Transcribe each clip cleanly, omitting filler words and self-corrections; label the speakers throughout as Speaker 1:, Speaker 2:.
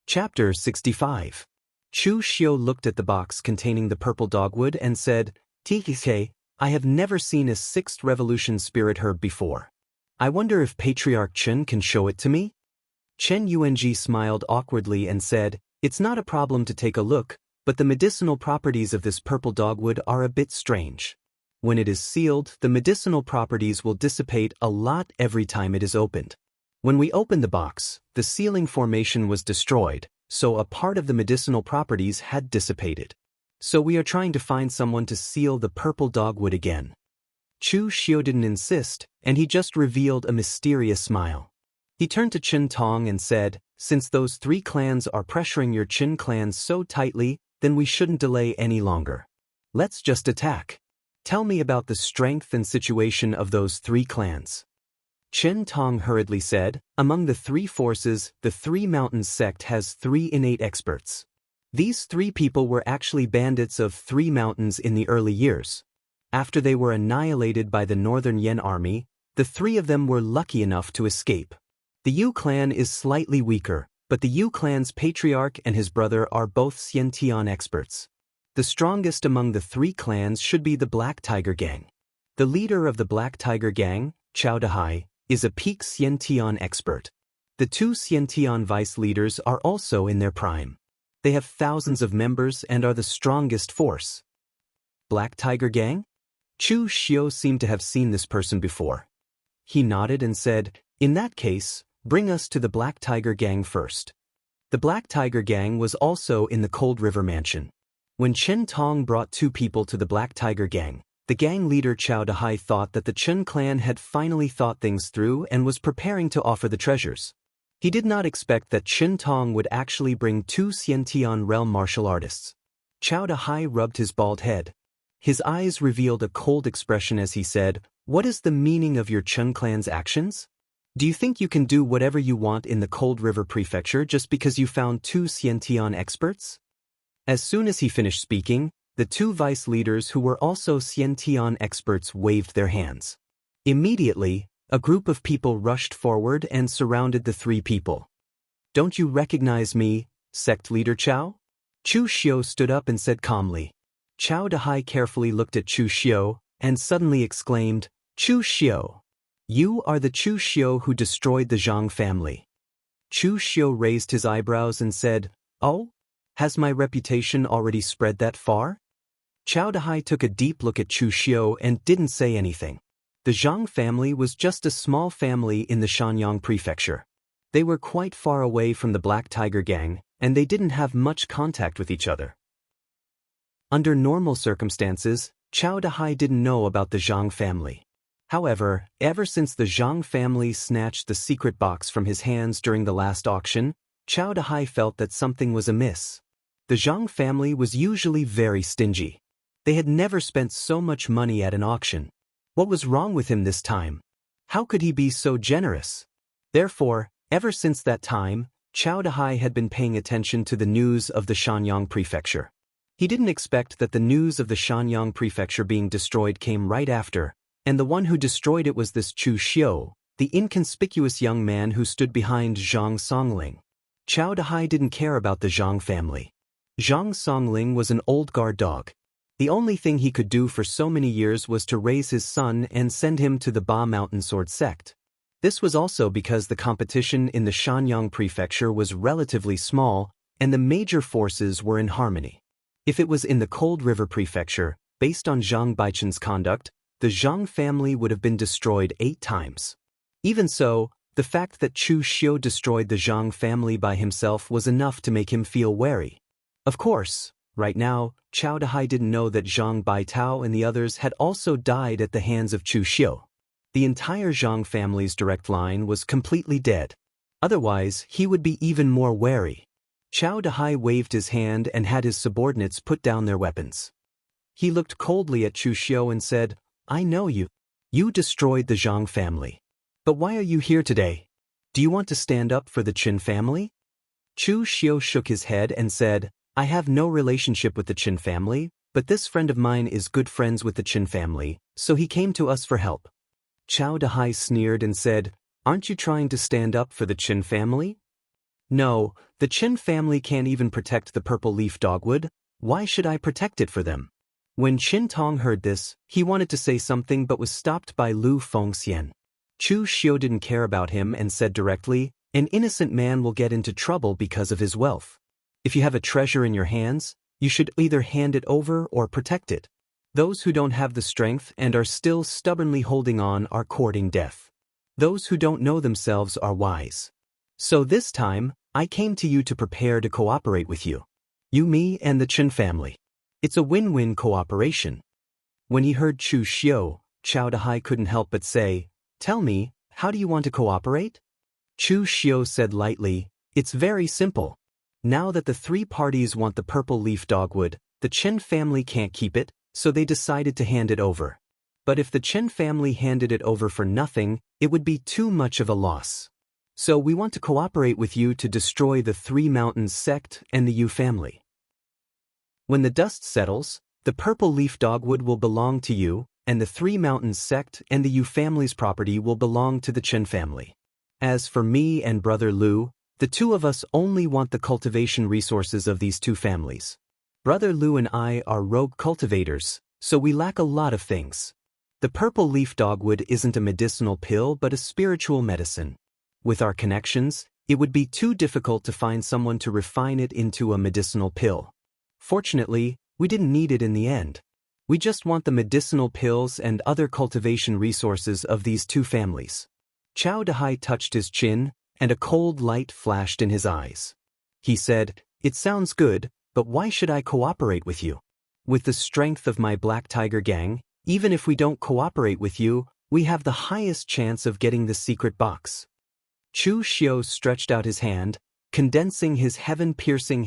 Speaker 1: Chapter 65. Chu Xiu looked at the box containing the purple dogwood and said, "TK, I have never seen a 6th revolution spirit herb before. I wonder if Patriarch Chen can show it to me?" Chen Yuanji smiled awkwardly and said, "It's not a problem to take a look, but the medicinal properties of this purple dogwood are a bit strange. When it is sealed, the medicinal properties will dissipate a lot every time it is opened. When we opened the box, the sealing formation was destroyed, so a part of the medicinal properties had dissipated. So we are trying to find someone to seal the purple dogwood again." Chu Xiu didn't insist, and he just revealed a mysterious smile. He turned to Qin Tong and said, "Since those 3 clans are pressuring your Qin clan so tightly, then we shouldn't delay any longer. Let's just attack. Tell me about the strength and situation of those 3 clans." Qin Tong hurriedly said, "Among the 3 forces, the 3 Mountains sect has 3 innate experts. These 3 people were actually bandits of 3 Mountains in the early years. After they were annihilated by the Northern Yan army, the 3 of them were lucky enough to escape. The Yu clan is slightly weaker, but the Yu clan's patriarch and his brother are both Xiantian experts. The strongest among the 3 clans should be the Black Tiger Gang. The leader of the Black Tiger Gang, Chao Dahai, is a peak Xiantian expert. The 2 Xiantian vice leaders are also in their prime. They have thousands of members and are the strongest force." Black Tiger Gang? Chu Xiu seemed to have seen this person before. He nodded and said, "In that case, bring us to the Black Tiger Gang first." The Black Tiger Gang was also in the Cold River Mansion. When Qin Tong brought 2 people to the Black Tiger Gang, the gang leader Chao Dahai thought that the Chen clan had finally thought things through and was preparing to offer the treasures. He did not expect that Qin Tong would actually bring 2 Xiantian realm martial artists. Chao Dahai rubbed his bald head. His eyes revealed a cold expression as he said, "What is the meaning of your Chen clan's actions? Do you think you can do whatever you want in the Cold River Prefecture just because you found 2 Xiantian experts?" As soon as he finished speaking, the 2 vice leaders who were also Xiantian experts waved their hands. Immediately, a group of people rushed forward and surrounded the 3 people. "Don't you recognize me, sect leader Chao?" Chu Xiu stood up and said calmly. Chao Dahai carefully looked at Chu Xiu and suddenly exclaimed, "Chu Xiu! You are the Chu Xiu who destroyed the Jianghu family." Chu Xiu raised his eyebrows and said, "Oh? Has my reputation already spread that far?" Chao Dahai took a deep look at Chu Xiu and didn't say anything. The Jianghu family was just a small family in the Shanyang prefecture. They were quite far away from the Black Tiger Gang, and they didn't have much contact with each other. Under normal circumstances, Chao Dahai didn't know about the Jianghu family. However, ever since the Jianghu family snatched the secret box from his hands during the last auction, Chao Dahai felt that something was amiss. The Jianghu family was usually very stingy. They had never spent so much money at an auction. What was wrong with him this time? How could he be so generous? Therefore, ever since that time, Chao Dahai had been paying attention to the news of the Shanyang prefecture. He didn't expect that the news of the Shanyang prefecture being destroyed came right after, and the one who destroyed it was this Chu Xiu, the inconspicuous young man who stood behind Zhang Songling. Chao Dahai didn't care about the Zhang family. Zhang Songling was an old guard dog. The only thing he could do for so many years was to raise his son and send him to the Ba Mountain Sword sect. This was also because the competition in the Shanyang prefecture was relatively small, and the major forces were in harmony. If it was in the Cold River prefecture, based on Zhang Baichen's conduct, the Zhang family would have been destroyed 8 times. Even so, the fact that Chu Xiu destroyed the Zhang family by himself was enough to make him feel wary. Of course, right now, Chao Dahai didn't know that Zhang Baitao and the others had also died at the hands of Chu Xiu. The entire Zhang family's direct line was completely dead. Otherwise, he would be even more wary. Chao Dahai waved his hand and had his subordinates put down their weapons. He looked coldly at Chu Xiu and said, "I know you. You destroyed the Zhang family. But why are you here today? Do you want to stand up for the Qin family?" Chu Xiu shook his head and said, "I have no relationship with the Qin family, but this friend of mine is good friends with the Qin family, so he came to us for help." Chao Dahai sneered and said, "Aren't you trying to stand up for the Qin family?" No, the Qin family can't even protect the purple leaf dogwood. Why should I protect it for them? When Qin Tong heard this, he wanted to say something but was stopped by Lu Fengxian. Chu Xiu didn't care about him and said directly, an innocent man will get into trouble because of his wealth. If you have a treasure in your hands, you should either hand it over or protect it. Those who don't have the strength and are still stubbornly holding on are courting death. Those who don't know themselves are wise. So this time, I came to you to prepare to cooperate with you. You, me, and the Qin family. It's a win-win cooperation. When he heard Chu Xiu, Chao Dahai couldn't help but say, tell me, how do you want to cooperate? Chu Xiu said lightly, it's very simple. Now that the three parties want the purple leaf dogwood, the Qin family can't keep it, so they decided to hand it over. But if the Qin family handed it over for nothing, it would be too much of a loss. So we want to cooperate with you to destroy the Three Mountains sect and the Yu family. When the dust settles, the purple leaf dogwood will belong to you, and the Three Mountains sect and the Yu family's property will belong to the Qin family. As for me and Brother Lu, the two of us only want the cultivation resources of these two families. Brother Lu and I are rogue cultivators, so we lack a lot of things. The purple leaf dogwood isn't a medicinal pill but a spiritual medicine. With our connections, it would be too difficult to find someone to refine it into a medicinal pill. Fortunately, we didn't need it in the end. We just want the medicinal pills and other cultivation resources of these two families. Chao Dahai touched his chin, and a cold light flashed in his eyes. He said, it sounds good, but why should I cooperate with you? With the strength of my Black Tiger gang, even if we don't cooperate with you, we have the highest chance of getting the secret box. Chu Xiu stretched out his hand, condensing his heaven-piercing,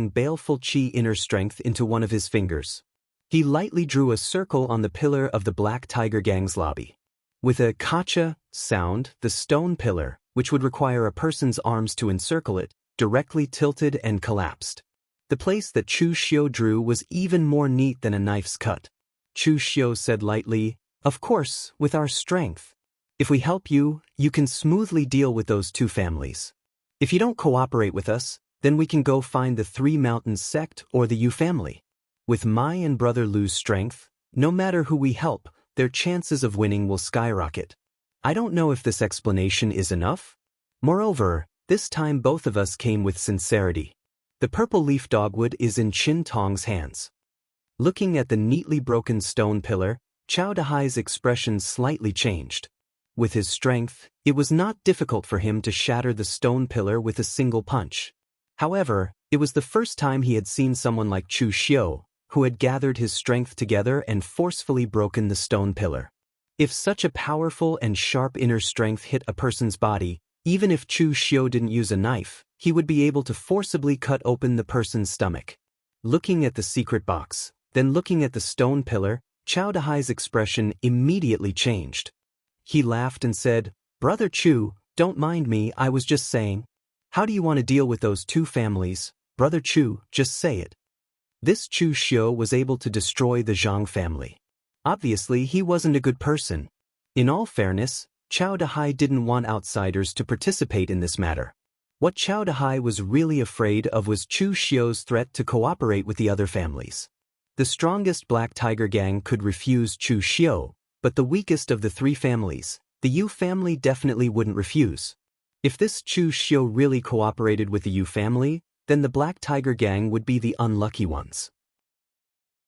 Speaker 1: baleful qi inner strength into one of his fingers. He lightly drew a circle on the pillar of the Black Tiger Gang's lobby. With a kacha sound, the stone pillar, which would require a person's arms to encircle it, directly tilted and collapsed. The place that Chu Xiu drew was even more neat than a knife's cut. Chu Xiu said lightly, of course, with our strength. If we help you, you can smoothly deal with those two families. If you don't cooperate with us, then we can go find the Three Mountains sect or the Yu family. With my and Brother Lu's strength, no matter who we help, their chances of winning will skyrocket. I don't know if this explanation is enough. Moreover, this time both of us came with sincerity. The purple leaf dogwood is in Qin Tong's hands. Looking at the neatly broken stone pillar, Chao Dahai's expression slightly changed. With his strength, it was not difficult for him to shatter the stone pillar with a single punch. However, it was the first time he had seen someone like Chu Xiu, who had gathered his strength together and forcefully broken the stone pillar. If such a powerful and sharp inner strength hit a person's body, even if Chu Xiu didn't use a knife, he would be able to forcibly cut open the person's stomach. Looking at the secret box, then looking at the stone pillar, Chao Dahai's expression immediately changed. He laughed and said, Brother Chu, don't mind me, I was just saying. How do you want to deal with those two families? Brother Chu, just say it. This Chu Xiu was able to destroy the Jianghu family. Obviously, he wasn't a good person. In all fairness, Chao Dahai didn't want outsiders to participate in this matter. What Chao Dahai was really afraid of was Chu Xiu's threat to cooperate with the other families. The strongest Black Tiger gang could refuse Chu Xiu, but the weakest of the three families, the Yu family, definitely wouldn't refuse. If this Chu Xiu really cooperated with the Yu family, then the Black Tiger gang would be the unlucky ones.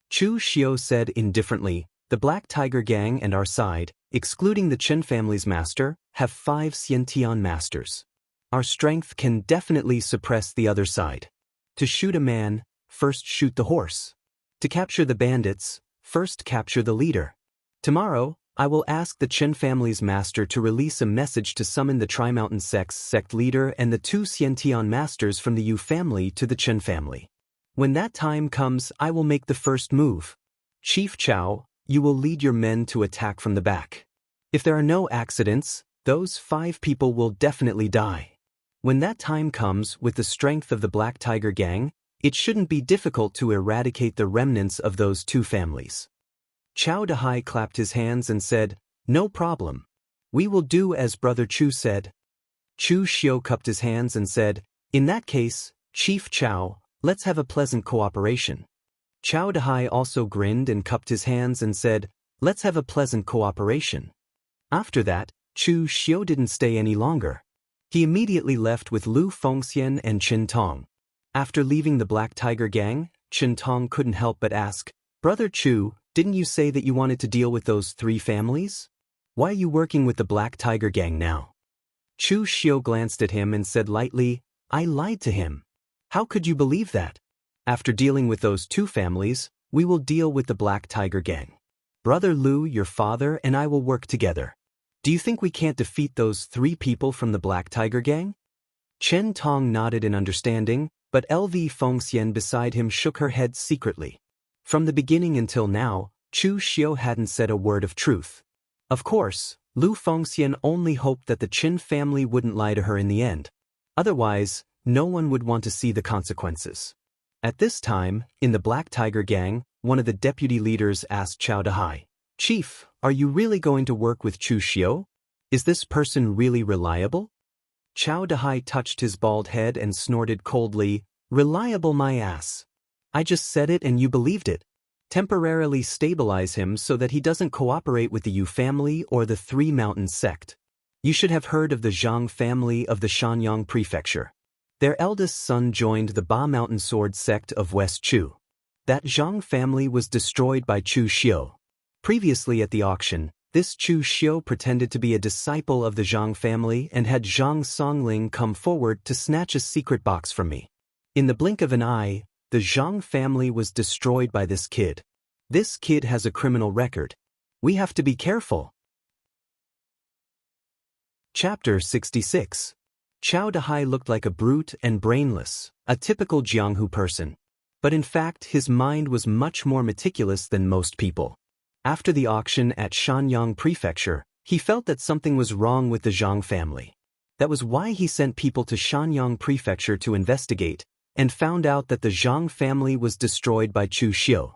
Speaker 1: Chu Xiu said indifferently, the Black Tiger gang and our side, excluding the Qin family's master, have 5 Xiantian masters. Our strength can definitely suppress the other side. To shoot a man, first shoot the horse. To capture the bandits, first capture the leader. Tomorrow, I will ask the Qin family's master to release a message to summon the Tri-Mountain sect's sect leader and the 2 Xiantian masters from the Yu family to the Qin family. When that time comes, I will make the first move. Chief Chao, you will lead your men to attack from the back. If there are no accidents, those 5 people will definitely die. When that time comes, with the strength of the Black Tiger gang, it shouldn't be difficult to eradicate the remnants of those 2 families. Chao Dahai clapped his hands and said, no problem. We will do as Brother Chu said. Chu Xiu cupped his hands and said, In that case, Chief Chow, let's have a pleasant cooperation. Chow Dahai also grinned and cupped his hands and said, let's have a pleasant cooperation. After that, Chu Xiu didn't stay any longer. He immediately left with Lu Fengxian and Qin Tong. After leaving the Black Tiger gang, Qin Tong couldn't help but ask, Brother Chu, didn't you say that you wanted to deal with those 3 families? Why are you working with the Black Tiger gang now? Chu Xiu glanced at him and said lightly, I lied to him. How could you believe that? After dealing with those 2 families, we will deal with the Black Tiger gang. Brother Lu, your father, and I will work together. Do you think we can't defeat those 3 people from the Black Tiger gang? Chen Tong nodded in understanding, but LV Fengxian beside him shook her head secretly. From the beginning until now, Chu Xiu hadn't said a word of truth. Of course, Lu Fengxian only hoped that the Qin family wouldn't lie to her in the end. Otherwise, no one would want to see the consequences. At this time, in the Black Tiger gang, one of the deputy leaders asked Chow Dahai, Chief, are you really going to work with Chu Xiu? Is this person really reliable? Chow Dahai touched his bald head and snorted coldly, reliable my ass. I just said it and you believed it. Temporarily stabilize him so that he doesn't cooperate with the Yu family or the 3 Mountains sect. You should have heard of the Jianghu family of the Shanyang prefecture. Their eldest son joined the Ba Mountain Sword sect of West Chu. That Jianghu family was destroyed by Chu Xiu. Previously at the auction, this Chu Xiu pretended to be a disciple of the Jianghu family and had Zhang Songling come forward to snatch a secret box from me. In the blink of an eye, the Jianghu family was destroyed by this kid. This kid has a criminal record. We have to be careful. Chapter 66. Chow Dahai looked like a brute and brainless, a typical Jianghu person. But in fact, his mind was much more meticulous than most people. After the auction at Shanyang Prefecture, he felt that something was wrong with the Zhang family. That was why he sent people to Shanyang Prefecture to investigate, and found out that the Zhang family was destroyed by Chu Xiu.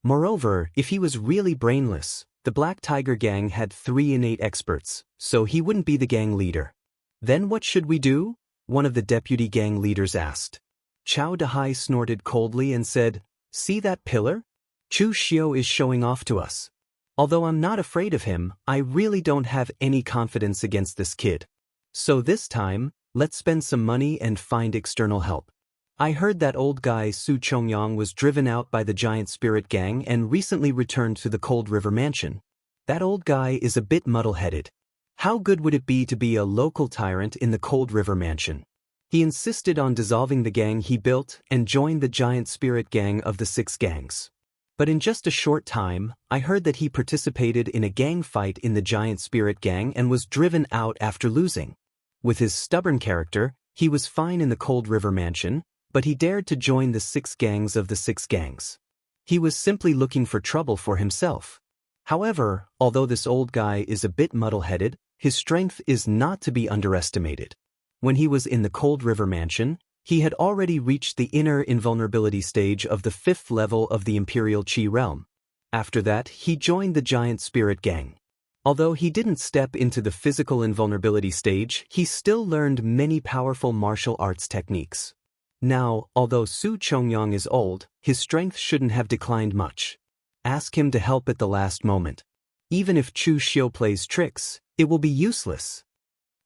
Speaker 1: Moreover, if he was really brainless, the Black Tiger gang had 3 innate experts, so he wouldn't be the gang leader. Then what should we do? One of the deputy gang leaders asked. Chow Dahai snorted coldly and said, See that pillar? Chu Xiu is showing off to us. Although I'm not afraid of him, I really don't have any confidence against this kid. So this time, let's spend some money and find external help. I heard that old guy Su Chongyang was driven out by the Giant Spirit gang and recently returned to the Cold River Mansion. That old guy is a bit muddle-headed. How good would it be to be a local tyrant in the Cold River Mansion? He insisted on dissolving the gang he built and joined the Giant Spirit gang of the 6 gangs. But in just a short time, I heard that he participated in a gang fight in the Giant Spirit gang and was driven out after losing. With his stubborn character, he was fine in the Cold River Mansion, but he dared to join the 6 gangs of the 6 gangs. He was simply looking for trouble for himself. However, although this old guy is a bit muddle-headed, his strength is not to be underestimated. When he was in the Cold River Mansion, he had already reached the inner invulnerability stage of the 5th level of the Imperial Qi realm. After that, he joined the Giant Spirit gang. Although he didn't step into the physical invulnerability stage, he still learned many powerful martial arts techniques. Now, although Su Chongyang is old, his strength shouldn't have declined much. Ask him to help at the last moment. Even if Chu Xiu plays tricks, it will be useless.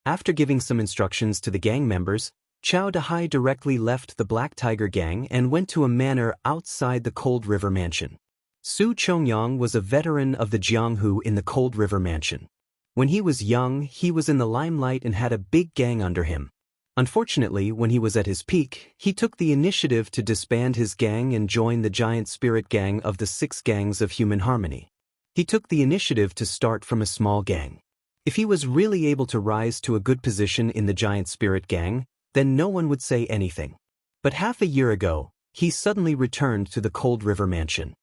Speaker 1: After giving some instructions to the gang members, Chow Dahai directly left the Black Tiger gang and went to a manor outside the Cold River Mansion. Su Chongyang was a veteran of the Jianghu in the Cold River Mansion. When he was young, he was in the limelight and had a big gang under him. Unfortunately, when he was at his peak, he took the initiative to disband his gang and join the Giant Spirit gang of the 6 gangs of human harmony. He took the initiative to start from a small gang. If he was really able to rise to a good position in the Giant Spirit gang, then no one would say anything. But half a year ago, he suddenly returned to the Cold River Mansion.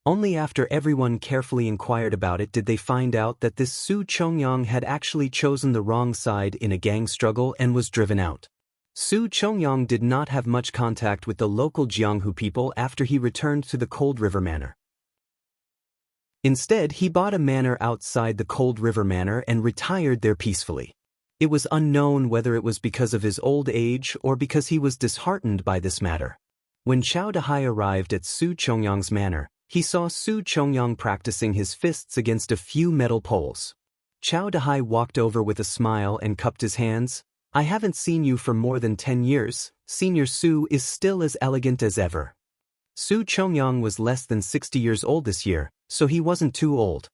Speaker 1: Only after everyone carefully inquired about it did they find out that this Su Chongyang had actually chosen the wrong side in a gang struggle and was driven out. Su Chongyang did not have much contact with the local Jianghu people after he returned to the Cold River Manor. Instead, he bought a manor outside the Cold River Manor and retired there peacefully. It was unknown whether it was because of his old age or because he was disheartened by this matter. When Chao Dahai arrived at Su Chongyang's manor, he saw Su Chongyang practicing his fists against a few metal poles. Chao Dahai walked over with a smile and cupped his hands. "I haven't seen you for more than 10 years, Senior Su is still as elegant as ever." Su Chongyang was less than 60 years old this year, so he wasn't too old.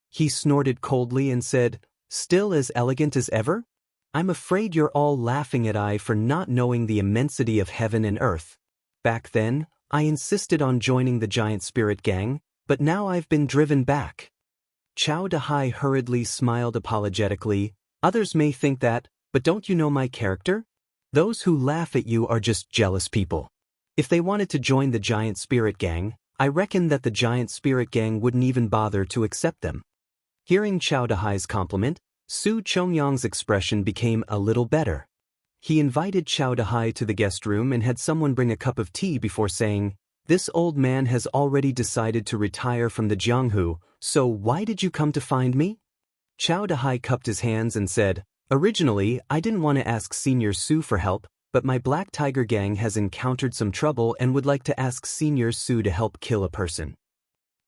Speaker 1: He snorted coldly and said, "Still as elegant as ever? I'm afraid you're all laughing at I for not knowing the immensity of heaven and earth. Back then, I insisted on joining the giant spirit gang, but now I've been driven back." Chao Dahai hurriedly smiled apologetically. "Others may think that, but don't you know my character? Those who laugh at you are just jealous people. If they wanted to join the giant spirit gang, I reckon that the giant spirit gang wouldn't even bother to accept them." Hearing Chao Dahai's compliment, Su Chongyang's expression became a little better. He invited Chao Dahai to the guest room and had someone bring a cup of tea before saying, "This old man has already decided to retire from the Jianghu, so why did you come to find me?" Chao Dahai cupped his hands and said, "Originally, I didn't want to ask Senior Su for help, but my Black Tiger gang has encountered some trouble and would like to ask Senior Su to help kill a person."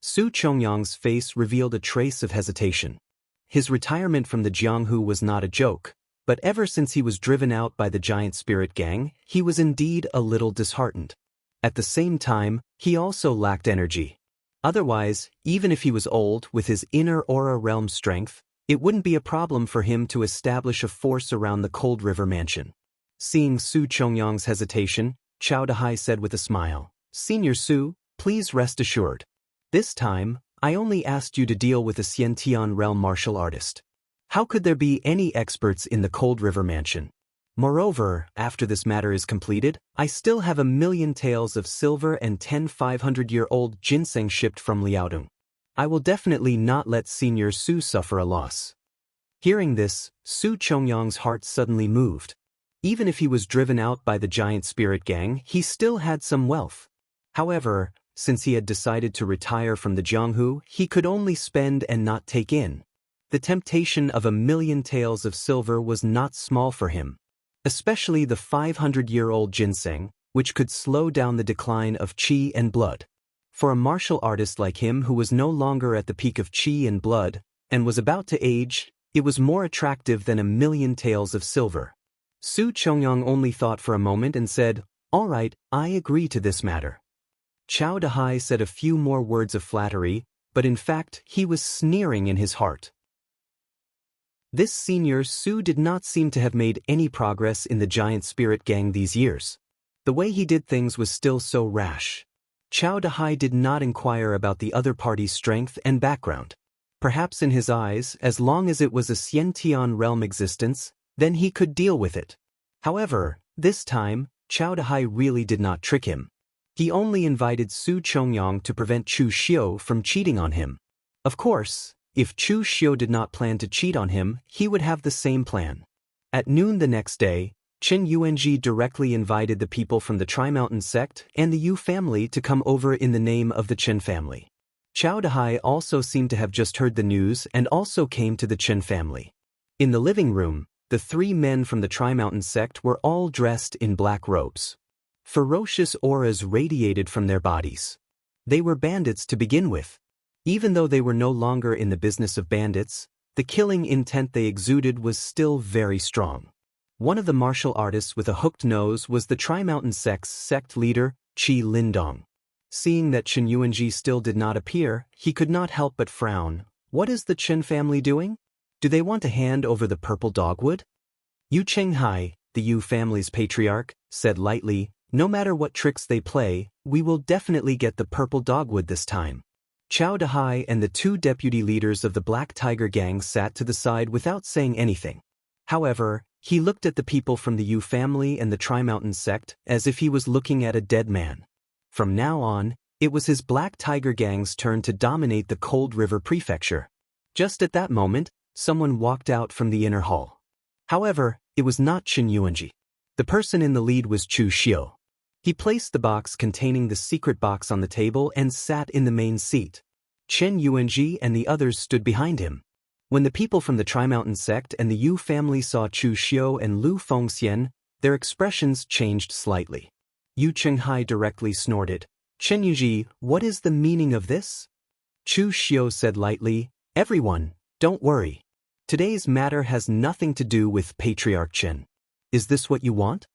Speaker 1: Su Chongyang's face revealed a trace of hesitation. His retirement from the Jianghu was not a joke, but ever since he was driven out by the giant spirit gang, he was indeed a little disheartened. At the same time, he also lacked energy. Otherwise, even if he was old with his inner aura realm strength, it wouldn't be a problem for him to establish a force around the Cold River mansion. Seeing Su Chongyang's hesitation, Chao Dahai said with a smile, "Senior Su, please rest assured. This time, I only asked you to deal with a Xiantian realm martial artist. How could there be any experts in the Cold River mansion? Moreover, after this matter is completed, I still have 1,000,000 taels of silver and 10 500-year-old ginseng shipped from Liaodong. I will definitely not let Senior Su suffer a loss." Hearing this, Su Chongyang's heart suddenly moved. Even if he was driven out by the giant spirit gang, he still had some wealth. However, since he had decided to retire from the Jianghu, he could only spend and not take in. The temptation of 1,000,000 taels of silver was not small for him, especially the 500-year-old ginseng, which could slow down the decline of qi and blood. For a martial artist like him who was no longer at the peak of qi and blood, and was about to age, it was more attractive than 1,000,000 taels of silver. Su Chongyang only thought for a moment and said, "All right, I agree to this matter." Chao Dahai said a few more words of flattery, but in fact he was sneering in his heart. This Senior Su did not seem to have made any progress in the giant spirit gang these years. The way he did things was still so rash. Chao Dahai did not inquire about the other party's strength and background. Perhaps in his eyes, as long as it was a Xiantian realm existence, then he could deal with it. However, this time, Chao Dahai really did not trick him. He only invited Su Chongyang to prevent Chu Xiu from cheating on him. Of course, if Chu Xiu did not plan to cheat on him, he would have the same plan. At noon the next day, Chen Yuanji directly invited the people from the Tri-Mountain sect and the Yu family to come over in the name of the Chen family. Chao Dahai also seemed to have just heard the news and also came to the Chen family. In the living room, the 3 men from the Tri-Mountain sect were all dressed in black robes. Ferocious auras radiated from their bodies. They were bandits to begin with. Even though they were no longer in the business of bandits, the killing intent they exuded was still very strong. One of the martial artists with a hooked nose was the Tri-Mountain sect's sect leader, Qi Lindong. Seeing that Chen Yuanji still did not appear, he could not help but frown. What is the Chen family doing? Do they want to hand over the purple dogwood? Yu Chenghai, the Yu family's patriarch, said lightly, "No matter what tricks they play, we will definitely get the purple dogwood this time." Chao Dahai and the 2 deputy leaders of the Black Tiger gang sat to the side without saying anything. However, he looked at the people from the Yu family and the Tri-Mountain sect as if he was looking at a dead man. From now on, it was his Black Tiger gang's turn to dominate the Cold River prefecture. Just at that moment, someone walked out from the inner hall. However, it was not Chen Yuanji. The person in the lead was Chu Xiu. He placed the box containing the secret box on the table and sat in the main seat. Chen Yuanji and the others stood behind him. When the people from the Tri-Mountain sect and the Yu family saw Chu Xiu and Lu Fengxian, their expressions changed slightly. Yu Qinghai directly snorted. "Chen Yuji, what is the meaning of this?" Chu Xiu said lightly, "Everyone, don't worry. Today's matter has nothing to do with Patriarch Chen. Is this what you want?"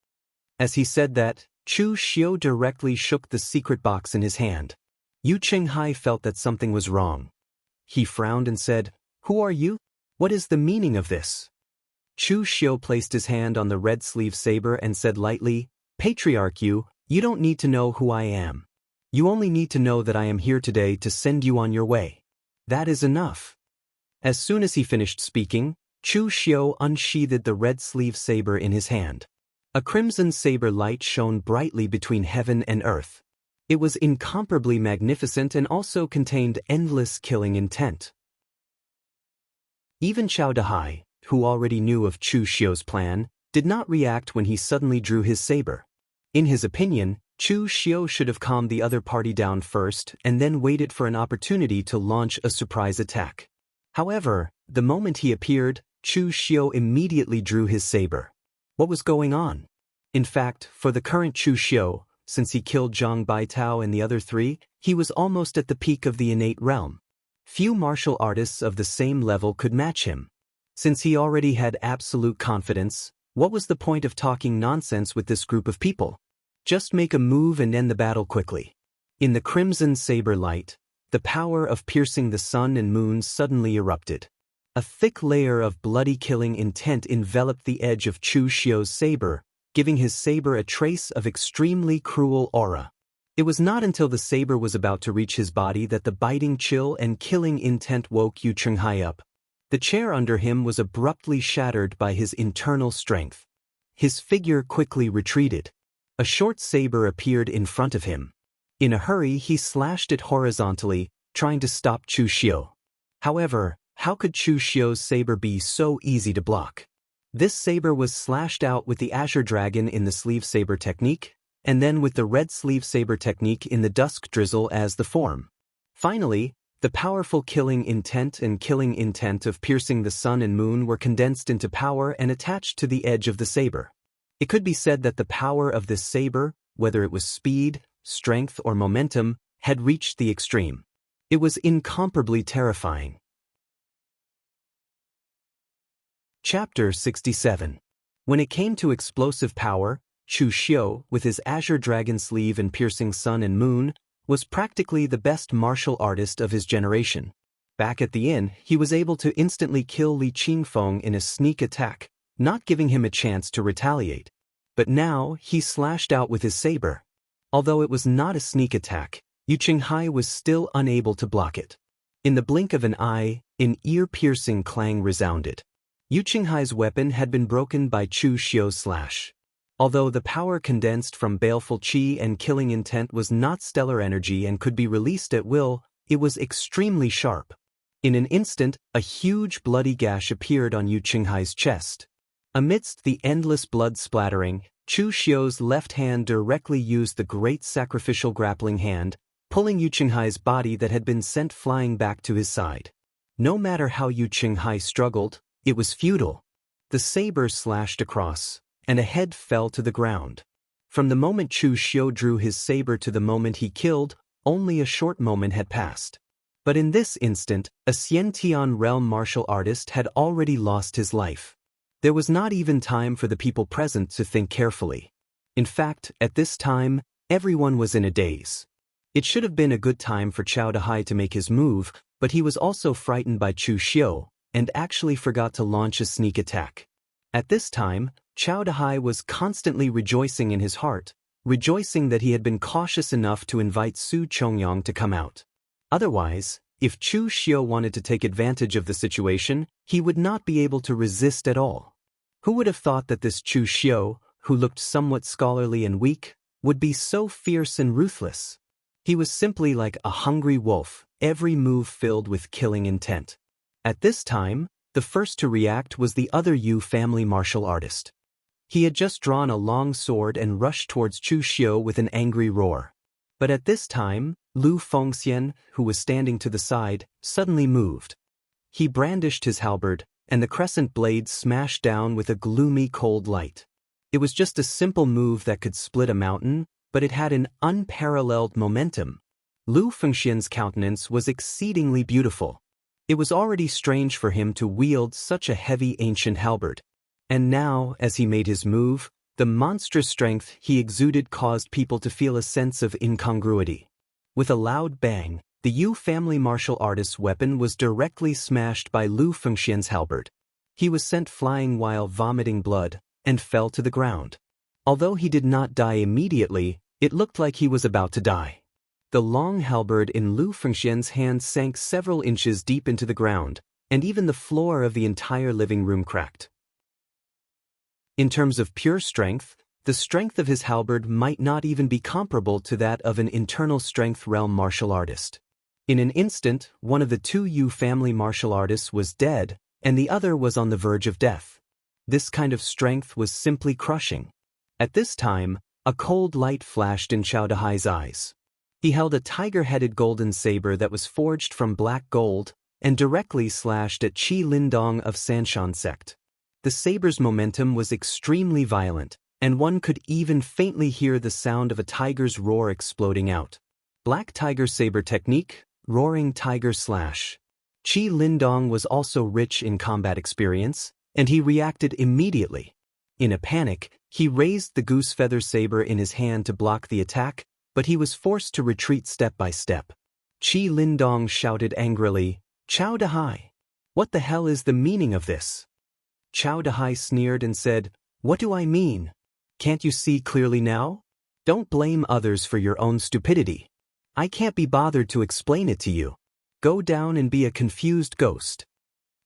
Speaker 1: As he said that, Chu Xiu directly shook the secret box in his hand. Yu Qinghai felt that something was wrong. He frowned and said, "Who are you? What is the meaning of this?" Chu Xiu placed his hand on the red sleeve saber and said lightly, "Patriarch Yu, you don't need to know who I am. You only need to know that I am here today to send you on your way. That is enough." As soon as he finished speaking, Chu Xiu unsheathed the red sleeve saber in his hand. A crimson saber light shone brightly between heaven and earth. It was incomparably magnificent and also contained endless killing intent. Even Chao Dahai, who already knew of Chu Xiu's plan, did not react when he suddenly drew his saber. In his opinion, Chu Xiu should have calmed the other party down first and then waited for an opportunity to launch a surprise attack. However, the moment he appeared, Chu Xiu immediately drew his saber. What was going on? In fact, for the current Chu Xiu, since he killed Zhang Baitao and the other three, he was almost at the peak of the innate realm. Few martial artists of the same level could match him. Since he already had absolute confidence, what was the point of talking nonsense with this group of people? Just make a move and end the battle quickly. In the crimson saber light, the power of piercing the sun and moon suddenly erupted. A thick layer of bloody killing intent enveloped the edge of Chu Xiu's saber, giving his saber a trace of extremely cruel aura. It was not until the saber was about to reach his body that the biting chill and killing intent woke Yu Qinghai up. The chair under him was abruptly shattered by his internal strength. His figure quickly retreated. A short saber appeared in front of him. In a hurry, he slashed it horizontally, trying to stop Chu Xiu. However, how could Chu Xiu's saber be so easy to block? This saber was slashed out with the Azure Dragon in the sleeve saber technique, and then with the red sleeve saber technique in the dusk drizzle as the form. Finally, the powerful killing intent and killing intent of piercing the sun and moon were condensed into power and attached to the edge of the saber. It could be said that the power of this saber, whether it was speed, strength, or momentum, had reached the extreme. It was incomparably terrifying. Chapter 67. When it came to explosive power, Chu Xiu, with his Azure Dragon sleeve and piercing sun and moon, was practically the best martial artist of his generation. Back at the inn, he was able to instantly kill Li Qingfeng in a sneak attack, not giving him a chance to retaliate. But now, he slashed out with his saber. Although it was not a sneak attack, Yu Qinghai was still unable to block it. In the blink of an eye, an ear-piercing clang resounded. Yu Qinghai's weapon had been broken by Chu Xiu's slash. Although the power condensed from baleful qi and killing intent was not stellar energy and could be released at will, it was extremely sharp. In an instant, a huge bloody gash appeared on Yu Qinghai's chest. Amidst the endless blood splattering, Chu Xiu's left hand directly used the great sacrificial grappling hand, pulling Yu Qinghai's body that had been sent flying back to his side. No matter how Yu Qinghai struggled, it was futile. The saber slashed across, and a head fell to the ground. From the moment Chu Xiu drew his saber to the moment he killed, only a short moment had passed. But in this instant, a Xiantian realm martial artist had already lost his life. There was not even time for the people present to think carefully. In fact, at this time, everyone was in a daze. It should have been a good time for Chao Dahai to make his move, but he was also frightened by Chu Xiu, and actually forgot to launch a sneak attack. At this time, Chao Dahai was constantly rejoicing in his heart, rejoicing that he had been cautious enough to invite Su Chongyang to come out. Otherwise, if Chu Xiu wanted to take advantage of the situation, he would not be able to resist at all. Who would have thought that this Chu Xiu, who looked somewhat scholarly and weak, would be so fierce and ruthless? He was simply like a hungry wolf, every move filled with killing intent. At this time, the first to react was the other Yu family martial artist. He had just drawn a long sword and rushed towards Chu Xiu with an angry roar. But at this time, Lu Fengxian, who was standing to the side, suddenly moved. He brandished his halberd, and the crescent blade smashed down with a gloomy cold light. It was just a simple move that could split a mountain, but it had an unparalleled momentum. Lu Fengxian's countenance was exceedingly beautiful. It was already strange for him to wield such a heavy ancient halberd. And now, as he made his move, the monstrous strength he exuded caused people to feel a sense of incongruity. With a loud bang, the Yu family martial artist's weapon was directly smashed by Lu Fengxian's halberd. He was sent flying while vomiting blood, and fell to the ground. Although he did not die immediately, it looked like he was about to die. The long halberd in Lu Fengxian's hand sank several inches deep into the ground, and even the floor of the entire living room cracked. In terms of pure strength, the strength of his halberd might not even be comparable to that of an internal strength realm martial artist. In an instant, one of the two Yu family martial artists was dead, and the other was on the verge of death. This kind of strength was simply crushing. At this time, a cold light flashed in Chao Dahai's eyes. He held a tiger-headed golden saber that was forged from black gold and directly slashed at Qi Lindong of Sanshan sect. The saber's momentum was extremely violent, and one could even faintly hear the sound of a tiger's roar exploding out. Black Tiger Saber Technique, Roaring Tiger Slash. Qi Lindong was also rich in combat experience, and he reacted immediately. In a panic, he raised the goose feather saber in his hand to block the attack, but he was forced to retreat step by step. Qi Lindong shouted angrily, "Chao Dahai! What the hell is the meaning of this?" Chao Dahai sneered and said, "What do I mean? Can't you see clearly now? Don't blame others for your own stupidity. I can't be bothered to explain it to you. Go down and be a confused ghost."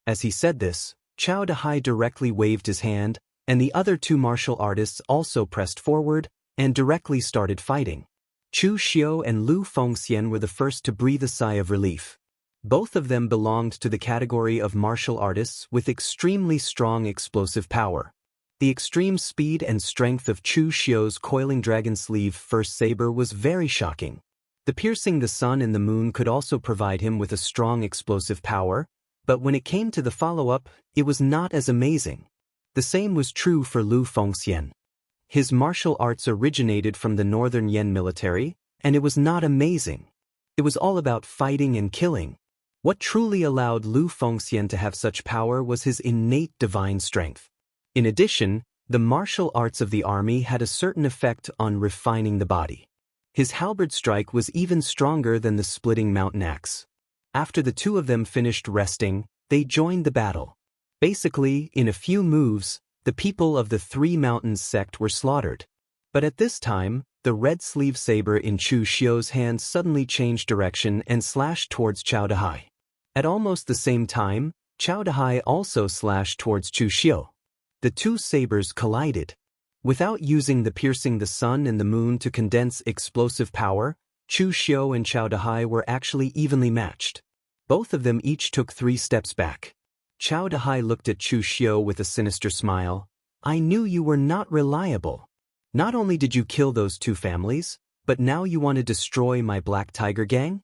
Speaker 1: As he said this, Chao Dahai directly waved his hand, and the other two martial artists also pressed forward and directly started fighting. Chu Xiu and Lu Fengxian were the first to breathe a sigh of relief. Both of them belonged to the category of martial artists with extremely strong explosive power. The extreme speed and strength of Chu Xiu's coiling dragon sleeve first saber was very shocking. The piercing the sun and the moon could also provide him with a strong explosive power, but when it came to the follow-up, it was not as amazing. The same was true for Lu Fengxian. His martial arts originated from the Northern Yan military, and it was not amazing. It was all about fighting and killing. What truly allowed Lu Fengxian to have such power was his innate divine strength. In addition, the martial arts of the army had a certain effect on refining the body. His halberd strike was even stronger than the splitting mountain axe. After the two of them finished resting, they joined the battle. Basically, in a few moves, the people of the Three Mountains sect were slaughtered. But at this time, the red sleeve saber in Chu Xiu's hand suddenly changed direction and slashed towards Chao Dahai. At almost the same time, Chao Dahai also slashed towards Chu Xiu. The two sabers collided. Without using the piercing the sun and the moon to condense explosive power, Chu Xiu and Chao Dahai were actually evenly matched. Both of them each took 3 steps back. Chao Dahai looked at Chu Xiu with a sinister smile. "I knew you were not reliable. Not only did you kill those 2 families, but now you want to destroy my Black Tiger gang?"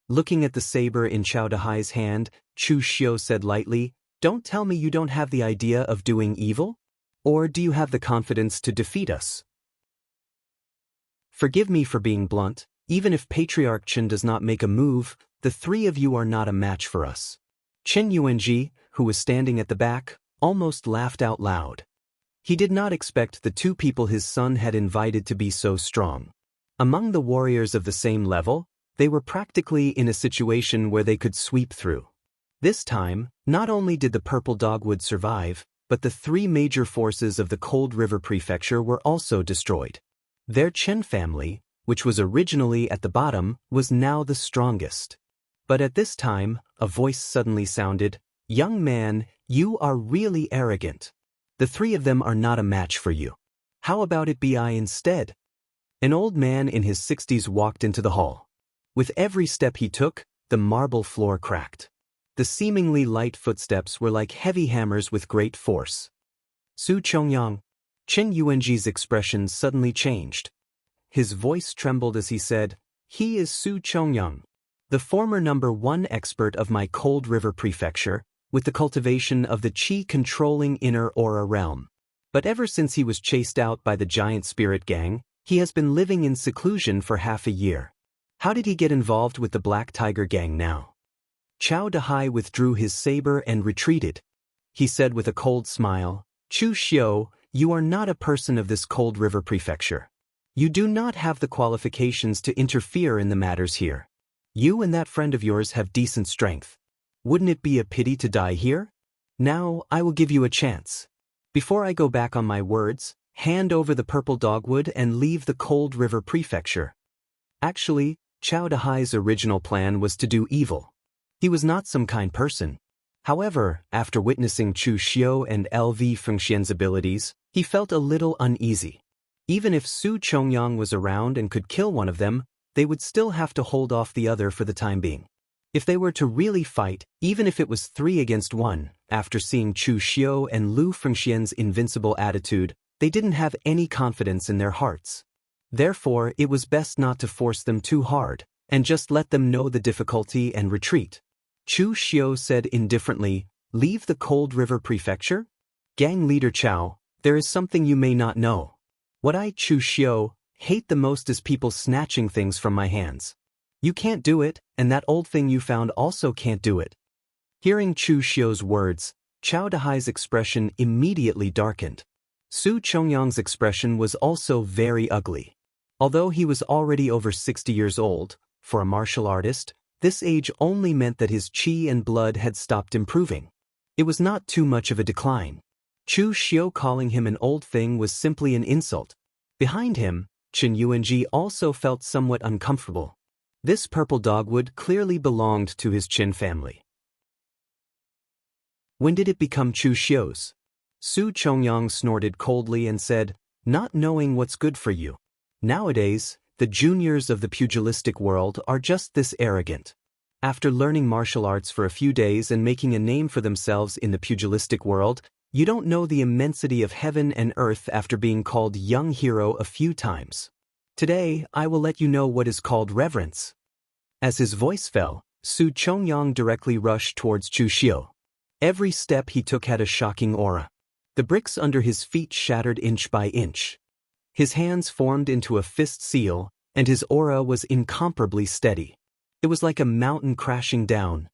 Speaker 1: Looking at the saber in Chao Dahai's hand, Chu Xiu said lightly, "Don't tell me you don't have the idea of doing evil? Or do you have the confidence to defeat us?" "Forgive me for being blunt. Even if Patriarch Chen does not make a move, the 3 of you are not a match for us." Chen Yuanji, who was standing at the back, almost laughed out loud. He did not expect the 2 people his son had invited to be so strong. Among the warriors of the same level, they were practically in a situation where they could sweep through. This time, not only did the Purple Dogwood survive, but the 3 major forces of the Cold River Prefecture were also destroyed. Their Chen family, which was originally at the bottom, was now the strongest. But at this time, a voice suddenly sounded, "Young man, you are really arrogant. The 3 of them are not a match for you. How about it be I instead?" An old man in his 60s walked into the hall. With every step he took, the marble floor cracked. The seemingly light footsteps were like heavy hammers with great force. "Su Chongyang." Chen Yuanji's expression suddenly changed. His voice trembled as he said, "He is Su Chongyang. the former #1 expert of my Cold River Prefecture, with the cultivation of the chi-controlling inner aura realm. But ever since he was chased out by the giant spirit gang, he has been living in seclusion for half a year. How did he get involved with the Black Tiger gang now? Chao Dahai withdrew his saber and retreated. He said with a cold smile, Chu Xiu, you are not a person of this Cold River Prefecture. You do not have the qualifications to interfere in the matters here. You and that friend of yours have decent strength. Wouldn't it be a pity to die here? Now, I will give you a chance. Before I go back on my words, hand over the purple dogwood and leave the Cold River Prefecture. Actually, Chao Dahai's original plan was to do evil. He was not some kind person. However, after witnessing Chu Xiu and LV Fengxian's abilities, he felt a little uneasy. Even if Su Chongyang was around and could kill one of them, they would still have to hold off the other for the time being. If they were to really fight, even if it was 3 against 1, after seeing Chu Xiu and Lu Fengxian's invincible attitude, they didn't have any confidence in their hearts. Therefore, it was best not to force them too hard, and just let them know the difficulty and retreat. Chu Xiu said indifferently, leave the Cold River Prefecture? Gang leader Chao, there is something you may not know. What I, Chu Xiu, hate the most is people snatching things from my hands. You can't do it, and that old thing you found also can't do it. Hearing Chu Xiu's words, Chao Dahai's expression immediately darkened. Su Chongyang's expression was also very ugly. Although he was already over 60 years old, for a martial artist, this age only meant that his qi and blood had stopped improving. It was not too much of a decline. Chu Xiu calling him an old thing was simply an insult. Behind him, Chen Yuanji also felt somewhat uncomfortable. This purple dogwood clearly belonged to his Qin family. When did it become Chu Xiu's? Su Chongyang snorted coldly and said, not knowing what's good for you. Nowadays, the juniors of the pugilistic world are just this arrogant. After learning martial arts for a few days and making a name for themselves in the pugilistic world, you don't know the immensity of heaven and earth after being called young hero a few times. Today, I will let you know what is called reverence. As his voice fell, Su Chongyang directly rushed towards Chu Xiu. Every step he took had a shocking aura. The bricks under his feet shattered inch by inch. His hands formed into a fist seal, and his aura was incomparably steady. It was like a mountain crashing down.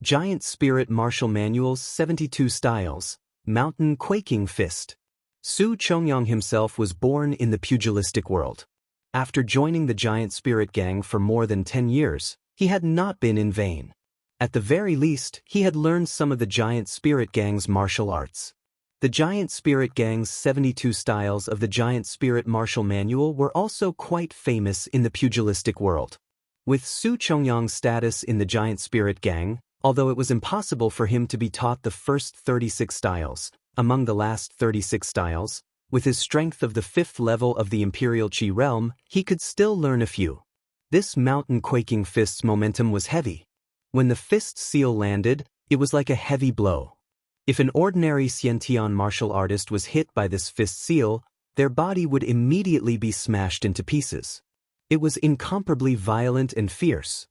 Speaker 1: Giant Spirit Martial Manual's 72 Styles, Mountain Quaking Fist. Su Chongyang himself was born in the pugilistic world. After joining the Giant Spirit Gang for more than 10 years, he had not been in vain. At the very least, he had learned some of the Giant Spirit Gang's martial arts. The Giant Spirit Gang's 72 styles of the Giant Spirit Martial Manual were also quite famous in the pugilistic world. With Su Chongyang's status in the Giant Spirit Gang, although it was impossible for him to be taught the first 36 styles, among the last 36 styles, with his strength of the 5th level of the Imperial Qi realm, he could still learn a few. This mountain quaking fist's momentum was heavy. When the fist seal landed, it was like a heavy blow. If an ordinary Xiantian martial artist was hit by this fist seal, their body would immediately be smashed into pieces. It was incomparably violent and fierce.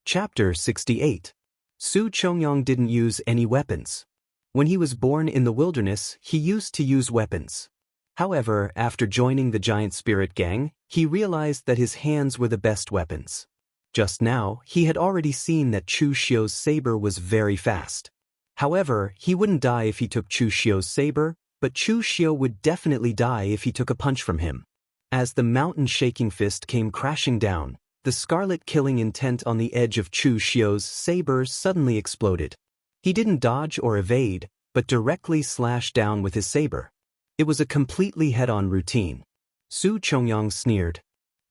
Speaker 1: Chapter 68. Su Chongyang didn't use any weapons. When he was born in the wilderness, he used to use weapons. However, after joining the Giant Spirit Gang, he realized that his hands were the best weapons. Just now, he had already seen that Chu Xiu's saber was very fast. However, he wouldn't die if he took Chu Xiu's saber, but Chu Xiu would definitely die if he took a punch from him. As the mountain-shaking fist came crashing down, the scarlet killing intent on the edge of Chu Xiu's saber suddenly exploded. He didn't dodge or evade, but directly slashed down with his saber. It was a completely head-on routine. Su Chongyang sneered.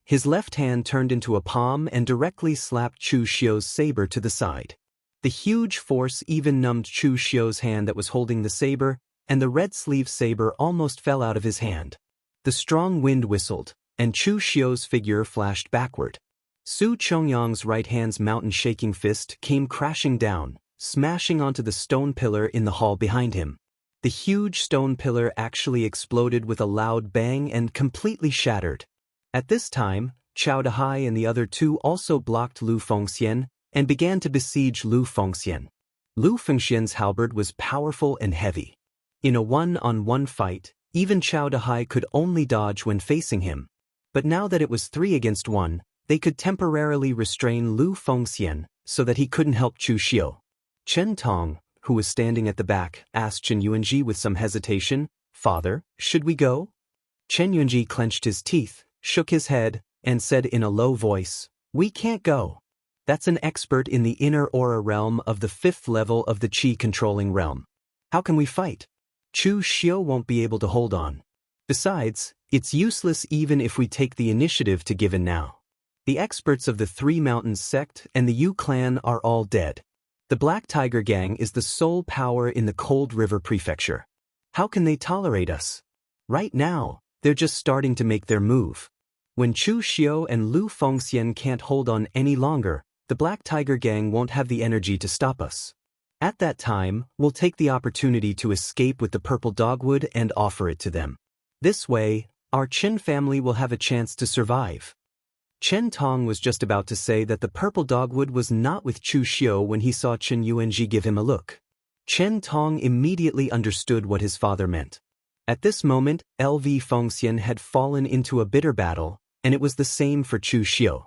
Speaker 1: His left hand turned into a palm and directly slapped Chu Xiu's saber to the side. The huge force even numbed Chu Xiu's hand that was holding the saber, and the red sleeve saber almost fell out of his hand. The strong wind whistled, and Chu Xiu's figure flashed backward. Su Chongyang's right hand's mountain-shaking fist came crashing down, smashing onto the stone pillar in the hall behind him. The huge stone pillar actually exploded with a loud bang and completely shattered. At this time, Chao Dahai and the other two also blocked Lu Fengxian and began to besiege Lu Fengxian. Lu Fengxian's halberd was powerful and heavy. In a one-on-one fight, even Chao Dahai could only dodge when facing him. But now that it was 3 against 1, they could temporarily restrain Lu Fengxian so that he couldn't help Chu Xiu. Chen Tong, who was standing at the back, asked Chen Yuanji with some hesitation, "Father, should we go?" Chen Yuanji clenched his teeth, shook his head, and said in a low voice, "We can't go. That's an expert in the inner aura realm of the 5th level of the Qi-controlling realm. How can we fight? Chu Xiu won't be able to hold on. Besides, it's useless even if we take the initiative to give in now. The experts of the 3 Mountains sect and the Yu clan are all dead. The Black Tiger Gang is the sole power in the Cold River Prefecture. How can they tolerate us? Right now, they're just starting to make their move. When Chu Xiu and Lu Fengxian can't hold on any longer, the Black Tiger Gang won't have the energy to stop us. At that time, we'll take the opportunity to escape with the purple dogwood and offer it to them. This way, our Qin family will have a chance to survive." Chen Tong was just about to say that the purple dogwood was not with Chu Xiu when he saw Chen Yuanji give him a look. Chen Tong immediately understood what his father meant. At this moment, LV Fengxian had fallen into a bitter battle, and it was the same for Chu Xiu.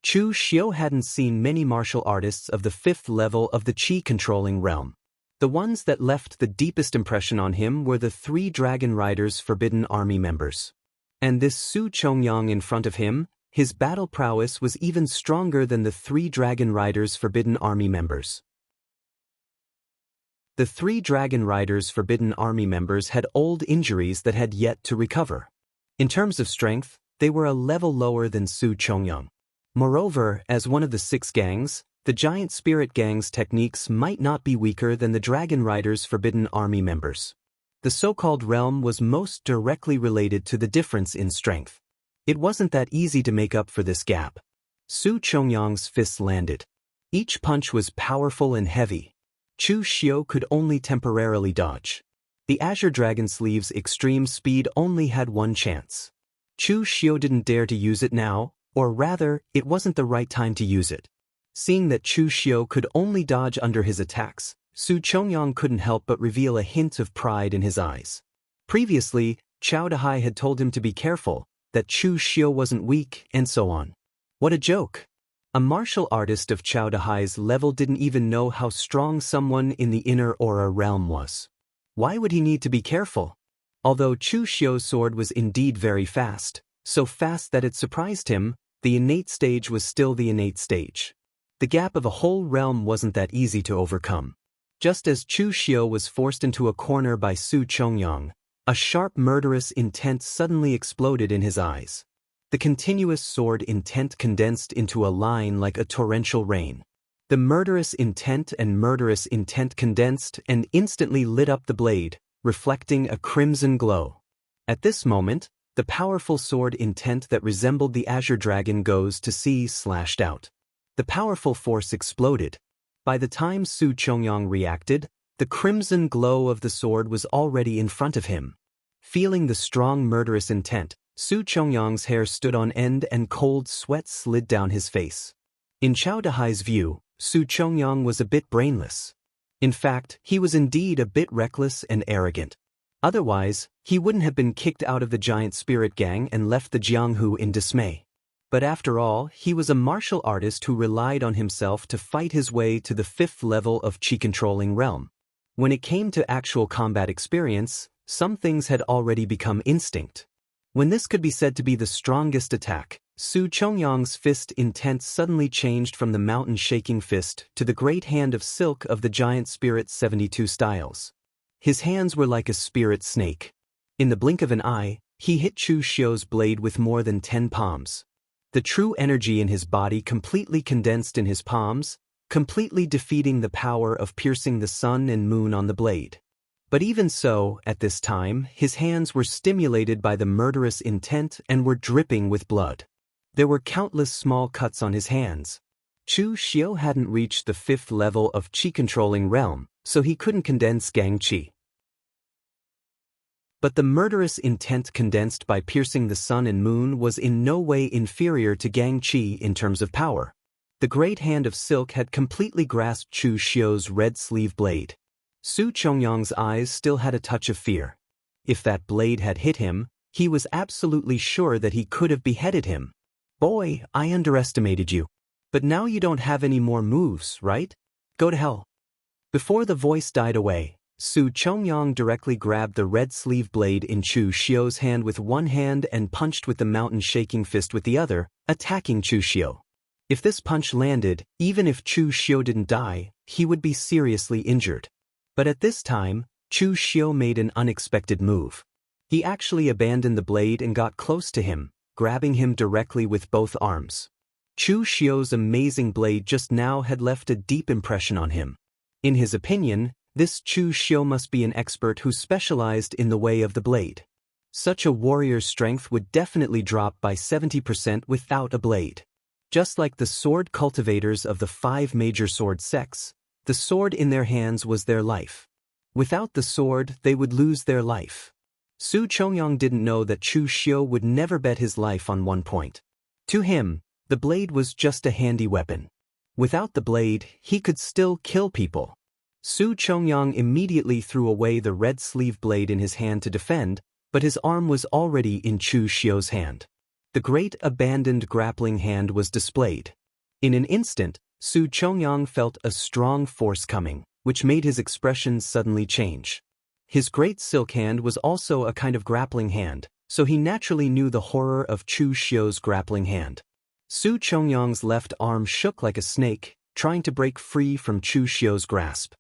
Speaker 1: Chu Xiu hadn't seen many martial artists of the 5th level of the Qi-controlling realm. The ones that left the deepest impression on him were the 3 Dragon Riders' Forbidden Army members. And this Su Chongyang in front of him, his battle prowess was even stronger than the 3 Dragon Riders' Forbidden Army members. The 3 Dragon Riders' Forbidden Army members had old injuries that had yet to recover. In terms of strength, they were a level lower than Su Chongyang. Moreover, as one of the 6 gangs, the Giant Spirit Gang's techniques might not be weaker than the Dragon Riders' Forbidden Army members. The so-called realm was most directly related to the difference in strength. It wasn't that easy to make up for this gap. Su Chongyang's fists landed. Each punch was powerful and heavy. Chu Xiu could only temporarily dodge. The Azure Dragon Sleeve's extreme speed only had one chance. Chu Xiu didn't dare to use it now, or rather, it wasn't the right time to use it. Seeing that Chu Xiu could only dodge under his attacks, Su Chongyang couldn't help but reveal a hint of pride in his eyes. Previously, Chao Dahai had told him to be careful, that Chu Xiu wasn't weak, and so on. What a joke! A martial artist of Chao Dahai's level didn't even know how strong someone in the inner aura realm was. Why would he need to be careful? Although Chu Xiu's sword was indeed very fast, so fast that it surprised him, the innate stage was still the innate stage. The gap of a whole realm wasn't that easy to overcome. Just as Chu Xiu was forced into a corner by Su Chongyang, a sharp murderous intent suddenly exploded in his eyes. The continuous sword intent condensed into a line like a torrential rain. The murderous intent condensed and instantly lit up the blade, reflecting a crimson glow. At this moment, the powerful sword intent that resembled the Azure Dragon goes to sea slashed out. The powerful force exploded. By the time Su Chongyang reacted, the crimson glow of the sword was already in front of him. Feeling the strong murderous intent, Su Chongyang's hair stood on end and cold sweat slid down his face. In Chao Dahai's view, Su Chongyang was a bit brainless. In fact, he was indeed a bit reckless and arrogant. Otherwise, he wouldn't have been kicked out of the Giant Spirit Gang and left the Jianghu in dismay. But after all, he was a martial artist who relied on himself to fight his way to the 5th level of Qi-controlling realm. When it came to actual combat experience, some things had already become instinct. When this could be said to be the strongest attack, Su Chongyang's fist intent suddenly changed from the mountain-shaking fist to the great hand of silk of the Giant Spirit's 72 styles. His hands were like a spirit snake. In the blink of an eye, he hit Chu Xiu's blade with more than 10 palms. The true energy in his body completely condensed in his palms, completely defeating the power of piercing the sun and moon on the blade. But even so, at this time, his hands were stimulated by the murderous intent and were dripping with blood. There were countless small cuts on his hands. Chu Xiu hadn't reached the 5th level of Qi-controlling realm, so he couldn't condense Gang Qi. But the murderous intent condensed by piercing the sun and moon was in no way inferior to Gang Qi in terms of power. The great hand of silk had completely grasped Chu Xiu's red sleeve blade. Su Chongyang's eyes still had a touch of fear. If that blade had hit him, he was absolutely sure that he could have beheaded him. Boy, I underestimated you. But now you don't have any more moves, right? Go to hell. Before the voice died away, Su Chongyang directly grabbed the red sleeve blade in Chu Xiu's hand with one hand and punched with the mountain-shaking fist with the other, attacking Chu Xiu. If this punch landed, even if Chu Xiu didn't die, he would be seriously injured. But at this time, Chu Xiu made an unexpected move. He actually abandoned the blade and got close to him, grabbing him directly with both arms. Chu Xiu's amazing blade just now had left a deep impression on him. In his opinion, this Chu Xiu must be an expert who specialized in the way of the blade. Such a warrior's strength would definitely drop by 70% without a blade. Just like the sword cultivators of the 5 major sword sects, the sword in their hands was their life. Without the sword, they would lose their life. Su Chongyang didn't know that Chu Xiu would never bet his life on one point. To him, the blade was just a handy weapon. Without the blade, he could still kill people. Su Chongyang immediately threw away the red sleeve blade in his hand to defend, but his arm was already in Chu Xiu's hand. The great abandoned grappling hand was displayed. In an instant, Su Chongyang felt a strong force coming, which made his expression suddenly change. His great silk hand was also a kind of grappling hand, so he naturally knew the horror of Chu Xiu's grappling hand. Su Chongyang's left arm shook like a snake, trying to break free from Chu Xiu's grasp.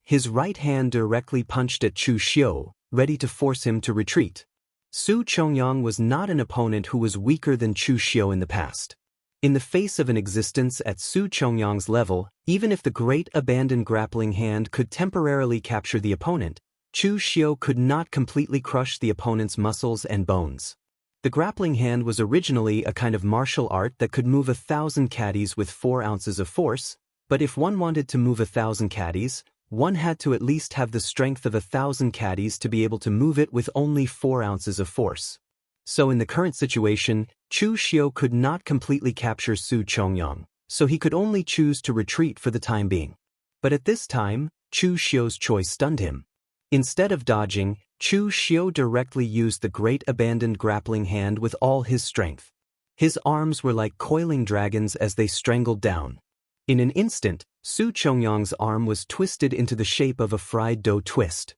Speaker 1: His right hand directly punched at Chu Xiu, ready to force him to retreat. Su Chongyang was not an opponent who was weaker than Chu Xiu in the past. In the face of an existence at Su Chongyang's level, even if the great abandoned grappling hand could temporarily capture the opponent, Chu Xiu could not completely crush the opponent's muscles and bones. The grappling hand was originally a kind of martial art that could move 1,000 caddies with 4 ounces of force, but if one wanted to move 1,000 caddies, one had to at least have the strength of 1,000 caddies to be able to move it with only 4 ounces of force. So in the current situation, Chu Xiu could not completely capture Su Chongyang, so he could only choose to retreat for the time being. But at this time, Chu Xiu's choice stunned him. Instead of dodging, Chu Xiu directly used the great abandoned grappling hand with all his strength. His arms were like coiling dragons as they strangled down. In an instant, Su Chongyang's arm was twisted into the shape of a fried dough twist.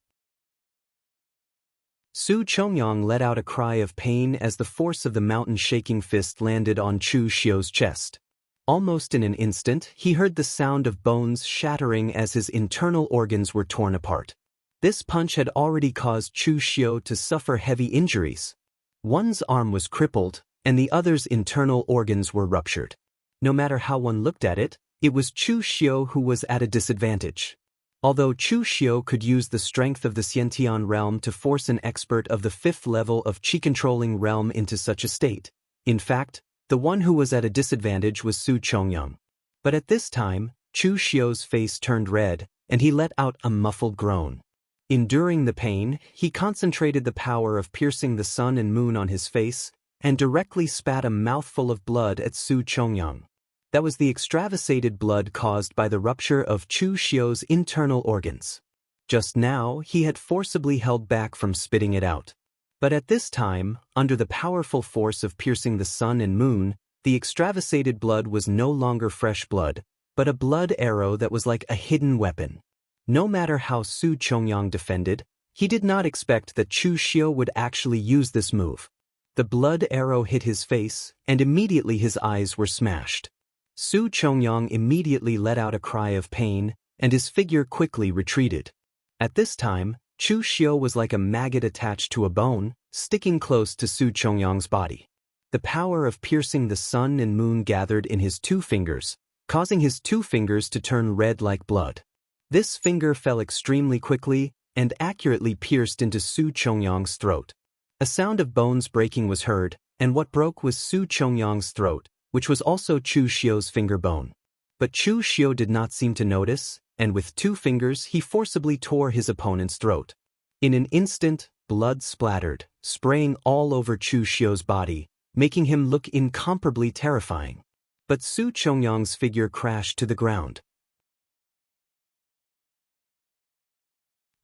Speaker 1: Su Chongyang let out a cry of pain as the force of the mountain-shaking fist landed on Chu Xiu's chest. Almost in an instant, he heard the sound of bones shattering as his internal organs were torn apart. This punch had already caused Chu Xiu to suffer heavy injuries. One's arm was crippled, and the other's internal organs were ruptured. No matter how one looked at it, it was Chu Xiu who was at a disadvantage. Although Chu Xiu could use the strength of the Xiantian realm to force an expert of the 5th level of Qi-controlling realm into such a state, in fact, the one who was at a disadvantage was Su Chongyang. But at this time, Chu Xiu's face turned red, and he let out a muffled groan. Enduring the pain, he concentrated the power of piercing the sun and moon on his face, and directly spat a mouthful of blood at Su Chongyang. That was the extravasated blood caused by the rupture of Chu Xiu's internal organs. Just now, he had forcibly held back from spitting it out. But at this time, under the powerful force of piercing the sun and moon, the extravasated blood was no longer fresh blood, but a blood arrow that was like a hidden weapon. No matter how Su Chongyang defended, he did not expect that Chu Xiu would actually use this move. The blood arrow hit his face, and immediately his eyes were smashed. Su Chongyang immediately let out a cry of pain, and his figure quickly retreated. At this time, Chu Xiu was like a maggot attached to a bone, sticking close to Su Chongyang's body. The power of piercing the sun and moon gathered in his 2 fingers, causing his 2 fingers to turn red like blood. This finger fell extremely quickly and accurately pierced into Su Chongyang's throat. A sound of bones breaking was heard, and what broke was Su Chongyang's throat, which was also Chu Xiu's finger bone. But Chu Xiu did not seem to notice, and with 2 fingers he forcibly tore his opponent's throat. In an instant, Blood splattered, spraying all over Chu Xiu's body, making him look incomparably terrifying. But Su Chongyang's figure crashed to the ground.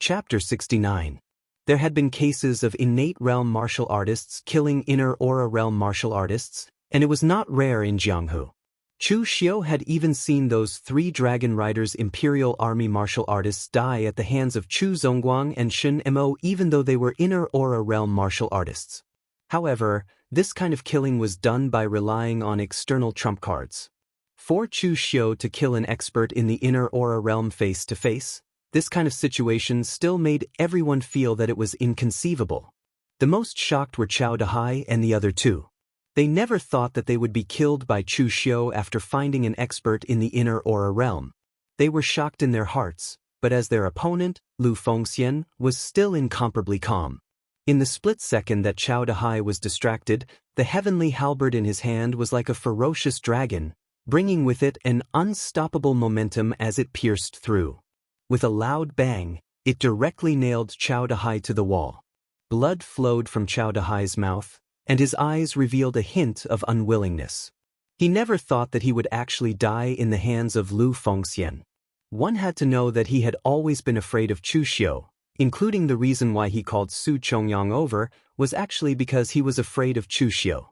Speaker 1: Chapter 69. There had been cases of innate realm martial artists killing inner aura realm martial artists, and it was not rare in Jianghu. Chu Xiu had even seen those 3 Dragon Riders Imperial Army martial artists die at the hands of Chu Zongguang and Shen Mo even though they were inner aura realm martial artists. However, this kind of killing was done by relying on external trump cards. For Chu Xiu to kill an expert in the inner aura realm face to face, this kind of situation still made everyone feel that it was inconceivable. The most shocked were Chao Dahai and the other 2. They never thought that they would be killed by Chu Xiu after finding an expert in the inner aura realm. They were shocked in their hearts, but as their opponent, Lu Fengxian, was still incomparably calm. In the split second that Chao Dahai was distracted, the heavenly halberd in his hand was like a ferocious dragon, bringing with it an unstoppable momentum as it pierced through. With a loud bang, it directly nailed Chao Dahai to the wall. Blood flowed from Chao Dahai's mouth, and his eyes revealed a hint of unwillingness. He never thought that he would actually die in the hands of Lu Fengxian. One had to know that he had always been afraid of Chu Xiu, including the reason why he called Su Chongyang over was actually because he was afraid of Chu Xiu.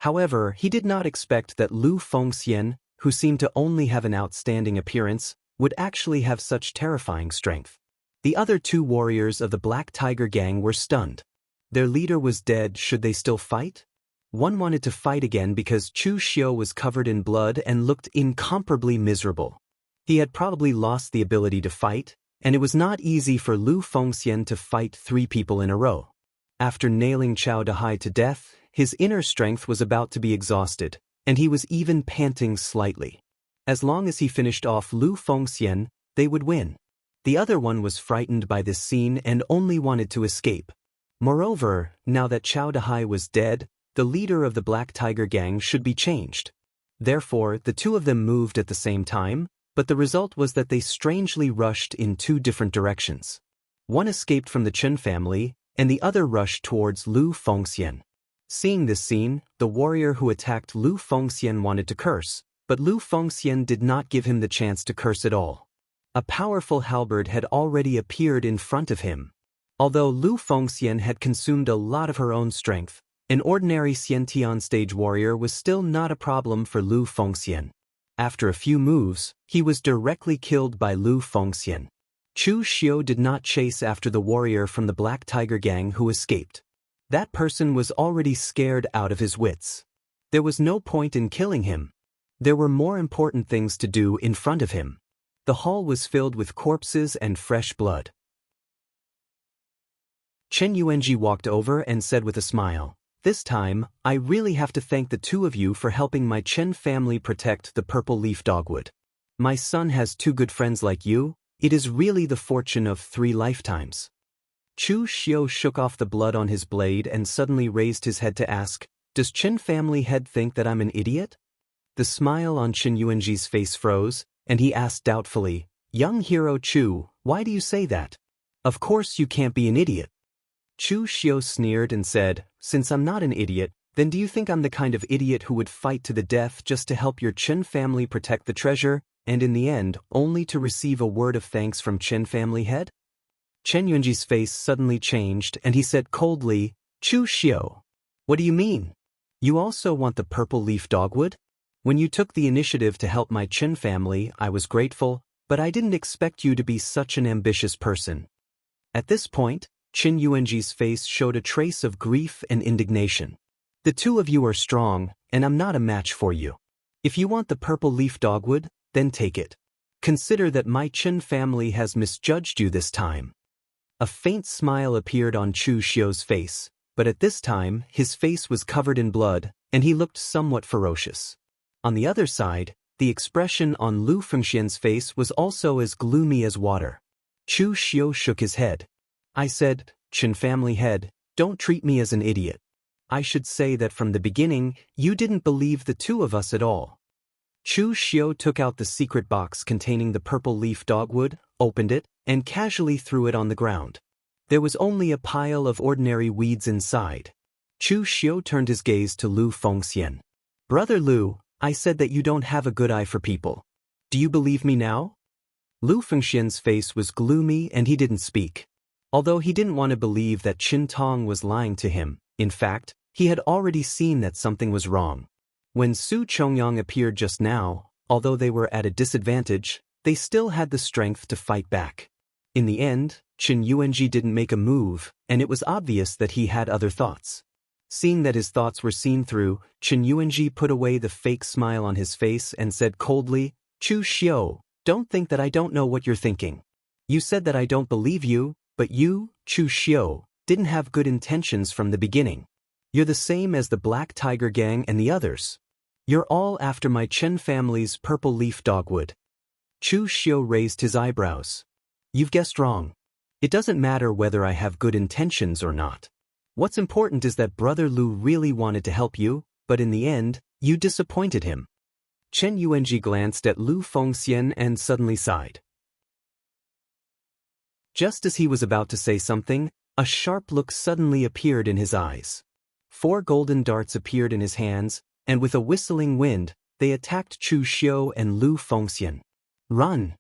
Speaker 1: However, he did not expect that Lu Fengxian, who seemed to only have an outstanding appearance, would actually have such terrifying strength. The other 2 warriors of the Black Tiger Gang were stunned. Their leader was dead. Should they still fight? One wanted to fight again because Chu Xiu was covered in blood and looked incomparably miserable. He had probably lost the ability to fight, and it was not easy for Lu Fengxian to fight 3 people in a row. After nailing Chao Dahai to death, his inner strength was about to be exhausted, and he was even panting slightly. As long as he finished off Lu Fengxian, they would win. The other one was frightened by this scene and only wanted to escape. Moreover, now that Chao Dahai was dead, the leader of the Black Tiger Gang should be changed. Therefore, the 2 of them moved at the same time, but the result was that they strangely rushed in 2 different directions. One escaped from the Chen family, and the other rushed towards Lu Fengxian. Seeing this scene, the warrior who attacked Lu Fengxian wanted to curse, but Lu Fengxian did not give him the chance to curse at all. A powerful halberd had already appeared in front of him. Although Lu Fengxian had consumed a lot of her own strength, an ordinary Xiantian stage warrior was still not a problem for Lu Fengxian. After a few moves, he was directly killed by Lu Fengxian. Chu Xiu did not chase after the warrior from the Black Tiger Gang who escaped. That person was already scared out of his wits. There was no point in killing him. There were more important things to do in front of him. The hall was filled with corpses and fresh blood. Chen Yuanji walked over and said with a smile, "This time, I really have to thank the 2 of you for helping my Chen family protect the purple leaf dogwood. My son has 2 good friends like you. It is really the fortune of 3 lifetimes." Chu Xiu shook off the blood on his blade and suddenly raised his head to ask, "Does Chen family head think that I'm an idiot?" The smile on Chen Yuanji's face froze, and he asked doubtfully, "Young hero Chu, why do you say that? Of course you can't be an idiot." Chu Xiu sneered and said, "Since I'm not an idiot, then do you think I'm the kind of idiot who would fight to the death just to help your Chen family protect the treasure, and in the end, only to receive a word of thanks from Chen family head?" Chen Yuanji's face suddenly changed and he said coldly, "Chu Xiu, what do you mean? You also want the purple leaf dogwood? When you took the initiative to help my Chen family, I was grateful, but I didn't expect you to be such an ambitious person." At this point, Chen Yuanji's face showed a trace of grief and indignation. "The 2 of you are strong, and I'm not a match for you. If you want the purple leaf dogwood, then take it. Consider that my Chen family has misjudged you this time." A faint smile appeared on Chu Xiu's face, but at this time, his face was covered in blood, and he looked somewhat ferocious. On the other side, the expression on Lu Fengxian's face was also as gloomy as water. Chu Xiu shook his head. "I said, Chen family head, don't treat me as an idiot. I should say that from the beginning, you didn't believe the 2 of us at all." Chu Xiu took out the secret box containing the purple leaf dogwood, opened it, and casually threw it on the ground. There was only a pile of ordinary weeds inside. Chu Xiu turned his gaze to Lu Fengxian. Brother Lu, I said that you don't have a good eye for people. Do you believe me now? Lu Fengxian's face was gloomy and he didn't speak. Although he didn't want to believe that Qin Tong was lying to him, in fact, he had already seen that something was wrong. When Su Chongyang appeared just now, although they were at a disadvantage, they still had the strength to fight back. In the end, Qin Yuanji didn't make a move, and it was obvious that he had other thoughts. Seeing that his thoughts were seen through, Qin Yuanji put away the fake smile on his face and said coldly, Chu Xiu, don't think that I don't know what you're thinking. You said that I don't believe you, but you, Chu Xiu, didn't have good intentions from the beginning. You're the same as the Black Tiger Gang and the others. You're all after my Chen family's purple leaf dogwood. Chu Xiu raised his eyebrows. You've guessed wrong. It doesn't matter whether I have good intentions or not. What's important is that Brother Lu really wanted to help you, but in the end, you disappointed him. Chen Yuanji glanced at Lu Fengxian and suddenly sighed. Just as he was about to say something, a sharp look suddenly appeared in his eyes. 4 golden darts appeared in his hands, and with a whistling wind, they attacked Chu Xiu and Lu Fengxian. Run!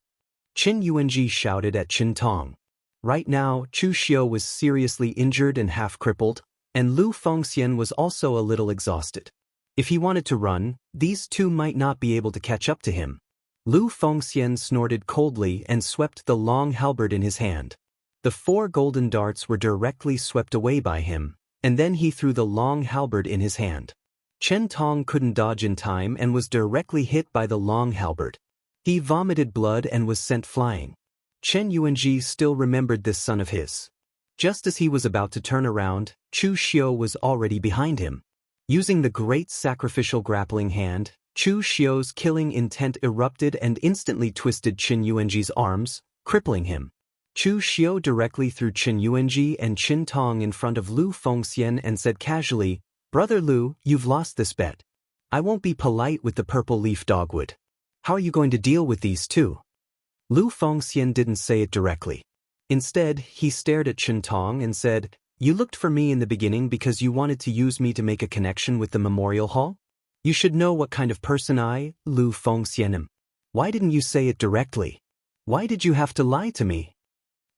Speaker 1: Qin Yuanji shouted at Qin Tong. Right now, Chu Xiu was seriously injured and half-crippled, and Lu Fengxian was also a little exhausted. If he wanted to run, these two might not be able to catch up to him. Lu Fengxian snorted coldly and swept the long halberd in his hand. The 4 golden darts were directly swept away by him, and then he threw the long halberd in his hand. Chen Tong couldn't dodge in time and was directly hit by the long halberd. He vomited blood and was sent flying. Chen Yuanji still remembered this son of his. Just as he was about to turn around, Chu Xiu was already behind him. Using the great sacrificial grappling hand, Chu Xiu's killing intent erupted and instantly twisted Qin Yuanji's arms, crippling him. Chu Xiu directly threw Qin Yuanji and Qin Tong in front of Lu Fengxian and said casually, Brother Lu, you've lost this bet. I won't be polite with the purple leaf dogwood. How are you going to deal with these two? Lu Fengxian didn't say it directly. Instead, he stared at Qin Tong and said, You looked for me in the beginning because you wanted to use me to make a connection with the memorial hall? You should know what kind of person I, Lu Fengxian, am. Why didn't you say it directly? Why did you have to lie to me?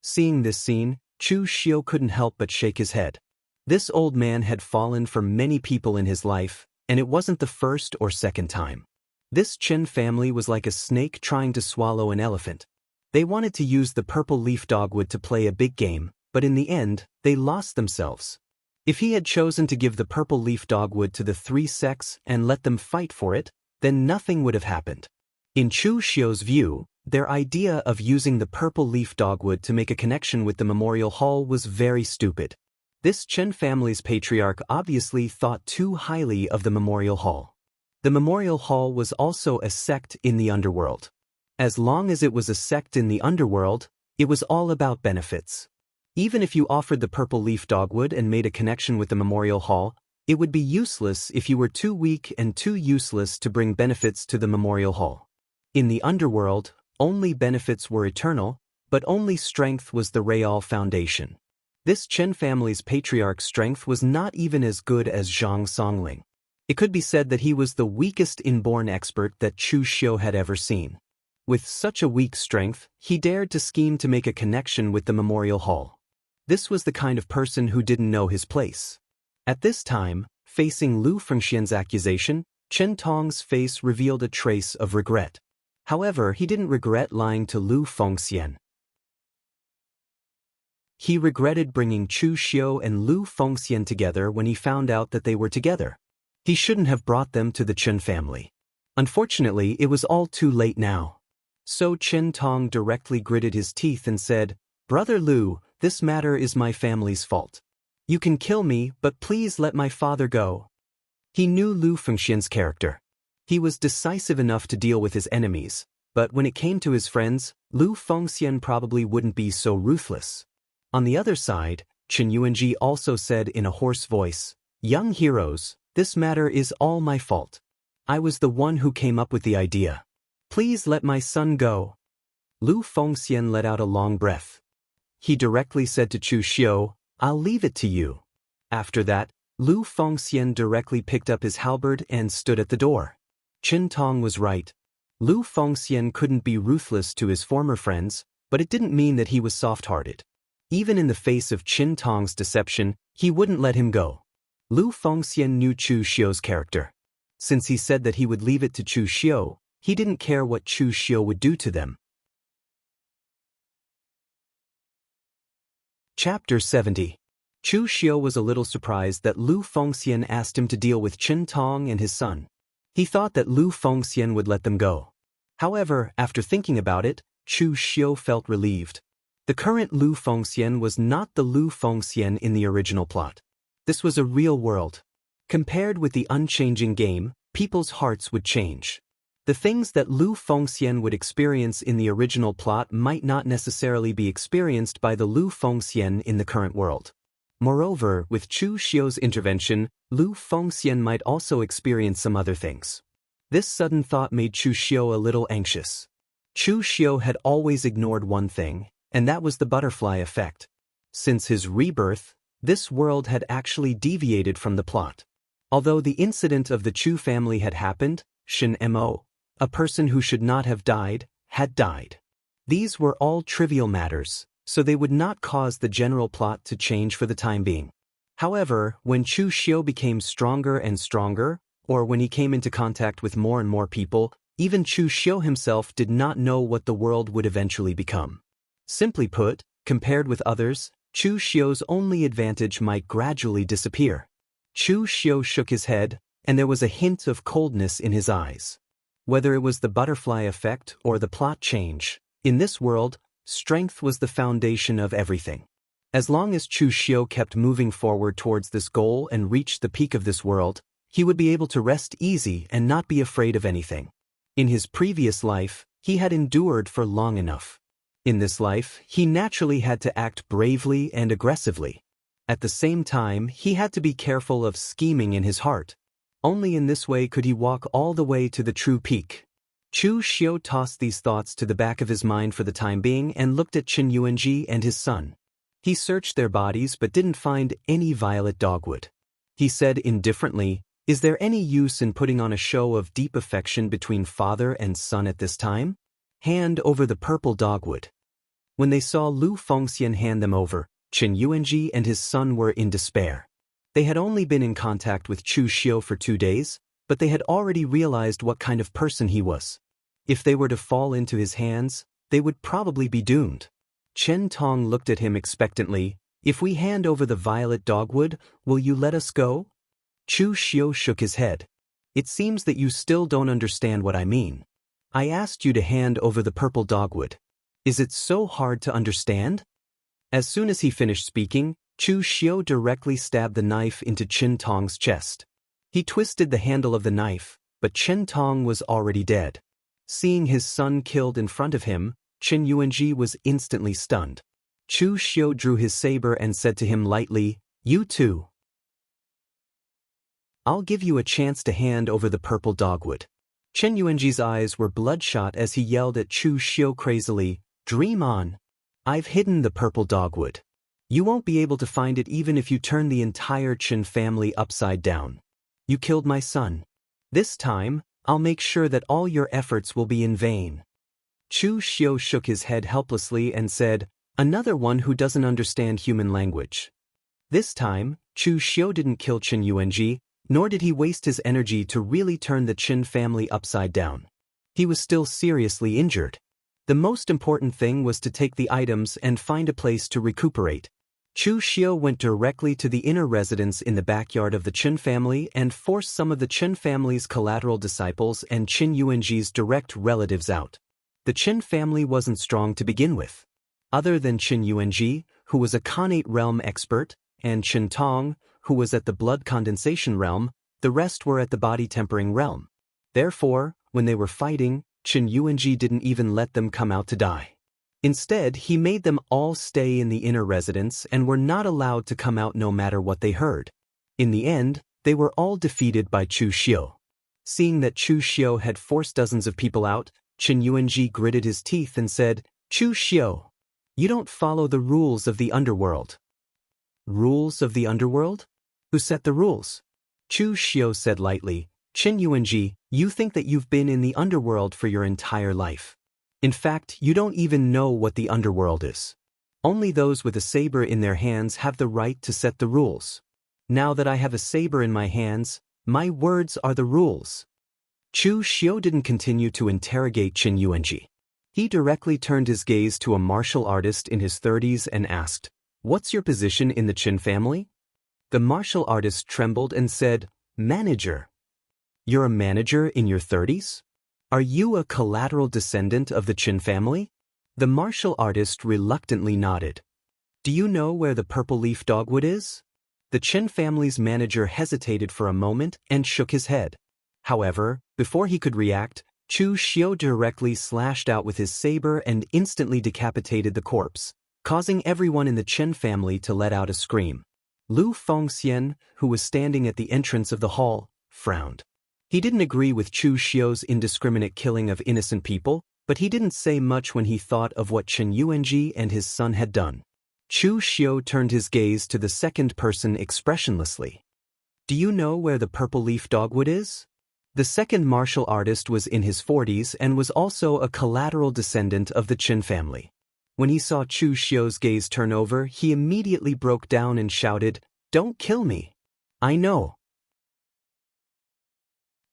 Speaker 1: Seeing this scene, Chu Xiu couldn't help but shake his head. This old man had fallen for many people in his life, and it wasn't the first or second time. This Chen family was like a snake trying to swallow an elephant. They wanted to use the purple leaf dogwood to play a big game, but in the end, they lost themselves. If he had chosen to give the purple leaf dogwood to the 3 sects and let them fight for it, then nothing would have happened. In Chu Xiu's view, their idea of using the purple leaf dogwood to make a connection with the memorial hall was very stupid. This Chen family's patriarch obviously thought too highly of the memorial hall. The memorial hall was also a sect in the underworld. As long as it was a sect in the underworld, it was all about benefits. Even if you offered the purple leaf dogwood and made a connection with the memorial hall, it would be useless if you were too weak and too useless to bring benefits to the memorial hall. In the underworld, only benefits were eternal, but only strength was the real foundation. This Chen family's patriarch's strength was not even as good as Zhang Songling. It could be said that he was the weakest inborn expert that Chu Xiu had ever seen. With such a weak strength, he dared to scheme to make a connection with the memorial hall. This was the kind of person who didn't know his place. At this time, facing Lu Fengxian's accusation, Chen Tong's face revealed a trace of regret. However, he didn't regret lying to Lu Fengxian. He regretted bringing Chu Xiu and Lu Fengxian together when he found out that they were together. He shouldn't have brought them to the Chen family. Unfortunately, it was all too late now. So Qin Tong directly gritted his teeth and said, Brother Lu, this matter is my family's fault. You can kill me, but please let my father go. He knew Lu Fengxian's character. He was decisive enough to deal with his enemies, but when it came to his friends, Lu Fengxian probably wouldn't be so ruthless. On the other side, Qin Yuanji also said in a hoarse voice, Young heroes, this matter is all my fault. I was the one who came up with the idea. Please let my son go. Lu Fengxian let out a long breath. he directly said to Chu Xiu, "I'll leave it to you." After that, Lu Fengxian directly picked up his halberd and stood at the door. Qin Tong was right. Lu Fengxian couldn't be ruthless to his former friends, but it didn't mean that he was soft-hearted. Even in the face of Qin Tong's deception, he wouldn't let him go. Lu Fengxian knew Chu Xiu's character. Since he said that he would leave it to Chu Xiu, he didn't care what Chu Xiu would do to them. Chapter 70. Chu Xiu was a little surprised that Lu Fengxian asked him to deal with Qin Tong and his son. He thought that Lu Fengxian would let them go. However, after thinking about it, Chu Xiu felt relieved. The current Lu Fengxian was not the Lu Fengxian in the original plot. This was a real world. Compared with the unchanging game, people's hearts would change. The things that Lu Fengxian would experience in the original plot might not necessarily be experienced by the Lu Fengxian in the current world. Moreover, with Chu Xiu's intervention, Lu Fengxian might also experience some other things. This sudden thought made Chu Xiu a little anxious. Chu Xiu had always ignored one thing, and that was the butterfly effect. Since his rebirth, this world had actually deviated from the plot. Although the incident of the Chu family had happened, Shen Mo, a person who should not have died, had died. These were all trivial matters, so they would not cause the general plot to change for the time being. However, when Chu Xiu became stronger and stronger, or when he came into contact with more and more people, even Chu Xiu himself did not know what the world would eventually become. Simply put, compared with others, Chu Xiu's only advantage might gradually disappear. Chu Xiu shook his head, and there was a hint of coldness in his eyes. Whether it was the butterfly effect or the plot change, in this world, strength was the foundation of everything. As long as Chu Xiu kept moving forward towards this goal and reached the peak of this world, he would be able to rest easy and not be afraid of anything. In his previous life, he had endured for long enough. In this life, he naturally had to act bravely and aggressively. At the same time, he had to be careful of scheming in his heart. Only in this way could he walk all the way to the true peak. Chu Xiu tossed these thoughts to the back of his mind for the time being and looked at Qin Yuanji and his son. He searched their bodies but didn't find any violet dogwood. He said indifferently, "Is there any use in putting on a show of deep affection between father and son at this time? Hand over the purple dogwood." When they saw Lu Fengxian hand them over, Qin Yuanji and his son were in despair. They had only been in contact with Chu Xiu for 2 days, but they had already realized what kind of person he was. If they were to fall into his hands, they would probably be doomed. Qin Tong looked at him expectantly. "If we hand over the violet dogwood, will you let us go?" Chu Xiu shook his head. "It seems that you still don't understand what I mean. I asked you to hand over the purple dogwood. Is it so hard to understand?" As soon as he finished speaking, Chu Xiu directly stabbed the knife into Qin Tong's chest. He twisted the handle of the knife, but Qin Tong was already dead. Seeing his son killed in front of him, Qin Yuanji was instantly stunned. Chu Xiu drew his saber and said to him lightly, "You too. I'll give you a chance to hand over the purple dogwood." Qin Yuanji's eyes were bloodshot as he yelled at Chu Xiu crazily, "Dream on. I've hidden the purple dogwood. You won't be able to find it even if you turn the entire Qin family upside down. You killed my son. This time, I'll make sure that all your efforts will be in vain." Chu Xiu shook his head helplessly and said, "Another one who doesn't understand human language." This time, Chu Xiu didn't kill Qin Yuanji, nor did he waste his energy to really turn the Qin family upside down. He was still seriously injured. The most important thing was to take the items and find a place to recuperate. Chu Xiu went directly to the inner residence in the backyard of the Qin family and forced some of the Qin family's collateral disciples and Qin Yuanji's direct relatives out. The Qin family wasn't strong to begin with. Other than Qin Yuanji, who was a Khanate realm expert, and Qin Tong, who was at the blood condensation realm, the rest were at the body tempering realm. Therefore, when they were fighting, Qin Yuanji didn't even let them come out to die. Instead, he made them all stay in the inner residence and were not allowed to come out no matter what they heard. In the end, they were all defeated by Chu Xiu. Seeing that Chu Xiu had forced dozens of people out, Qin Yuanji gritted his teeth and said, "Chu Xiu, You don't follow the rules of the underworld. Rules of the underworld? Who set the rules? Chu Xiu said lightly, Qin Yuanji, you think that you've been in the underworld for your entire life. In fact, you don't even know what the underworld is. Only those with a saber in their hands have the right to set the rules. Now that I have a saber in my hands, my words are the rules. Chu Xiu didn't continue to interrogate Qin Yuanji. He directly turned his gaze to a martial artist in his 30s and asked, What's your position in the Qin family? The martial artist trembled and said, Manager. You're a manager in your 30s? Are you a collateral descendant of the Qin family? The martial artist reluctantly nodded. Do you know where the purple leaf dogwood is? The Qin family's manager hesitated for a moment and shook his head. However, before he could react, Chu Xiu directly slashed out with his saber and instantly decapitated the corpse, causing everyone in the Qin family to let out a scream. Lu Fengxian, who was standing at the entrance of the hall, frowned. He didn't agree with Chu Xiu's indiscriminate killing of innocent people, but he didn't say much when he thought of what Qin Yuanji and his son had done. Chu Xiu turned his gaze to the second person expressionlessly. Do you know where the purple leaf dogwood is? The second martial artist was in his 40s and was also a collateral descendant of the Qin family. When he saw Chu Xiu's gaze turn over, he immediately broke down and shouted, Don't kill me. I know.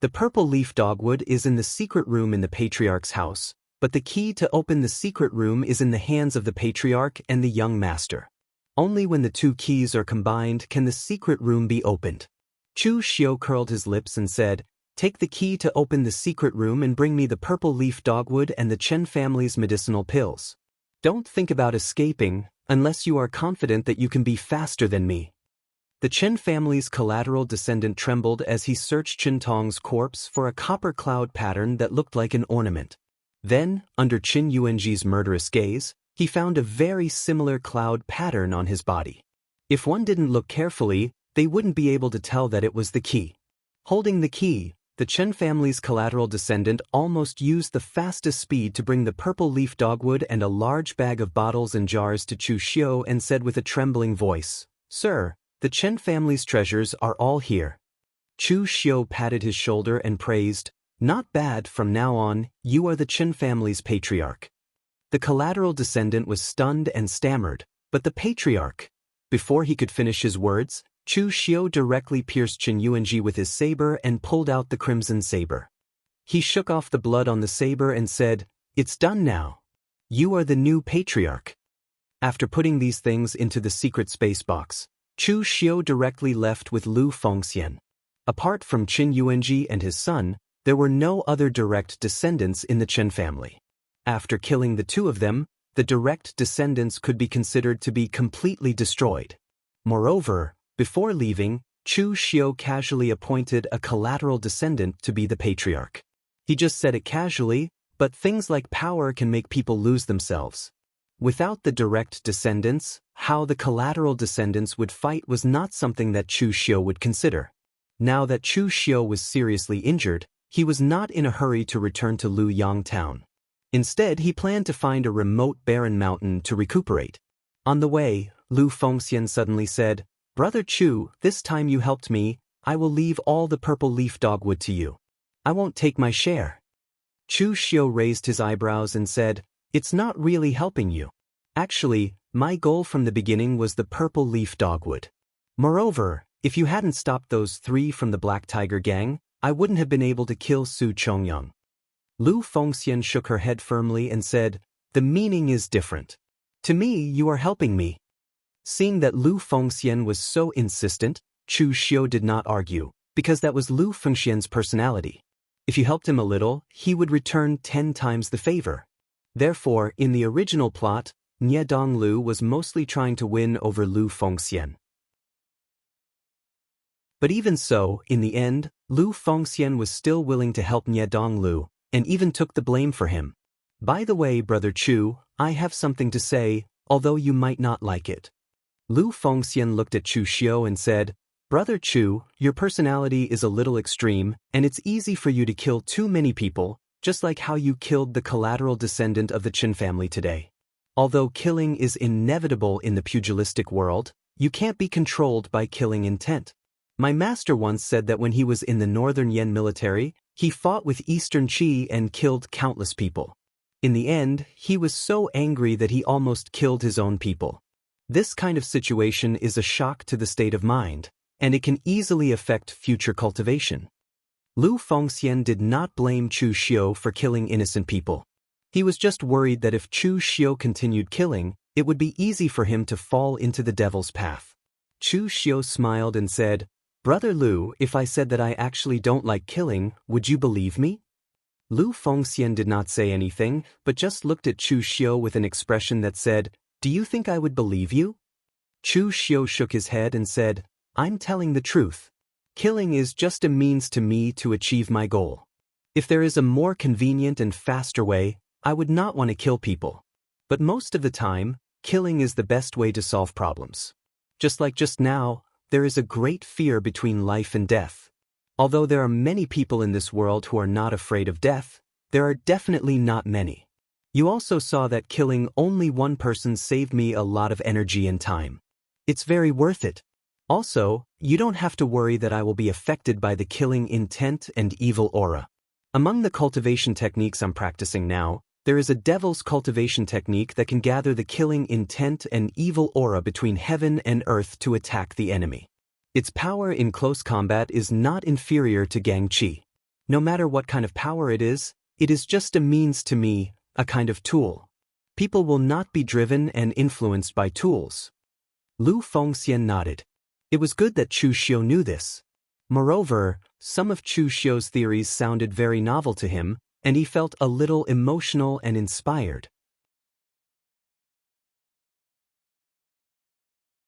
Speaker 1: The purple leaf dogwood is in the secret room in the patriarch's house, but the key to open the secret room is in the hands of the patriarch and the young master. Only when the two keys are combined can the secret room be opened. Chu Xiu curled his lips and said, Take the key to open the secret room and bring me the purple leaf dogwood and the Chen family's medicinal pills. Don't think about escaping, unless you are confident that you can be faster than me. The Chen family's collateral descendant trembled as he searched Qin Tong's corpse for a copper cloud pattern that looked like an ornament. Then, under Qin Yuanji's murderous gaze, he found a very similar cloud pattern on his body. If one didn't look carefully, they wouldn't be able to tell that it was the key. Holding the key, the Chen family's collateral descendant almost used the fastest speed to bring the purple leaf dogwood and a large bag of bottles and jars to Chu Xiu and said with a trembling voice, Sir, the Chen family's treasures are all here. Chu Xiu patted his shoulder and praised, Not bad, from now on, you are the Chen family's patriarch. The collateral descendant was stunned and stammered, but the patriarch. Before he could finish his words, Chu Xiu directly pierced Qin Yuanji with his saber and pulled out the crimson saber. He shook off the blood on the saber and said, It's done now. You are the new patriarch. After putting these things into the secret space box, Chu Xiu directly left with Lu Fengxian. Apart from Qin Yuanji and his son, there were no other direct descendants in the Chen family. After killing the two of them, the direct descendants could be considered to be completely destroyed. Moreover, before leaving, Chu Xiu casually appointed a collateral descendant to be the patriarch. He just said it casually, but things like power can make people lose themselves. Without the direct descendants, how the collateral descendants would fight was not something that Chu Xiu would consider. Now that Chu Xiu was seriously injured, he was not in a hurry to return to Luyang town. Instead, he planned to find a remote barren mountain to recuperate. On the way, Lu Fengxian suddenly said, Brother Chu, this time you helped me, I will leave all the purple leaf dogwood to you. I won't take my share. Chu Xiu raised his eyebrows and said, It's not really helping you. Actually, my goal from the beginning was the purple leaf dogwood. Moreover, if you hadn't stopped those three from the Black Tiger gang, I wouldn't have been able to kill Su Chongyang. Lu Fengxian shook her head firmly and said, The meaning is different. To me, you are helping me. Seeing that Lu Fengxian was so insistent, Chu Xiu did not argue, because that was Lu Fengxian's personality. If you helped him a little, he would return 10 times the favor. Therefore, in the original plot, Nie Donglu was mostly trying to win over Lu Fengxian. But even so, in the end, Lu Fengxian was still willing to help Nie Donglu, and even took the blame for him. By the way, Brother Chu, I have something to say, although you might not like it. Lu Fengxian looked at Chu Xiu and said, Brother Chu, your personality is a little extreme, and it's easy for you to kill too many people, just like how you killed the collateral descendant of the Qin family today. Although killing is inevitable in the pugilistic world, you can't be controlled by killing intent. My master once said that when he was in the Northern Yen military, he fought with Eastern Qi and killed countless people. In the end, he was so angry that he almost killed his own people. This kind of situation is a shock to the state of mind, and it can easily affect future cultivation. Lu Fengxian did not blame Chu Xiu for killing innocent people. He was just worried that if Chu Xiu continued killing, it would be easy for him to fall into the devil's path. Chu Xiu smiled and said, "Brother Lu, if I said that I actually don't like killing, would you believe me?" Lu Fengxian did not say anything, but just looked at Chu Xiu with an expression that said, "Do you think I would believe you?" Chu Xiu shook his head and said, "I'm telling the truth. Killing is just a means to me to achieve my goal. If there is a more convenient and faster way, I would not want to kill people. But most of the time, killing is the best way to solve problems. Just like just now, there is a great fear between life and death. Although there are many people in this world who are not afraid of death, there are definitely not many. You also saw that killing only one person saved me a lot of energy and time. It's very worth it. Also, you don't have to worry that I will be affected by the killing intent and evil aura. Among the cultivation techniques I'm practicing now, there is a devil's cultivation technique that can gather the killing intent and evil aura between heaven and earth to attack the enemy. Its power in close combat is not inferior to Gang Qi. No matter what kind of power it is just a means to me, a kind of tool. People will not be driven and influenced by tools." Lu Fengxian nodded. It was good that Chu Xiu knew this. Moreover, some of Chu Xiu's theories sounded very novel to him, and he felt a little emotional and inspired.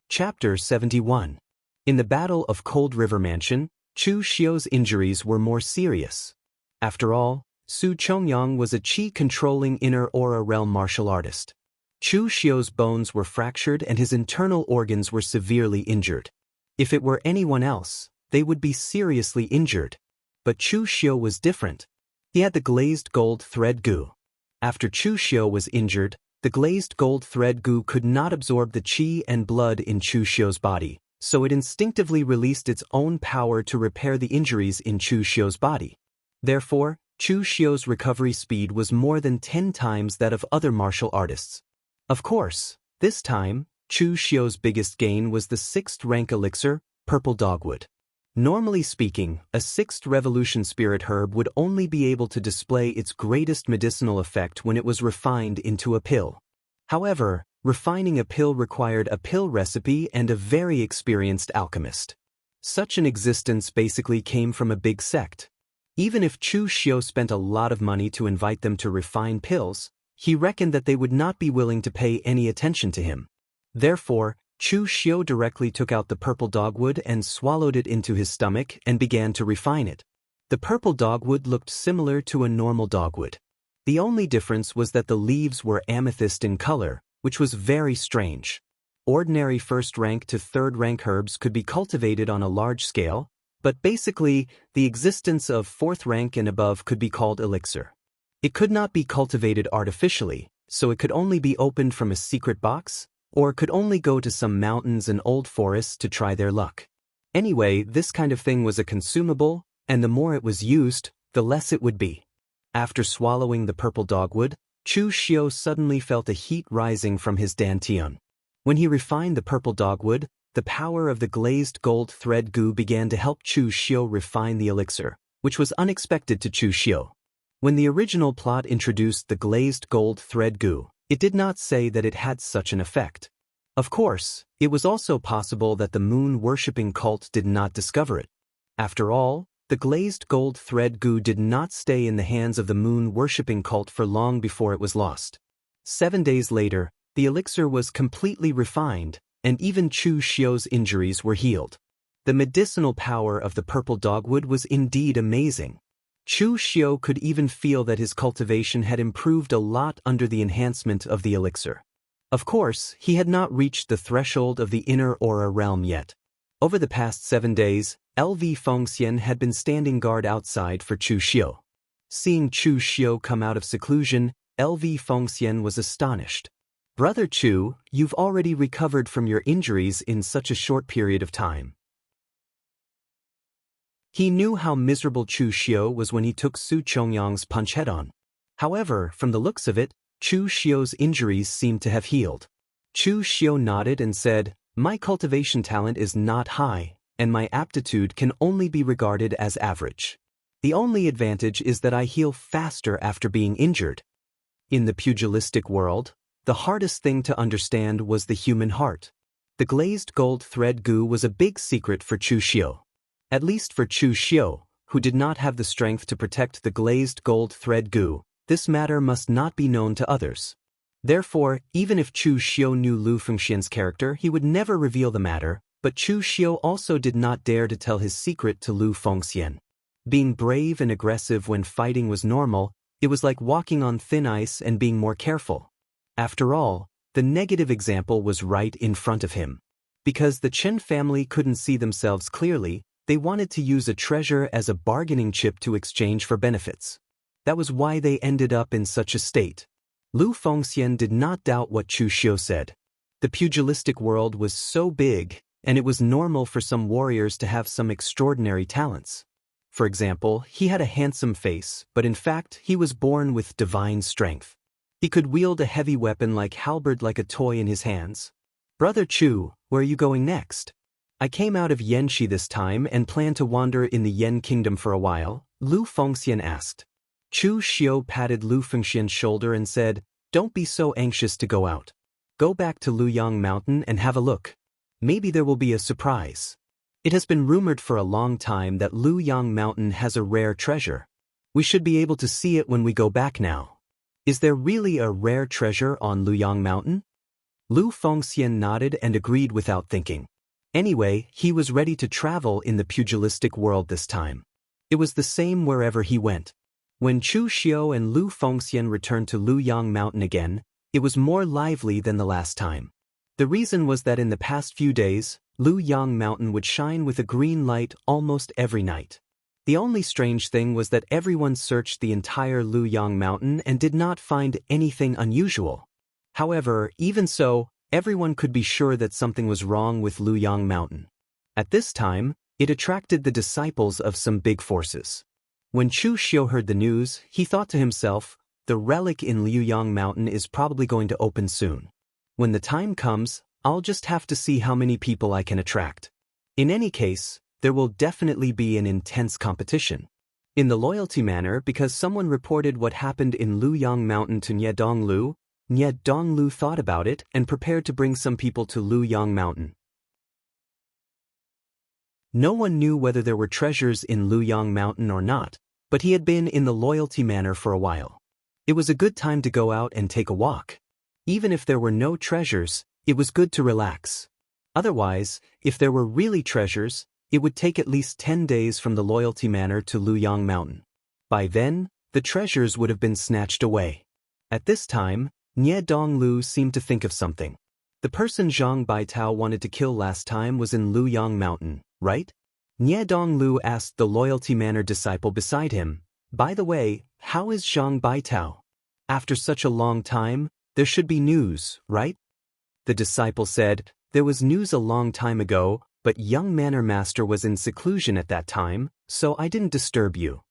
Speaker 1: Chapter 71. In the Battle of Cold River Mansion, Chu Xiu's injuries were more serious. After all, Su Chongyang was a qi-controlling inner aura realm martial artist. Chu Xiu's bones were fractured and his internal organs were severely injured. If it were anyone else, they would be seriously injured. But Chu Xiu was different. He had the glazed gold thread goo. After Chu Xiu was injured, the glazed gold thread goo could not absorb the qi and blood in Chu Xiu's body, so it instinctively released its own power to repair the injuries in Chu Xiu's body. Therefore, Chu Xiu's recovery speed was more than 10 times that of other martial artists. Of course, this time, Chu Xiu's biggest gain was the 6th rank elixir, purple dogwood. Normally speaking, a 6th revolution spirit herb would only be able to display its greatest medicinal effect when it was refined into a pill. However, refining a pill required a pill recipe and a very experienced alchemist. Such an existence basically came from a big sect. Even if Chu Xiu spent a lot of money to invite them to refine pills, he reckoned that they would not be willing to pay any attention to him. Therefore, Chu Xiu directly took out the purple dogwood and swallowed it into his stomach and began to refine it. The purple dogwood looked similar to a normal dogwood. The only difference was that the leaves were amethyst in color, which was very strange. Ordinary 1st rank to 3rd rank herbs could be cultivated on a large scale, but basically, the existence of 4th rank and above could be called elixir. It could not be cultivated artificially, so it could only be opened from a secret box, or could only go to some mountains and old forests to try their luck. Anyway, this kind of thing was a consumable, and the more it was used, the less it would be. After swallowing the purple dogwood, Chu Xiu suddenly felt a heat rising from his dantian. When he refined the purple dogwood, the power of the glazed gold thread goo began to help Chu Xiu refine the elixir, which was unexpected to Chu Xiu. When the original plot introduced the glazed gold thread goo, it did not say that it had such an effect. Of course, it was also possible that the moon-worshipping cult did not discover it. After all, the glazed gold thread goo did not stay in the hands of the moon-worshipping cult for long before it was lost. 7 days later, the elixir was completely refined, and even Chu Xiu's injuries were healed. The medicinal power of the purple dogwood was indeed amazing. Chu Xiu could even feel that his cultivation had improved a lot under the enhancement of the elixir. Of course, he had not reached the threshold of the inner aura realm yet. Over the past 7 days, LV Fengxian had been standing guard outside for Chu Xiu. Seeing Chu Xiu come out of seclusion, LV Fengxian was astonished. Brother Chu, you've already recovered from your injuries in such a short period of time. He knew how miserable Chu Xiu was when he took Su Chongyang's punch head-on. However, from the looks of it, Chu Xiu's injuries seemed to have healed. Chu Xiu nodded and said, "My cultivation talent is not high, and my aptitude can only be regarded as average. The only advantage is that I heal faster after being injured." In the pugilistic world, the hardest thing to understand was the human heart. The glazed gold thread gu was a big secret for Chu Xiu. At least for Chu Xiu, who did not have the strength to protect the glazed gold thread gu, this matter must not be known to others. Therefore, even if Chu Xiu knew Lu Fengxian's character, he would never reveal the matter, but Chu Xiu also did not dare to tell his secret to Lu Fengxian. Being brave and aggressive when fighting was normal, it was like walking on thin ice and being more careful. After all, the negative example was right in front of him. Because the Chen family couldn't see themselves clearly, they wanted to use a treasure as a bargaining chip to exchange for benefits. That was why they ended up in such a state. Lu Fengxian did not doubt what Chu Xiu said. The pugilistic world was so big, and it was normal for some warriors to have some extraordinary talents. For example, he had a handsome face, but in fact he was born with divine strength. He could wield a heavy weapon like halberd like a toy in his hands. "Brother Chu, where are you going next?" "I came out of Yanxi this time and plan to wander in the Yan kingdom for a while," Lu Fengxian asked. Chu Xiu patted Lu Fengxian's shoulder and said, "Don't be so anxious to go out. Go back to Luyang Mountain and have a look. Maybe there will be a surprise. It has been rumored for a long time that Luyang Mountain has a rare treasure. We should be able to see it when we go back now." "Is there really a rare treasure on Luyang Mountain?" Lu Fengxian nodded and agreed without thinking. Anyway, he was ready to travel in the pugilistic world this time. It was the same wherever he went. When Chu Xiu and Lu Fengxian returned to Luyang Mountain again, it was more lively than the last time. The reason was that in the past few days, Luyang Mountain would shine with a green light almost every night. The only strange thing was that everyone searched the entire Luyang Mountain and did not find anything unusual. However, even so, everyone could be sure that something was wrong with Luyang Mountain. At this time, it attracted the disciples of some big forces. When Chu Xiu heard the news, he thought to himself, "The relic in Luyang Mountain is probably going to open soon. When the time comes, I'll just have to see how many people I can attract. In any case, there will definitely be an intense competition." In the loyalty manner, because someone reported what happened in Luyang Mountain to Nye Donglu, Nye Donglu thought about it and prepared to bring some people to Luyang Mountain. No one knew whether there were treasures in Luyang Mountain or not, but he had been in the loyalty manor for a while. It was a good time to go out and take a walk. Even if there were no treasures, it was good to relax. Otherwise, if there were really treasures, it would take at least 10 days from the loyalty manor to Luyang Mountain. By then, the treasures would have been snatched away. At this time, Nye Donglu seemed to think of something. The person Zhang Baitao wanted to kill last time was in Luyang Mountain, right? Nye Donglu asked the loyalty manor disciple beside him, "By the way, how is Zhang Baitao? After such a long time, there should be news, right?" The disciple said, "There was news a long time ago, but young manor master was in seclusion at that time, so I didn't disturb you."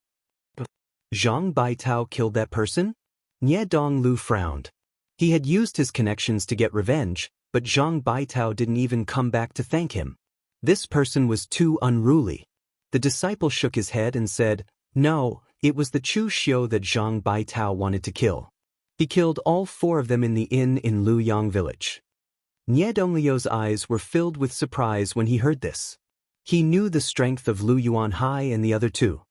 Speaker 1: "Zhang Baitao killed that person?" Nye Donglu frowned. He had used his connections to get revenge, but Zhang Baitao didn't even come back to thank him. This person was too unruly. The disciple shook his head and said, "No, it was the Chu Xiu that Zhang Baitao wanted to kill. He killed all 4 of them in the inn in Luyang village." Nye Donglio's eyes were filled with surprise when he heard this. He knew the strength of Lu Yuanhai and the other 2.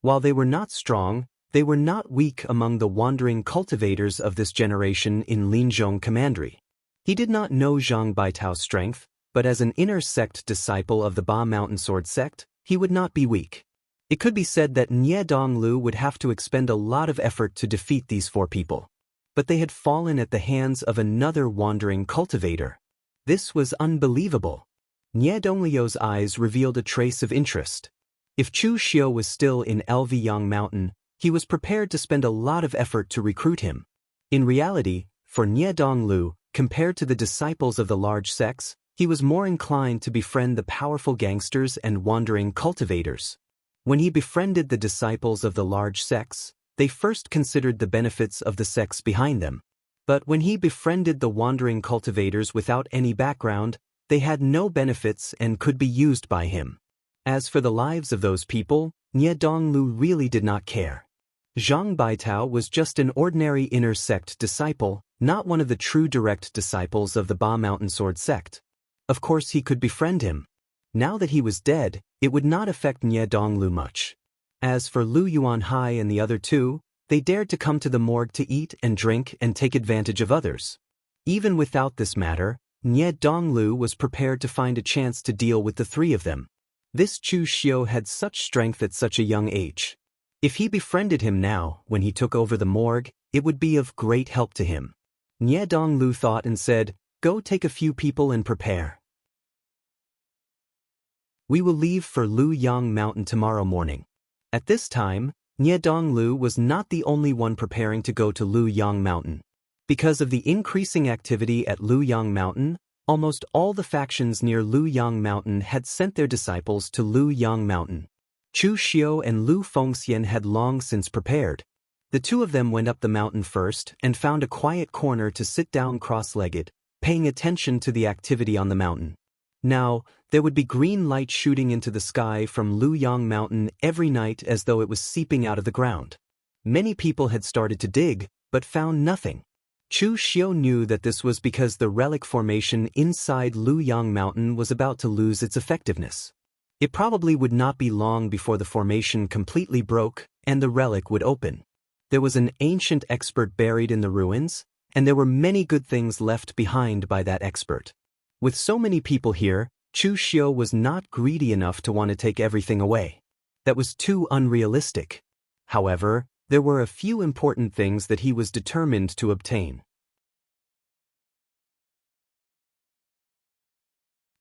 Speaker 1: While they were not strong, they were not weak among the wandering cultivators of this generation in Linzhong Commandery. He did not know Zhang Baitao's strength, but as an inner sect disciple of the Ba Mountain Sword sect, he would not be weak. It could be said that Nye Donglu would have to expend a lot of effort to defeat these 4 people. But they had fallen at the hands of another wandering cultivator. This was unbelievable. Nye Donglio's eyes revealed a trace of interest. If Chu Xiu was still in Lvyang Mountain, he was prepared to spend a lot of effort to recruit him. In reality, for Nye Donglu, Compared to the disciples of the large sects, he was more inclined to befriend the powerful gangsters and wandering cultivators. When he befriended the disciples of the large sects, they first considered the benefits of the sects behind them. But when he befriended the wandering cultivators without any background, they had no benefits and could be used by him. As for the lives of those people, Nie Donglu really did not care. Zhang Baitao was just an ordinary inner sect disciple, not one of the true direct disciples of the Ba Mountain Sword sect. Of course he could befriend him. Now that he was dead, it would not affect Nie Donglu much. As for Lu Yuanhai and the other two, they dared to come to the morgue to eat and drink and take advantage of others. Even without this matter, Nie Donglu was prepared to find a chance to deal with the three of them. This Chu Xiu had such strength at such a young age. If he befriended him now, when he took over the morgue, it would be of great help to him. Nie Donglu thought and said, "Go take a few people and prepare. We will leave for Lu Yang Mountain tomorrow morning." At this time, Nie Donglu was not the only one preparing to go to Lu Yang Mountain. Because of the increasing activity at Lu Yang Mountain, almost all the factions near Lu Yang Mountain had sent their disciples to Lu Yang Mountain. Chu Xiu and Lu Fengxian had long since prepared. The two of them went up the mountain first and found a quiet corner to sit down cross-legged, paying attention to the activity on the mountain. Now, there would be green light shooting into the sky from Lu Yang Mountain every night as though it was seeping out of the ground. Many people had started to dig, but found nothing. Chu Xiu knew that this was because the relic formation inside Lu Yang Mountain was about to lose its effectiveness. It probably would not be long before the formation completely broke and the relic would open. There was an ancient expert buried in the ruins, and there were many good things left behind by that expert. With so many people here, Chu Xiu was not greedy enough to want to take everything away. That was too unrealistic. However, there were a few important things that he was determined to obtain.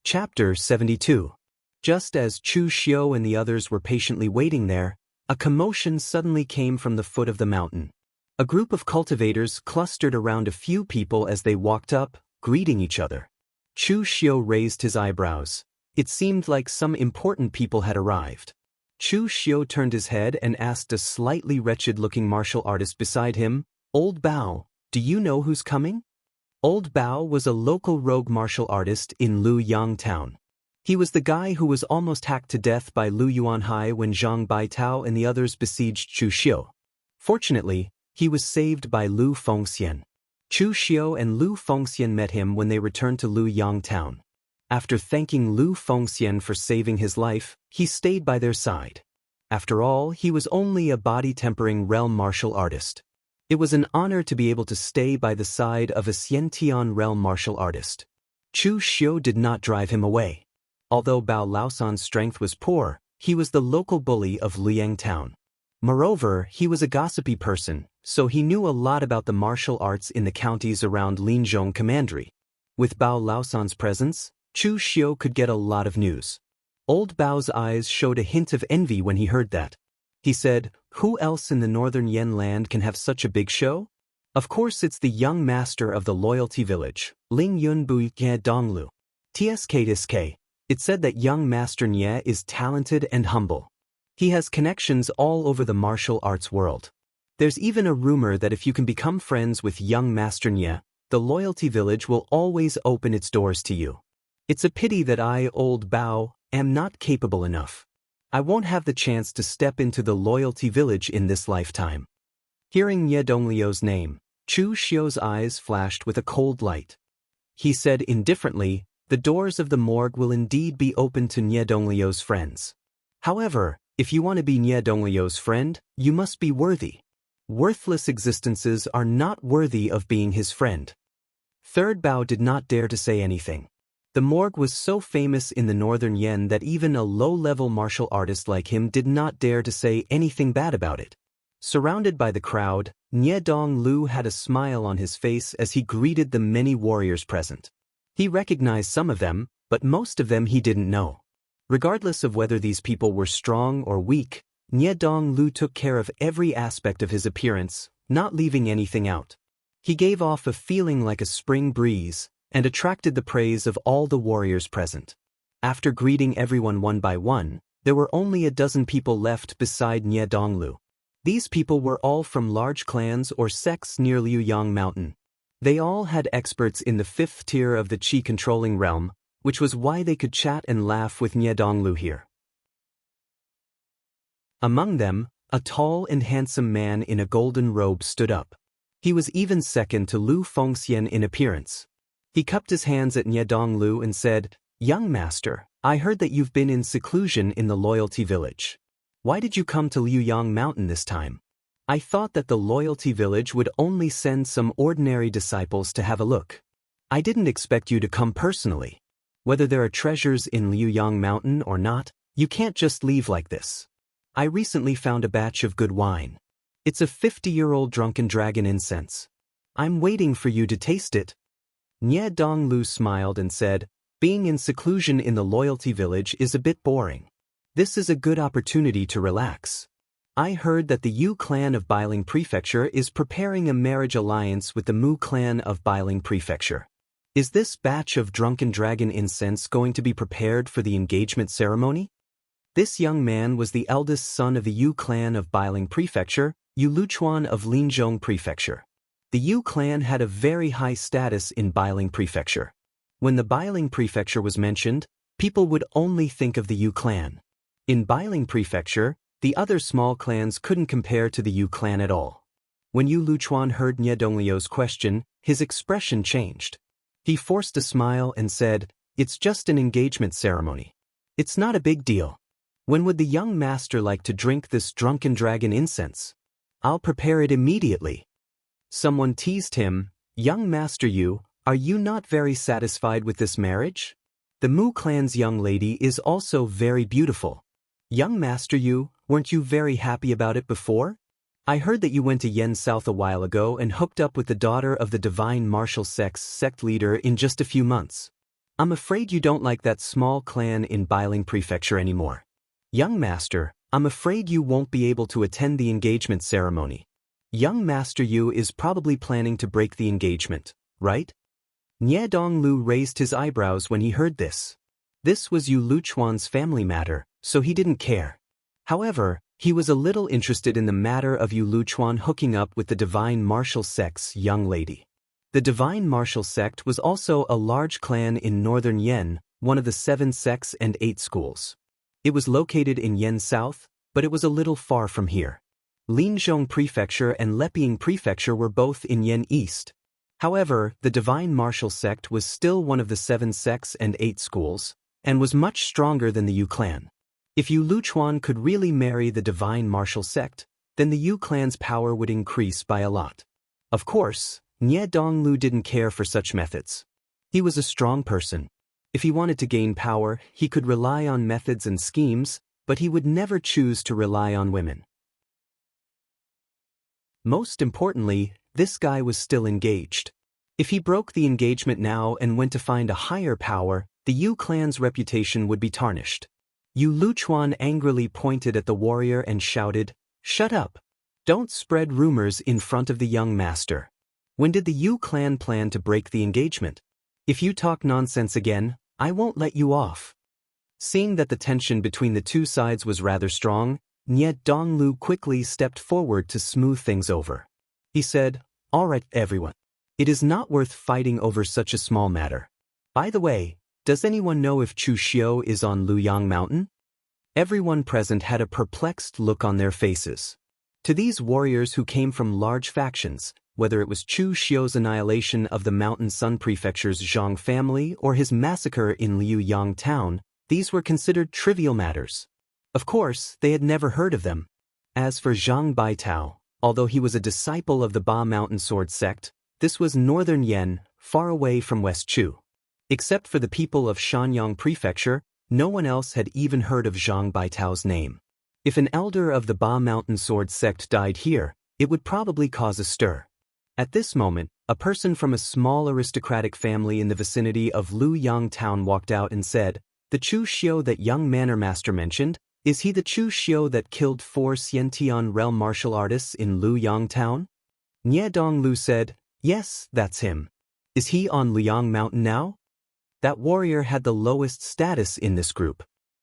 Speaker 1: Chapter 72. Just as Chu Xiu and the others were patiently waiting there, a commotion suddenly came from the foot of the mountain. A group of cultivators clustered around a few people as they walked up, greeting each other. Chu Xiu raised his eyebrows. It seemed like some important people had arrived. Chu Xiu turned his head and asked a slightly wretched-looking martial artist beside him, "Old Bao, do you know who's coming?" Old Bao was a local rogue martial artist in Lu Yang town. He was the guy who was almost hacked to death by Lu Yuanhai when Zhang Baitao and the others besieged Chu Xiu. Fortunately, he was saved by Lu Fengxian. Chu Xiu and Lu Fengxian met him when they returned to Lu Yang town. After thanking Lu Fengxian for saving his life, he stayed by their side. After all, he was only a body-tempering realm martial artist. It was an honor to be able to stay by the side of a Xiantian realm martial artist. Chu Xiu did not drive him away. Although Bao Laosan's strength was poor, he was the local bully of Liang town. Moreover, he was a gossipy person, so he knew a lot about the martial arts in the counties around Linzhong Commandery. With Bao Laosan's presence, Chu Xiu could get a lot of news. Old Bao's eyes showed a hint of envy when he heard that. He said, "Who else in the northern Yen land can have such a big show? Of course it's the young master of the loyalty village, Ling Yunbu Ye Donglu. TSK. It said that young Master Nye is talented and humble. He has connections all over the martial arts world. There's even a rumor that if you can become friends with young Master Nye, the loyalty village will always open its doors to you. It's a pity that I, Old Bao, am not capable enough. I won't have the chance to step into the loyalty village in this lifetime." Hearing Nye Donglio's name, Chu Xiu's eyes flashed with a cold light. He said indifferently, "The doors of the morgue will indeed be open to Nye Donglio's friends. However, if you want to be Nye Donglio's friend, you must be worthy. Worthless existences are not worthy of being his friend." Third Bao did not dare to say anything. The morgue was so famous in the northern Yen that even a low-level martial artist like him did not dare to say anything bad about it. Surrounded by the crowd, Nye Donglu had a smile on his face as he greeted the many warriors present. He recognized some of them, but most of them he didn't know. Regardless of whether these people were strong or weak, Nye Donglu took care of every aspect of his appearance, not leaving anything out. He gave off a feeling like a spring breeze and attracted the praise of all the warriors present. After greeting everyone one by one, there were only a dozen people left beside Nie Donglu. These people were all from large clans or sects near Liuyang Mountain. They all had experts in the 5th tier of the Qi-controlling realm, which was why they could chat and laugh with Nie Donglu here. Among them, a tall and handsome man in a golden robe stood up. He was even second to Lu Fengxian in appearance. He cupped his hands at Nie Donglu and said, "Young master, I heard that you've been in seclusion in the Loyalty Village. Why did you come to Liuyang Mountain this time? I thought that the Loyalty Village would only send some ordinary disciples to have a look. I didn't expect you to come personally. Whether there are treasures in Liuyang Mountain or not, you can't just leave like this. I recently found a batch of good wine. It's a 50-year-old drunken dragon incense. I'm waiting for you to taste it." Nie Donglu smiled and said, "Being in seclusion in the Loyalty Village is a bit boring. This is a good opportunity to relax. I heard that the Yu clan of Bailing Prefecture is preparing a marriage alliance with the Mu clan of Bailing Prefecture. Is this batch of drunken dragon incense going to be prepared for the engagement ceremony?" This young man was the eldest son of the Yu clan of Bailing Prefecture, Yu Luchuan of Linzhong Prefecture. The Yu clan had a very high status in Bailing Prefecture. When the Bailing Prefecture was mentioned, people would only think of the Yu clan. In Bailing Prefecture, the other small clans couldn't compare to the Yu clan at all. When Yu Luchuan heard Nie Donglio's question, his expression changed. He forced a smile and said, "It's just an engagement ceremony. It's not a big deal. When would the young master like to drink this drunken dragon incense? I'll prepare it immediately." Someone teased him, "Young master Yu, are you not very satisfied with this marriage? The Mu clan's young lady is also very beautiful. Young master Yu, weren't you very happy about it before? I heard that you went to Yen South a while ago and hooked up with the daughter of the divine martial sect leader in just a few months. I'm afraid you don't like that small clan in Bailing Prefecture anymore. Young master, I'm afraid you won't be able to attend the engagement ceremony. Young master Yu is probably planning to break the engagement, right?" Nie Donglu raised his eyebrows when he heard this. This was Yu Luchuan's family matter, so he didn't care. However, he was a little interested in the matter of Yu Luchuan hooking up with the divine martial sect's young lady. The divine martial sect was also a large clan in northern Yen, one of the 7 sects and 8 schools. It was located in Yen South, but it was a little far from here. Linzhong Prefecture and Leping Prefecture were both in Yen East. However, the divine martial sect was still one of the 7 sects and 8 schools, and was much stronger than the Yu clan. If Yu Luchuan could really marry the divine martial sect, then the Yu clan's power would increase by a lot. Of course, Nie Donglu didn't care for such methods. He was a strong person. If he wanted to gain power, he could rely on methods and schemes, but he would never choose to rely on women. Most importantly, this guy was still engaged. If he broke the engagement now and went to find a higher power, the Yu clan's reputation would be tarnished. Yu Luchuan angrily pointed at the warrior and shouted, "Shut up! Don't spread rumors in front of the young master. When did the Yu clan plan to break the engagement? If you talk nonsense again, I won't let you off." Seeing that the tension between the two sides was rather strong, Nie Donglu quickly stepped forward to smooth things over. He said, "All right, everyone. It is not worth fighting over such a small matter. By the way, does anyone know if Chu Xiu is on Liuyang Mountain?" Everyone present had a perplexed look on their faces. To these warriors who came from large factions, whether it was Chu Xiu's annihilation of the Mountain Sun Prefecture's Zhang family or his massacre in Liuyang town, these were considered trivial matters. Of course, they had never heard of them. As for Zhang Baitao, although he was a disciple of the Ba Mountain Sword sect, this was northern Yen, far away from West Chu. Except for the people of Shanyang Prefecture, no one else had even heard of Zhang Baitao's name. If an elder of the Ba Mountain Sword sect died here, it would probably cause a stir. At this moment, a person from a small aristocratic family in the vicinity of Luyang town walked out and said, "The Chu Xiu that young manor master mentioned, is he the Chu Xiu that killed 4 Xiantian realm martial artists in Luyang town?" Nie Donglu said, Yes, that's him. Is he on Liang Mountain now? That warrior had the lowest status in this group.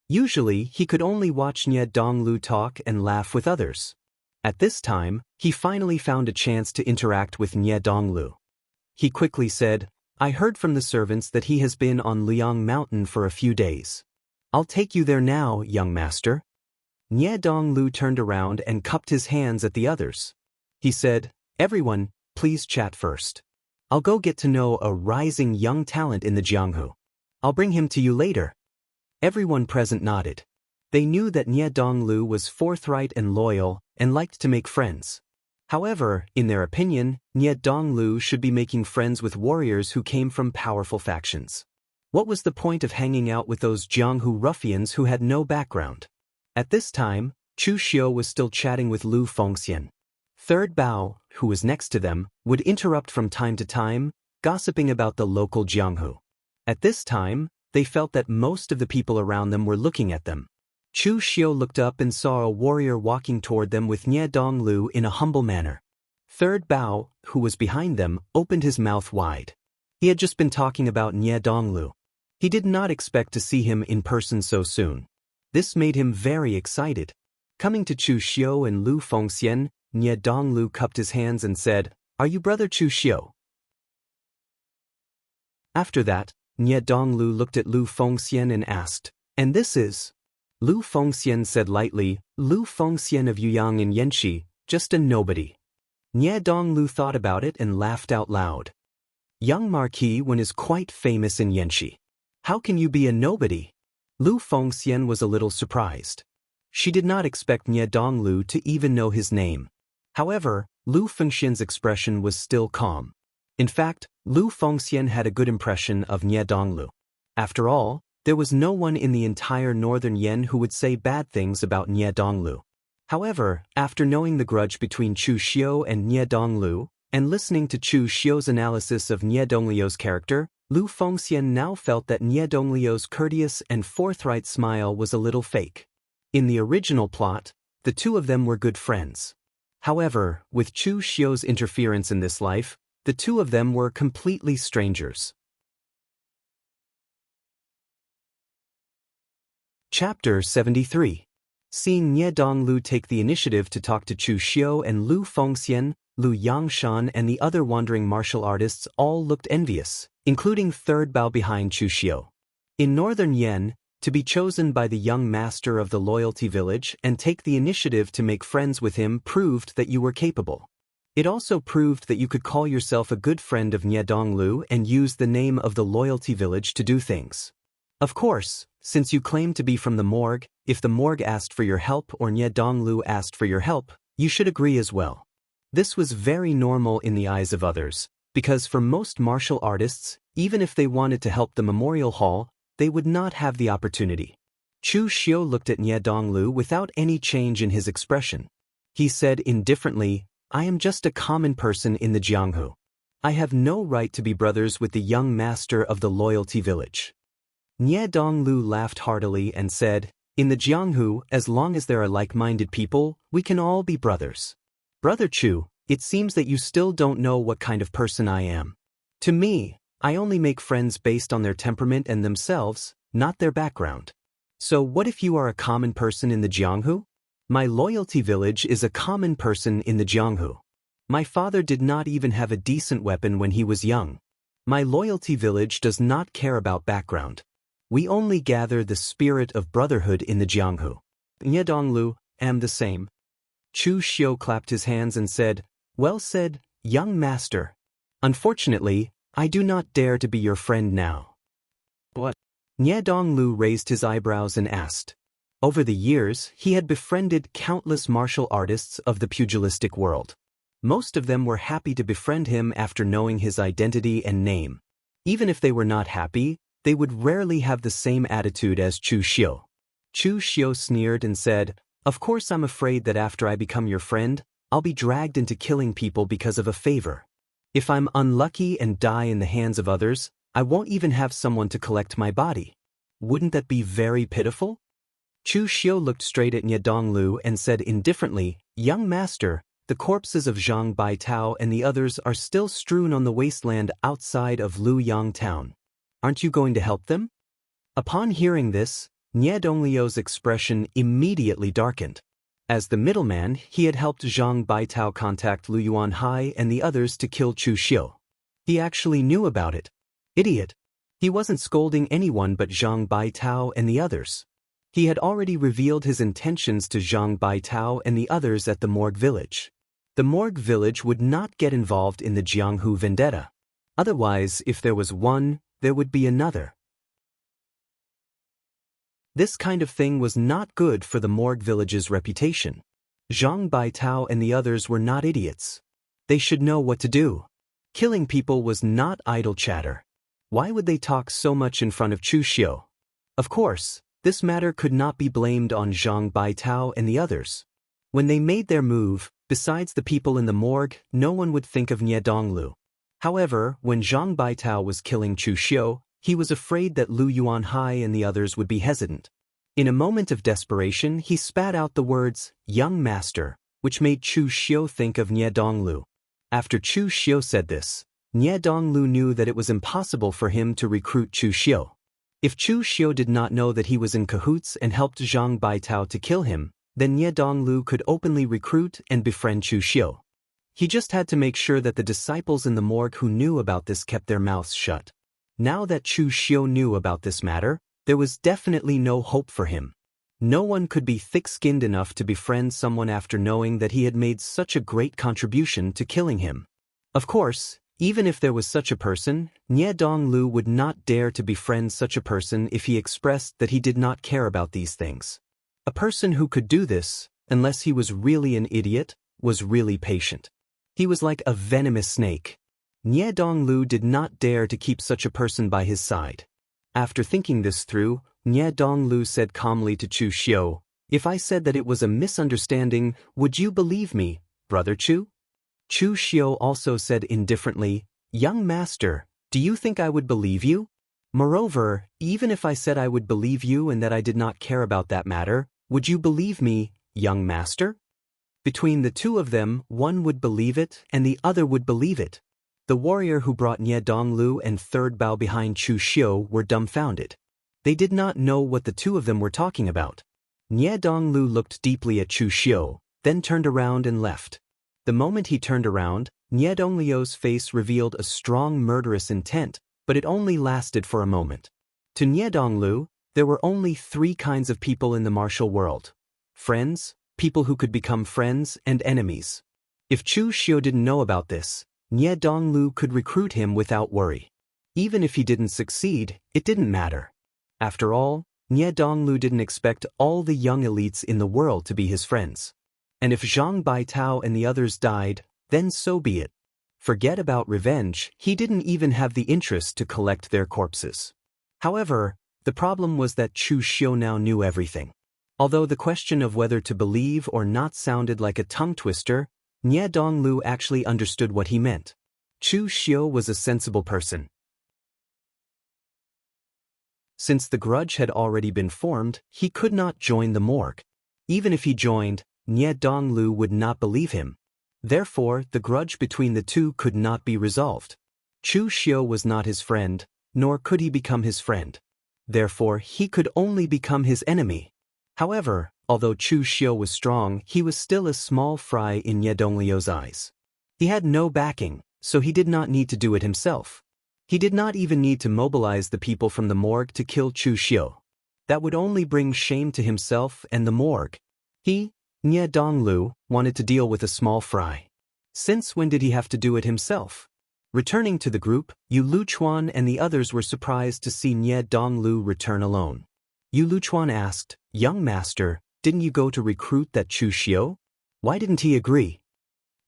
Speaker 1: Usually, he could only watch Nie Donglu talk and laugh with others. At this time, he finally found a chance to interact with Nie Donglu. He quickly said, I heard from the servants that he has been on Liang Mountain for a few days. I'll take you there now, young master. Nie Donglu turned around and cupped his hands at the others. He said, everyone, please chat first. I'll go get to know a rising young talent in the Jianghu. I'll bring him to you later. Everyone present nodded. They knew that Nie Donglu was forthright and loyal and liked to make friends. However, in their opinion, Nie Donglu should be making friends with warriors who came from powerful factions. What was the point of hanging out with those Jianghu ruffians who had no background? At this time, Chu Xiu was still chatting with Lu Fengxian. Third Bao, who was next to them, would interrupt from time to time, gossiping about the local Jianghu. At this time, they felt that most of the people around them were looking at them. Chu Xiu looked up and saw a warrior walking toward them with Nie Donglu in a humble manner. Third Bao, who was behind them, opened his mouth wide. He had just been talking about Nie Donglu. He did not expect to see him in person so soon. This made him very excited. Coming to Chu Xiu and Lu Fengxian, Nie Donglu cupped his hands and said, Are you brother Chu Xiu? After that, Nie Donglu looked at Lu Fengxian and asked, And this is? Lu Fengxian said lightly, Lu Fengxian of Yuyang in Yanxi, just a nobody. Nie Donglu thought about it and laughed out loud. Young Marquis Wen is quite famous in Yanxi. How can you be a nobody? Lu Fengxian was a little surprised. She did not expect Nie Donglu to even know his name. However, Lu Fengxian's expression was still calm. In fact, Lu Fengxian had a good impression of Nie Donglu. After all, there was no one in the entire northern Yan who would say bad things about Nie Donglu. However, after knowing the grudge between Chu Xiu and Nie Donglu, and listening to Chu Xiu's analysis of Nie Dongliu's character, Lu Fengxian now felt that Nie Dongliu's courteous and forthright smile was a little fake. In the original plot, the two of them were good friends. However, with Chu Xiu's interference in this life, the two of them were completely strangers. Chapter 73. Seeing Nie Donglu take the initiative to talk to Chu Xiu and Lu Fengxian, Lu Yangshan and the other wandering martial artists all looked envious, including Third Bao behind Chu Xiu. In northern Yan, to be chosen by the young master of the loyalty village and take the initiative to make friends with him proved that you were capable. It also proved that you could call yourself a good friend of Nie Donglu and use the name of the loyalty village to do things. Of course, since you claim to be from the morgue, if the morgue asked for your help or Nie Donglu asked for your help, you should agree as well. This was very normal in the eyes of others, because for most martial artists, even if they wanted to help the memorial hall, they would not have the opportunity. Chu Xiu looked at Nie Donglu without any change in his expression. He said indifferently, I am just a common person in the Jianghu. I have no right to be brothers with the young master of the loyalty village. Nie Donglu laughed heartily and said, In the Jianghu, as long as there are like-minded people, we can all be brothers. Brother Chu, it seems that you still don't know what kind of person I am. To me, I only make friends based on their temperament and themselves, not their background. So what if you are a common person in the Jianghu? My loyalty village is a common person in the Jianghu. My father did not even have a decent weapon when he was young. My loyalty village does not care about background. We only gather the spirit of brotherhood in the Jianghu. Nie Donglu, am the same. Chu Xiu clapped his hands and said, Well said, young master. Unfortunately, I do not dare to be your friend now. What? Nie Donglu raised his eyebrows and asked. Over the years, he had befriended countless martial artists of the pugilistic world. Most of them were happy to befriend him after knowing his identity and name. Even if they were not happy, they would rarely have the same attitude as Chu Xiu. Chu Xiu sneered and said, Of course I'm afraid that after I become your friend, I'll be dragged into killing people because of a favor. If I'm unlucky and die in the hands of others, I won't even have someone to collect my body. Wouldn't that be very pitiful? Chu Xiu looked straight at Nie Donglu and said indifferently, Young master, the the corpses of Zhang Baitao and the others are still strewn on the wasteland outside of Luyang town. Aren't you going to help them? Upon hearing this, Nie Donglio's expression immediately darkened. As the middleman, he had helped Zhang Baitao contact Lu Yuanhai and the others to kill Chu Xiu. He actually knew about it. Idiot. He wasn't scolding anyone but Zhang Baitao and the others. He had already revealed his intentions to Zhang Baitao and the others at the Morgue village. The Morgue village would not get involved in the Jianghu vendetta. Otherwise, if there was one, there would be another. This kind of thing was not good for the Morgue village's reputation. Zhang Baitao and the others were not idiots. They should know what to do. Killing people was not idle chatter. Why would they talk so much in front of Chu Xiu? Of course, this matter could not be blamed on Zhang Baitao and the others. When they made their move, besides the people in the morgue, no one would think of Nie Donglu. However, when Zhang Baitao was killing Chu Xiu, he was afraid that Lu Yuanhai and the others would be hesitant. In a moment of desperation, he spat out the words, "Young master," which made Chu Xiu think of Nie Donglu. After Chu Xiu said this, Nie Donglu knew that it was impossible for him to recruit Chu Xiu. If Chu Xiu did not know that he was in cahoots and helped Zhang Baitao to kill him, then Nie Donglu could openly recruit and befriend Chu Xiu. He just had to make sure that the disciples in the morgue who knew about this kept their mouths shut. Now that Chu Xiu knew about this matter, there was definitely no hope for him. No one could be thick-skinned enough to befriend someone after knowing that he had made such a great contribution to killing him. Of course, even if there was such a person, Nie Donglu would not dare to befriend such a person if he expressed that he did not care about these things. A person who could do this, unless he was really an idiot, was really patient. He was like a venomous snake. Nie Donglu did not dare to keep such a person by his side. After thinking this through, Nie Donglu said calmly to Chu Xiu, "If I said that it was a misunderstanding, would you believe me, Brother Chu?" Chu Xiu also said indifferently, "Young master, do you think I would believe you? Moreover, even if I said I would believe you and that I did not care about that matter, would you believe me, young master?" Between the two of them, one would believe it and the other would believe it. The warrior who brought Nie Donglu and third bow behind Chu Xiu were dumbfounded. They did not know what the two of them were talking about. Nie Donglu looked deeply at Chu Xiu, then turned around and left. The moment he turned around, Nie Donglio's face revealed a strong murderous intent, but it only lasted for a moment. To Nie Donglu, there were only three kinds of people in the martial world: friends, people who could become friends, and enemies. If Chu Xiu didn't know about this, Nie Donglu could recruit him without worry. Even if he didn't succeed, it didn't matter. After all, Nie Donglu didn't expect all the young elites in the world to be his friends. And if Zhang Baitao and the others died, then so be it. Forget about revenge, he didn't even have the interest to collect their corpses. However, the problem was that Chu Xiu now knew everything. Although the question of whether to believe or not sounded like a tongue twister, Nie Donglu actually understood what he meant. Chu Xiu was a sensible person. Since the grudge had already been formed, he could not join the morgue. Even if he joined, Nie Donglu would not believe him. Therefore, the grudge between the two could not be resolved. Chu Xiu was not his friend, nor could he become his friend. Therefore, he could only become his enemy. However, although Chu Xiu was strong, he was still a small fry in Nie Donglio's eyes. He had no backing, so he did not need to do it himself. He did not even need to mobilize the people from the morgue to kill Chu Xiu. That would only bring shame to himself and the morgue. He, Nie Donglu, wanted to deal with a small fry. Since when did he have to do it himself? Returning to the group, Yu Luchuan and the others were surprised to see Nie Donglu return alone. Yu Luchuan asked, "Young master, didn't you go to recruit that Chu Xiu? Why didn't he agree?"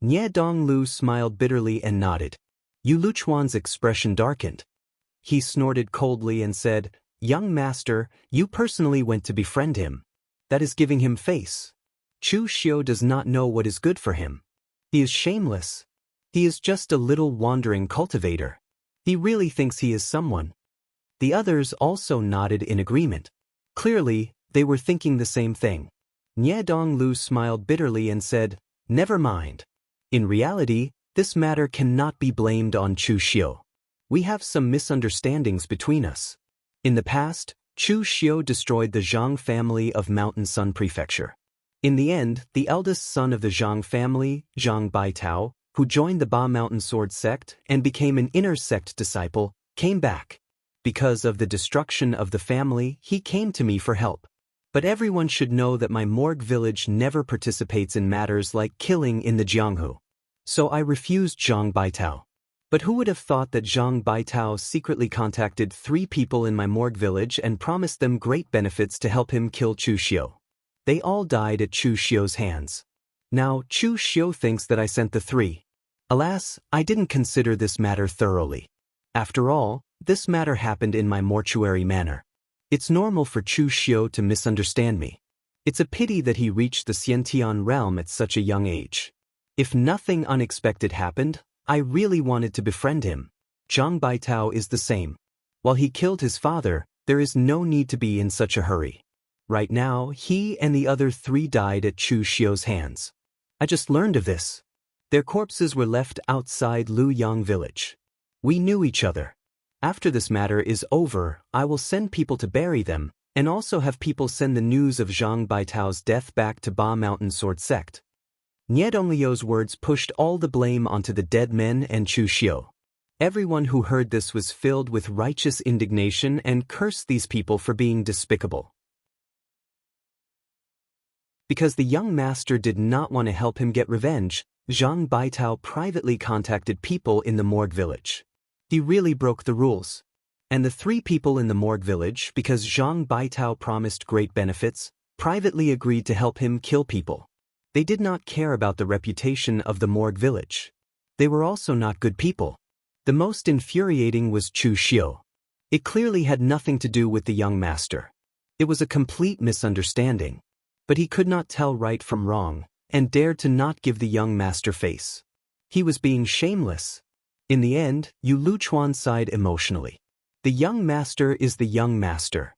Speaker 1: Nie Donglu smiled bitterly and nodded. Yu Luchuan's expression darkened. He snorted coldly and said, "Young master, you personally went to befriend him. That is giving him face. Chu Xiu does not know what is good for him. He is shameless. He is just a little wandering cultivator. He really thinks he is someone." The others also nodded in agreement. Clearly, they were thinking the same thing. Nie Donglu smiled bitterly and said, "Never mind. In reality, this matter cannot be blamed on Chu Xiu. We have some misunderstandings between us. In the past, Chu Xiu destroyed the Jiang family of Mountain Sun Prefecture. In the end, the eldest son of the Jiang family, Zhang Baitao, who joined the Ba Mountain Sword sect and became an inner sect disciple, came back. Because of the destruction of the family, he came to me for help. But everyone should know that my Morgue village never participates in matters like killing in the Jianghu. So I refused Zhang Baitao. But who would have thought that Zhang Baitao secretly contacted 3 people in my Morgue village and promised them great benefits to help him kill Chu Xiu. They all died at Chu Xiu's hands. Now Chu Xiu thinks that I sent the 3. Alas, I didn't consider this matter thoroughly. After all, this matter happened in my mortuary manner. It's normal for Chu Xiu to misunderstand me. It's a pity that he reached the Xiantian realm at such a young age. If nothing unexpected happened, I really wanted to befriend him. Zhang Baitao is the same. While he killed his father, there is no need to be in such a hurry. Right now, he and the other 3 died at Chu Xiu's hands. I just learned of this. Their corpses were left outside Luyang village. We knew each other. After this matter is over, I will send people to bury them, and also have people send the news of Zhang Baitao's death back to Ba Mountain Sword sect. Nie Donglio's words pushed all the blame onto the dead men and Chu Xiu. Everyone who heard this was filled with righteous indignation and cursed these people for being despicable. Because the young master did not want to help him get revenge, Zhang Baitao privately contacted people in the Morgue village. He really broke the rules. And the 3 people in the Morgue village, because Zhang Baitao promised great benefits, privately agreed to help him kill people. They did not care about the reputation of the Morgue village. They were also not good people. The most infuriating was Chu Xiu. It clearly had nothing to do with the young master. It was a complete misunderstanding. But he could not tell right from wrong, and dared to not give the young master face. He was being shameless. In the end, Yu Luchuan sighed emotionally. The young master is the young master.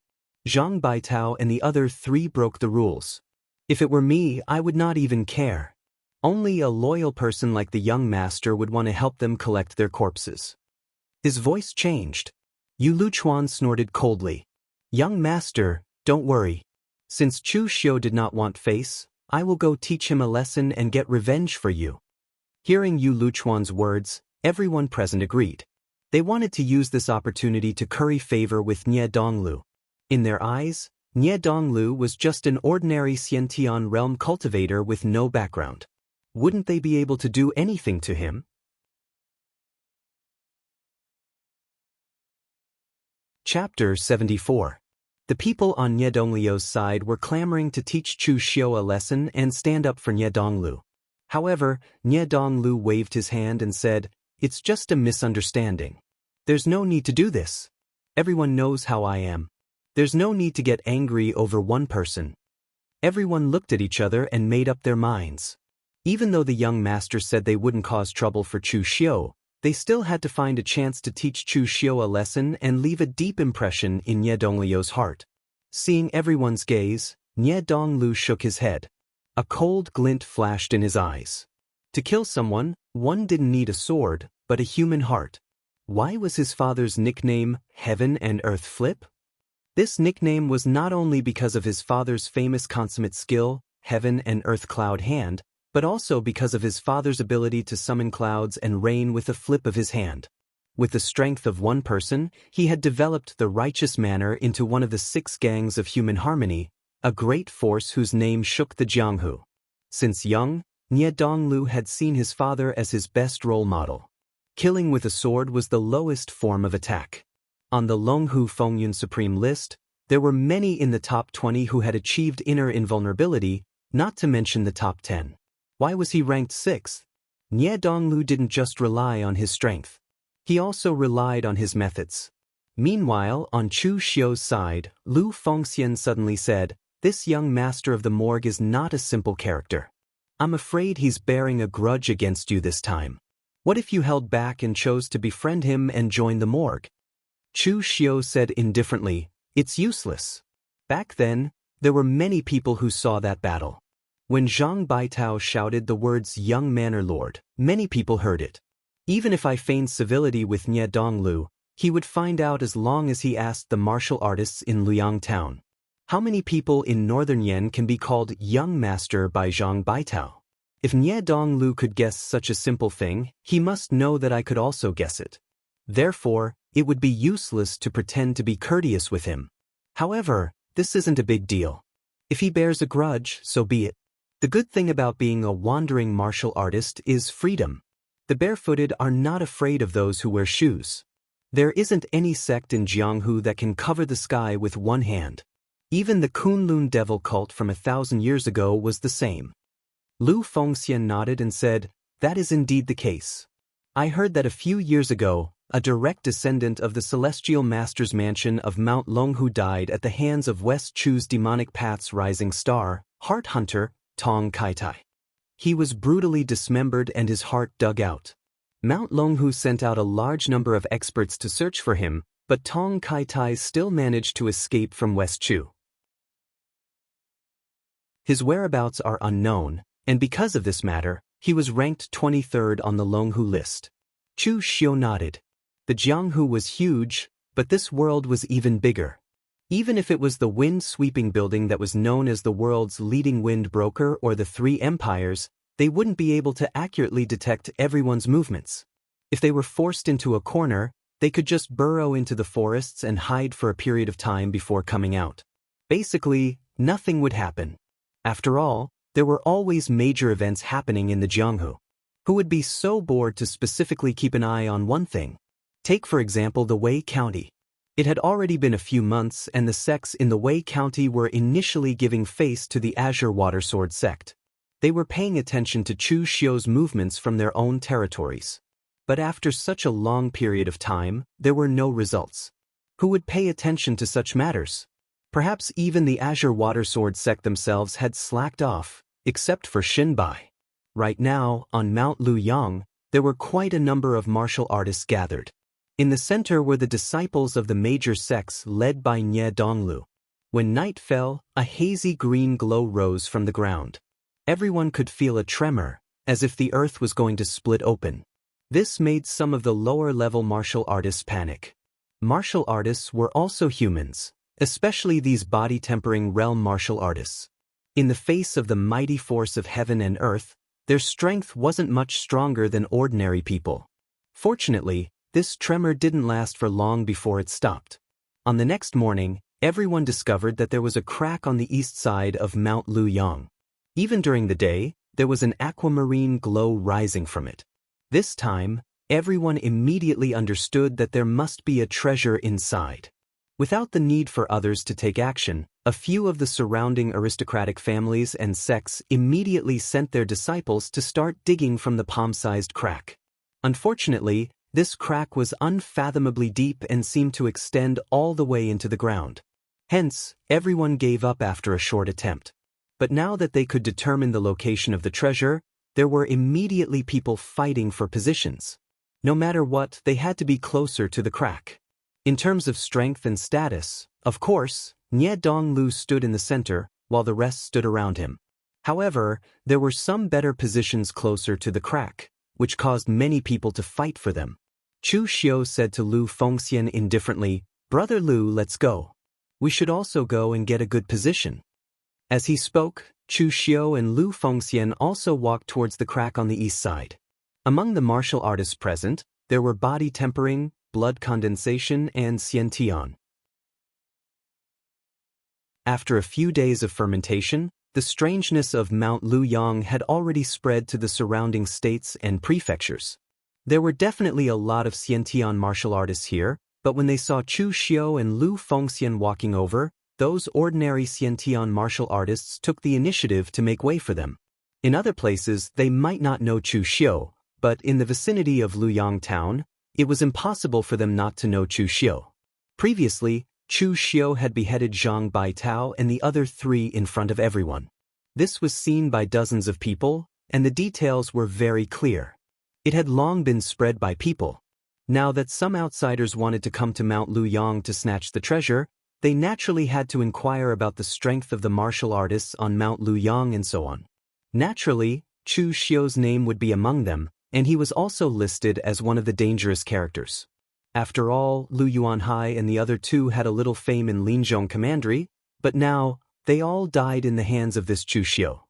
Speaker 1: Zhang Baitao and the other 3 broke the rules. If it were me, I would not even care. Only a loyal person like the young master would want to help them collect their corpses. His voice changed. Yu Luchuan snorted coldly. Young master, don't worry. Since Chu Xiu did not want face, I will go teach him a lesson and get revenge for you. Hearing Yu Luchuan's words, everyone present agreed. They wanted to use this opportunity to curry favor with Nie Donglu. In their eyes, Nie Donglu was just an ordinary Xiantian realm cultivator with no background. Wouldn't they be able to do anything to him? Chapter 74. The people on Nie Donglio's side were clamoring to teach Chu Xiu a lesson and stand up for Nie Donglu. However, Nie Donglu waved his hand and said, "It's just a misunderstanding. There's no need to do this. Everyone knows how I am. There's no need to get angry over one person." Everyone looked at each other and made up their minds. Even though the young master said they wouldn't cause trouble for Chu Xiu, they still had to find a chance to teach Chu Xiu a lesson and leave a deep impression in Nie Donglio's heart. Seeing everyone's gaze, Nie Donglu shook his head. A cold glint flashed in his eyes. To kill someone, one didn't need a sword, but a human heart. Why was his father's nickname Heaven and Earth Flip? This nickname was not only because of his father's famous consummate skill, Heaven and Earth Cloud Hand, but also because of his father's ability to summon clouds and rain with a flip of his hand. With the strength of one person, he had developed the righteous manner into one of the 6 gangs of human harmony, a great force whose name shook the Jianghu. Since young, Nie Donglu had seen his father as his best role model. Killing with a sword was the lowest form of attack. On the Longhu Fengyun Supreme list, there were many in the top 20 who had achieved inner invulnerability, not to mention the top 10. Why was he ranked 6th? Nie Donglu didn't just rely on his strength. He also relied on his methods. Meanwhile, on Chu Xiu's side, Lu Fengxian suddenly said, "This young master of the Morgue is not a simple character. I'm afraid he's bearing a grudge against you this time. What if you held back and chose to befriend him and join the Morgue?" Chu Xiu said indifferently, "It's useless." Back then, there were many people who saw that battle. When Zhang Baitao shouted the words young manor lord, many people heard it. Even if I feigned civility with Nye Donglu, he would find out as long as he asked the martial artists in Luoyang town. How many people in northern Yen can be called young master by Zhang Baitao? If Nye Donglu could guess such a simple thing, he must know that I could also guess it. Therefore, it would be useless to pretend to be courteous with him. However, this isn't a big deal. If he bears a grudge, so be it. The good thing about being a wandering martial artist is freedom. The barefooted are not afraid of those who wear shoes. There isn't any sect in Jianghu that can cover the sky with one hand. Even the Kunlun devil cult from 1,000 years ago was the same. Lu Fengxian nodded and said, "That is indeed the case. I heard that a few years ago, a direct descendant of the celestial master's mansion of Mount Longhu died at the hands of West Chu's demonic path's rising star, Heart Hunter, Tong Kaitai. He was brutally dismembered and his heart dug out. Mount Longhu sent out a large number of experts to search for him, but Tong Kaitai still managed to escape from West Chu. His whereabouts are unknown, and because of this matter, he was ranked 23rd on the Longhu list." Chu Xiu nodded. The Jianghu was huge, but this world was even bigger. Even if it was the wind-sweeping building that was known as the world's leading wind broker or the Three Empires, they wouldn't be able to accurately detect everyone's movements. If they were forced into a corner, they could just burrow into the forests and hide for a period of time before coming out. Basically, nothing would happen. After all, there were always major events happening in the Jianghu. Who would be so bored to specifically keep an eye on one thing? Take for example the Wei County. It had already been a few months and the sects in the Wei County were initially giving face to the Azure Water Sword sect. They were paying attention to Chu Xiu's movements from their own territories. But after such a long period of time, there were no results. Who would pay attention to such matters? Perhaps even the Azure Water Sword sect themselves had slacked off, except for Xinbai. Right now, on Mount Luoyang, there were quite a number of martial artists gathered. In the center were the disciples of the major sects led by Nye Donglu. When night fell, a hazy green glow rose from the ground. Everyone could feel a tremor, as if the earth was going to split open. This made some of the lower-level martial artists panic. Martial artists were also humans, especially these body-tempering realm martial artists. In the face of the mighty force of heaven and earth, their strength wasn't much stronger than ordinary people. Fortunately, this tremor didn't last for long before it stopped. On the next morning, everyone discovered that there was a crack on the east side of Mount Luoyang. Even during the day, there was an aquamarine glow rising from it. This time, everyone immediately understood that there must be a treasure inside. Without the need for others to take action, a few of the surrounding aristocratic families and sects immediately sent their disciples to start digging from the palm-sized crack. Unfortunately, this crack was unfathomably deep and seemed to extend all the way into the ground. Hence, everyone gave up after a short attempt. But now that they could determine the location of the treasure, there were immediately people fighting for positions. No matter what, they had to be closer to the crack. In terms of strength and status, of course, Nye Donglu stood in the center, while the rest stood around him. However, there were some better positions closer to the crack, which caused many people to fight for them. Chu Xiu said to Lu Fengxian indifferently, "Brother Lu, let's go. We should also go and get a good position." As he spoke, Chu Xiu and Lu Fengxian also walked towards the crack on the east side. Among the martial artists present, there were body tempering, blood condensation, and xiantian. After a few days of fermentation, the strangeness of Mount Luoyang had already spread to the surrounding states and prefectures. There were definitely a lot of xiantian martial artists here, but when they saw Chu Xiu and Lu Fengxian walking over, those ordinary xiantian martial artists took the initiative to make way for them. In other places, they might not know Chu Xiu, but in the vicinity of Luoyang town, it was impossible for them not to know Chu Xiu. Previously, Chu Xiu had beheaded Zhang Baitao and the other three in front of everyone. This was seen by dozens of people, and the details were very clear. It had long been spread by people. Now that some outsiders wanted to come to Mount Luoyang to snatch the treasure, they naturally had to inquire about the strength of the martial artists on Mount Luoyang and so on. Naturally, Chu Xiu's name would be among them, and he was also listed as one of the dangerous characters. After all, Lu Yuanhai and the other two had a little fame in Linzhong Commandery, but now, they all died in the hands of this Chu Xiu.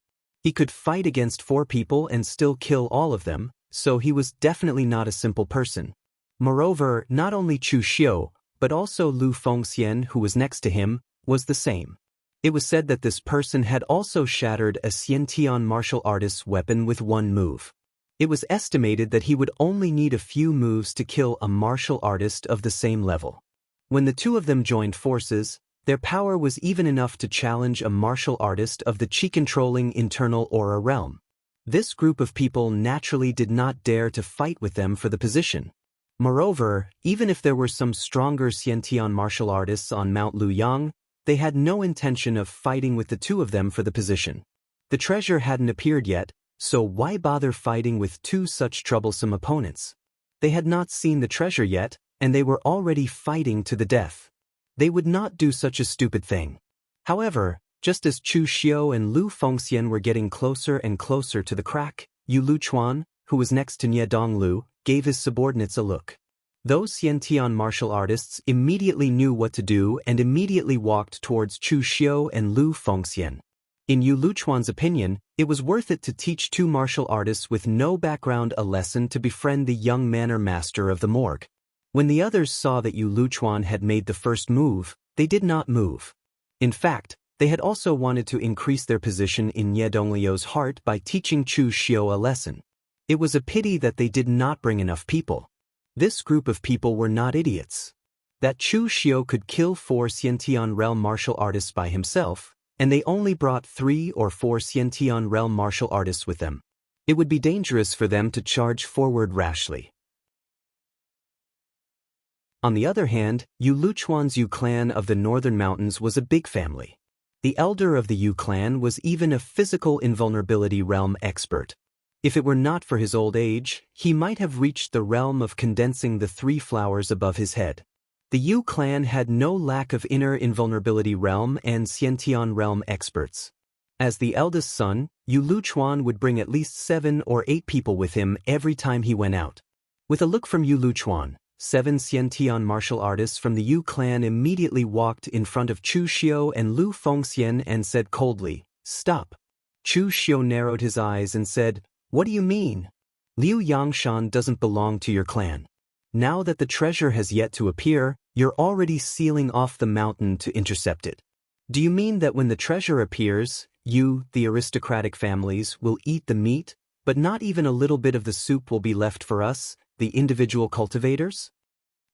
Speaker 1: He could fight against 4 people and still kill all of them, so he was definitely not a simple person. Moreover, not only Chu Xiu, but also Lu Fengxian, who was next to him, was the same. It was said that this person had also shattered a Xiantian martial artist's weapon with 1 move. It was estimated that he would only need a few moves to kill a martial artist of the same level. When the two of them joined forces, their power was even enough to challenge a martial artist of the chi-controlling internal aura realm. This group of people naturally did not dare to fight with them for the position. Moreover, even if there were some stronger Xiantian martial artists on Mount Luyang, they had no intention of fighting with the two of them for the position. The treasure hadn't appeared yet, so why bother fighting with 2 such troublesome opponents? They had not seen the treasure yet, and they were already fighting to the death. They would not do such a stupid thing. However, just as Chu Xiu and Lu Fengxian were getting closer and closer to the crack, Yu Luchuan, who was next to Nie Donglu, gave his subordinates a look. Those Xiantian martial artists immediately knew what to do and immediately walked towards Chu Xiu and Lu Fengxian. In Yu Luchuan's opinion, it was worth it to teach 2 martial artists with no background a lesson to befriend the young manor master of the morgue. When the others saw that Yu Luchuan had made the first move, they did not move. In fact, they had also wanted to increase their position in Nie Dongliu's heart by teaching Chu Xiu a lesson. It was a pity that they did not bring enough people. This group of people were not idiots. That Chu Xiu could kill 4 Xiantian realm martial artists by himself, and they only brought 3 or 4 Xiantian realm martial artists with them. It would be dangerous for them to charge forward rashly. On the other hand, Yu Luchuan's Yu clan of the northern mountains was a big family. The elder of the Yu clan was even a physical invulnerability realm expert. If it were not for his old age, he might have reached the realm of condensing the 3 flowers above his head. The Yu clan had no lack of inner invulnerability realm and Xiantian realm experts. As the eldest son, Yu Luchuan would bring at least 7 or 8 people with him every time he went out. With a look from Yu Luchuan, 7 Xiantian martial artists from the Yu clan immediately walked in front of Chu Xiu and Lu Fengxian and said coldly, "Stop." Chu Xiu narrowed his eyes and said, "What do you mean? Liu Yangshan doesn't belong to your clan. Now that the treasure has yet to appear, you're already sealing off the mountain to intercept it. Do you mean that when the treasure appears, you, the aristocratic families, will eat the meat, but not even a little bit of the soup will be left for us, the individual cultivators?"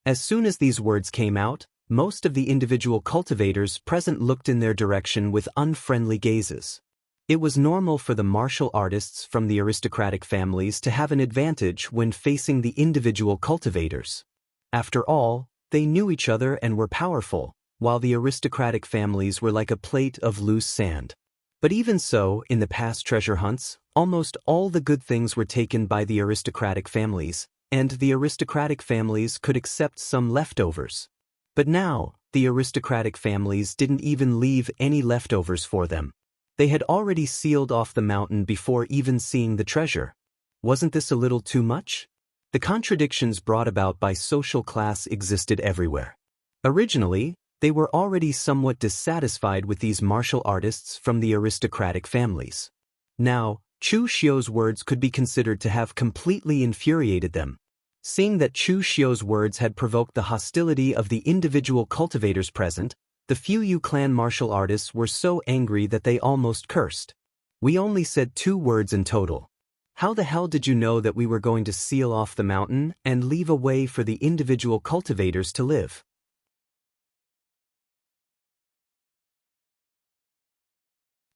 Speaker 1: As soon as these words came out, most of the individual cultivators present looked in their direction with unfriendly gazes. It was normal for the martial artists from the aristocratic families to have an advantage when facing the individual cultivators. After all, they knew each other and were powerful, while the aristocratic families were like a plate of loose sand. But even so, in the past treasure hunts, almost all the good things were taken by the aristocratic families, and the aristocratic families could accept some leftovers. But now, the aristocratic families didn't even leave any leftovers for them. They had already sealed off the mountain before even seeing the treasure. Wasn't this a little too much? The contradictions brought about by social class existed everywhere. Originally, they were already somewhat dissatisfied with these martial artists from the aristocratic families. Now, Chu Xiu's words could be considered to have completely infuriated them. Seeing that Chu Xiu's words had provoked the hostility of the individual cultivators present, the few Yu clan martial artists were so angry that they almost cursed. "We only said 2 words in total. How the hell did you know that we were going to seal off the mountain and leave a way for the individual cultivators to live?"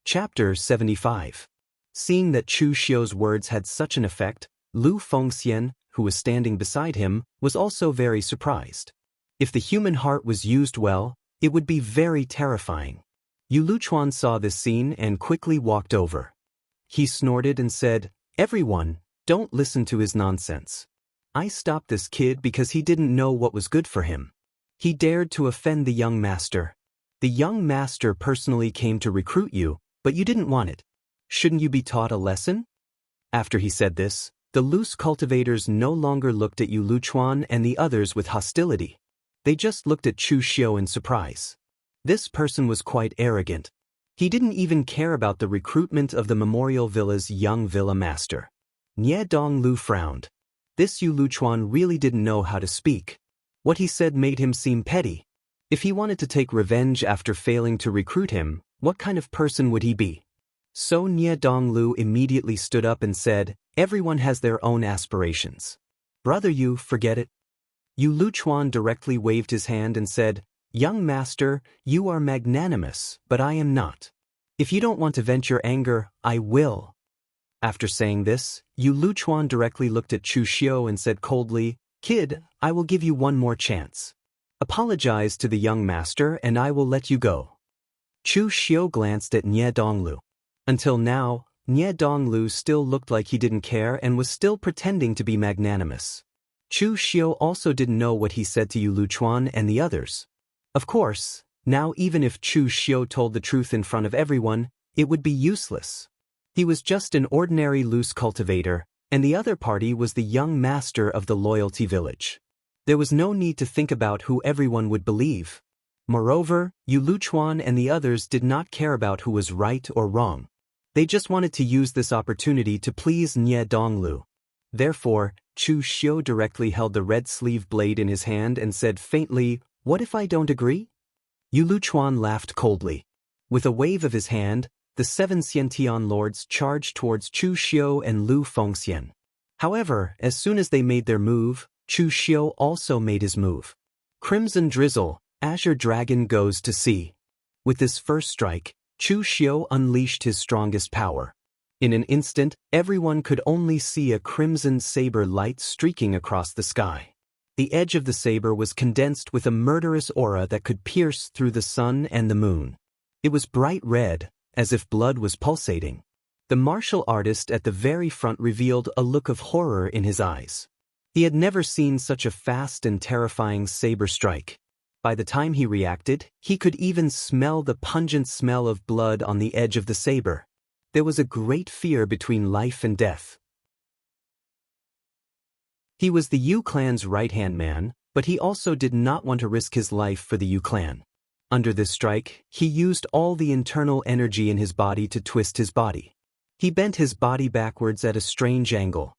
Speaker 1: Chapter 75. Seeing that Chu Xiu's words had such an effect, Lu Fengxian, who was standing beside him, was also very surprised. If the human heart was used well, it would be very terrifying. Yu Luchuan saw this scene and quickly walked over. He snorted and said, "Everyone, don't listen to his nonsense. I stopped this kid because he didn't know what was good for him. He dared to offend the young master. The young master personally came to recruit you, but you didn't want it. Shouldn't you be taught a lesson? After he said this, the loose cultivators no longer looked at Yu Luchuan and the others with hostility. They just looked at Chu Xiu in surprise. This person was quite arrogant. He didn't even care about the recruitment of the Memorial Villa's young villa master. Nie Donglu frowned. This Yu Luchuan really didn't know how to speak. What he said made him seem petty. If he wanted to take revenge after failing to recruit him, what kind of person would he be? So Nie Donglu immediately stood up and said, "Everyone has their own aspirations. Brother Yu, forget it." Yu Luchuan directly waved his hand and said, "Young master, you are magnanimous, but I am not. If you don't want to vent your anger, I will." After saying this, Yu Luchuan directly looked at Chu Xiu and said coldly, "Kid, I will give you one more chance. Apologize to the young master and I will let you go." Chu Xiu glanced at Nie Donglu. Until now, Nie Donglu still looked like he didn't care and was still pretending to be magnanimous. Chu Xiu also didn't know what he said to Yu Luchuan and the others. Of course, now even if Chu Xiu told the truth in front of everyone, it would be useless. He was just an ordinary loose cultivator, and the other party was the young master of the loyalty village. There was no need to think about who everyone would believe. Moreover, Yu Luchuan and the others did not care about who was right or wrong. They just wanted to use this opportunity to please Nie Donglu. Therefore, Chu Xiu directly held the red sleeve blade in his hand and said faintly, "What if I don't agree?" Yu Luchuan laughed coldly. With a wave of his hand, the 7 Xiantian lords charged towards Chu Xiu and Lu Fengxian. However, as soon as they made their move, Chu Xiu also made his move. Crimson Drizzle, Azure Dragon goes to sea. With this first strike, Chu Xiu unleashed his strongest power. In an instant, everyone could only see a crimson saber light streaking across the sky. The edge of the saber was condensed with a murderous aura that could pierce through the sun and the moon. It was bright red, as if blood was pulsating. The martial artist at the very front revealed a look of horror in his eyes. He had never seen such a fast and terrifying saber strike. By the time he reacted, he could even smell the pungent smell of blood on the edge of the saber. There was a great fear between life and death. He was the Yu clan's right-hand man, but he also did not want to risk his life for the Yu clan. Under this strike, he used all the internal energy in his body to twist his body. He bent his body backwards at a strange angle.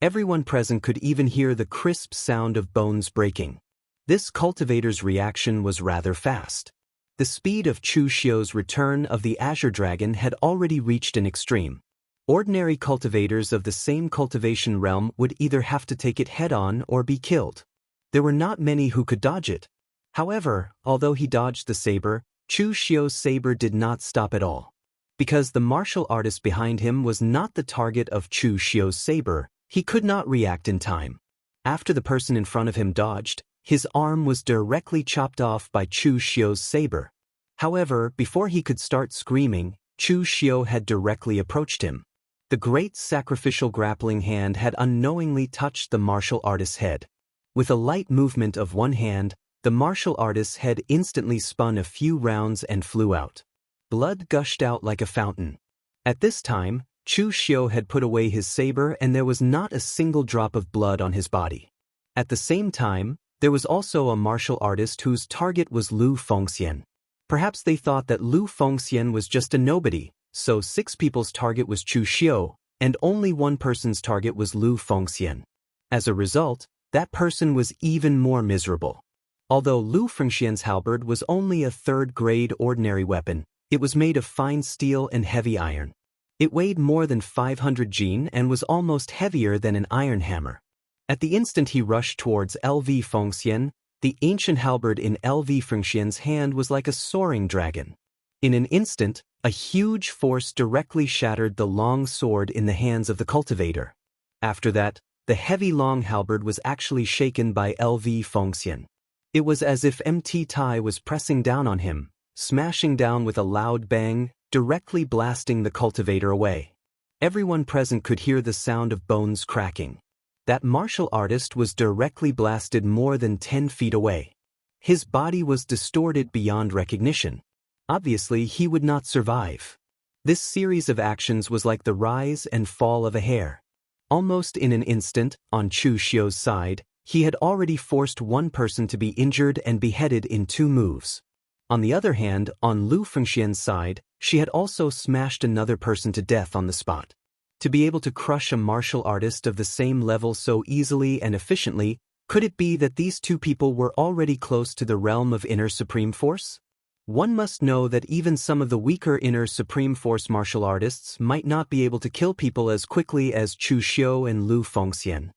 Speaker 1: Everyone present could even hear the crisp sound of bones breaking. This cultivator's reaction was rather fast. The speed of Chu Xiu's return of the Azure Dragon had already reached an extreme. Ordinary cultivators of the same cultivation realm would either have to take it head-on or be killed. There were not many who could dodge it. However, although he dodged the saber, Chu Xiu's saber did not stop at all. Because the martial artist behind him was not the target of Chu Xiu's saber, he could not react in time. After the person in front of him dodged, his arm was directly chopped off by Chu Xiu's saber. However, before he could start screaming, Chu Xiu had directly approached him. The great sacrificial grappling hand had unknowingly touched the martial artist's head. With a light movement of one hand, the martial artist's head instantly spun a few rounds and flew out. Blood gushed out like a fountain. At this time, Chu Xiu had put away his saber and there was not a single drop of blood on his body. At the same time, there was also a martial artist whose target was Lu Fengxian. Perhaps they thought that Lu Fengxian was just a nobody, so 6 people's target was Chu Xiu, and only one person's target was Lu Fengxian. As a result, that person was even more miserable. Although Lu Fengxian's halberd was only a 3rd-grade ordinary weapon, it was made of fine steel and heavy iron. It weighed more than 500 jin and was almost heavier than an iron hammer. At the instant he rushed towards LV Fengxian, the ancient halberd in LV Fengxian's hand was like a soaring dragon. In an instant, a huge force directly shattered the long sword in the hands of the cultivator. After that, the heavy long halberd was actually shaken by LV Fengxian. It was as if MT Tai was pressing down on him, smashing down with a loud bang, directly blasting the cultivator away. Everyone present could hear the sound of bones cracking. That martial artist was directly blasted more than 10 feet away. His body was distorted beyond recognition. Obviously, he would not survive. This series of actions was like the rise and fall of a hair. Almost in an instant, on Chu Xiu's side, he had already forced one person to be injured and beheaded in 2 moves. On the other hand, on Lu Fengxian's side, she had also smashed another person to death on the spot. To be able to crush a martial artist of the same level so easily and efficiently, could it be that these 2 people were already close to the realm of inner supreme force? One must know that even some of the weaker inner supreme force martial artists might not be able to kill people as quickly as Chu Xiu and Lu Fengxian.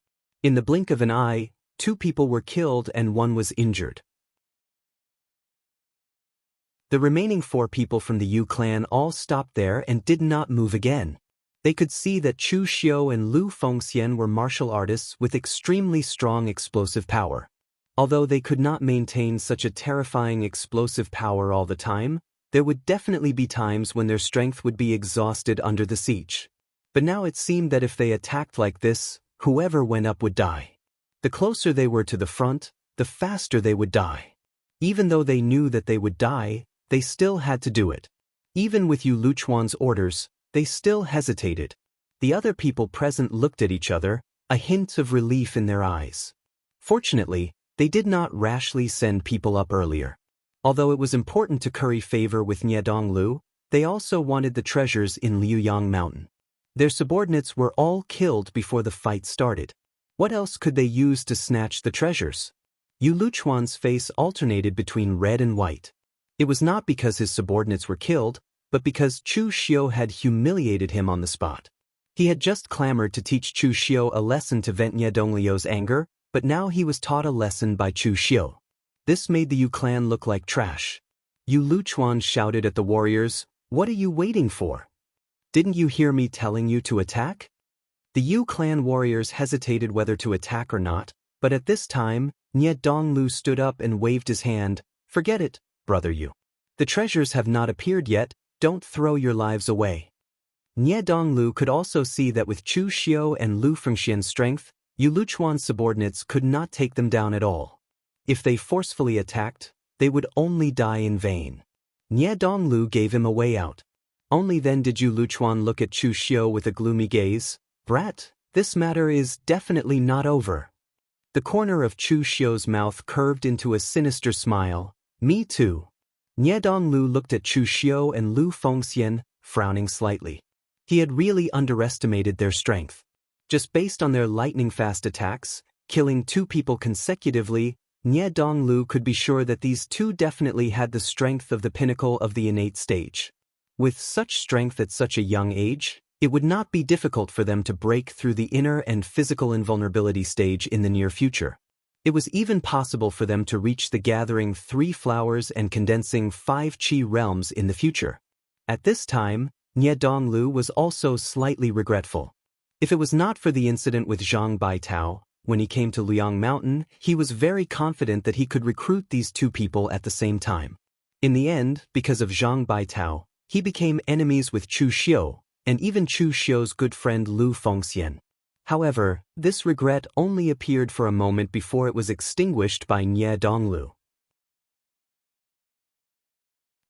Speaker 1: In the blink of an eye, 2 people were killed and 1 was injured. The remaining 4 people from the Yu clan all stopped there and did not move again. They could see that Chu Xiu and Lu Fengxian were martial artists with extremely strong explosive power. Although they could not maintain such a terrifying explosive power all the time, there would definitely be times when their strength would be exhausted under the siege. But now it seemed that if they attacked like this, whoever went up would die. The closer they were to the front, the faster they would die. Even though they knew that they would die, they still had to do it. Even with Yu Luchuan's orders, they still hesitated. The other people present looked at each other, a hint of relief in their eyes. Fortunately, they did not rashly send people up earlier. Although it was important to curry favor with Nie Donglu, they also wanted the treasures in Liuyang Mountain. Their subordinates were all killed before the fight started. What else could they use to snatch the treasures? Yu Luchuan's face alternated between red and white. It was not because his subordinates were killed, but because Chu Xiu had humiliated him on the spot. He had just clamored to teach Chu Xiu a lesson to vent Nie Dongliu's anger, but now he was taught a lesson by Chu Xiu. This made the Yu clan look like trash. Yu Luchuan shouted at the warriors, "What are you waiting for? Didn't you hear me telling you to attack?" The Yu clan warriors hesitated whether to attack or not, but at this time, Nie Donglu stood up and waved his hand. "Forget it, brother Yu. The treasures have not appeared yet, don't throw your lives away." Nie Donglu could also see that with Chu Xiu and Lu Fengxian's strength, Yu Luchuan's subordinates could not take them down at all. If they forcefully attacked, they would only die in vain. Nie Donglu gave him a way out. Only then did Yu Luchuan look at Chu Xiu with a gloomy gaze. "Brat, this matter is definitely not over." The corner of Chu Xiu's mouth curved into a sinister smile. "Me too." Nie Donglu looked at Chu Xiu and Lu Fengxian, frowning slightly. He had really underestimated their strength. Just based on their lightning-fast attacks, killing 2 people consecutively, Nie Donglu could be sure that these 2 definitely had the strength of the pinnacle of the innate stage. With such strength at such a young age, it would not be difficult for them to break through the inner and physical invulnerability stage in the near future. It was even possible for them to reach the gathering 3 flowers and condensing 5 Qi realms in the future. At this time, Nie Donglu was also slightly regretful. If it was not for the incident with Zhang Baitao, when he came to Liuyang Mountain, he was very confident that he could recruit these 2 people at the same time. In the end, because of Zhang Baitao, he became enemies with Chu Xiu, and even Chu Xiu's good friend Lu Fengxian. However, this regret only appeared for a moment before it was extinguished by Nie Donglu.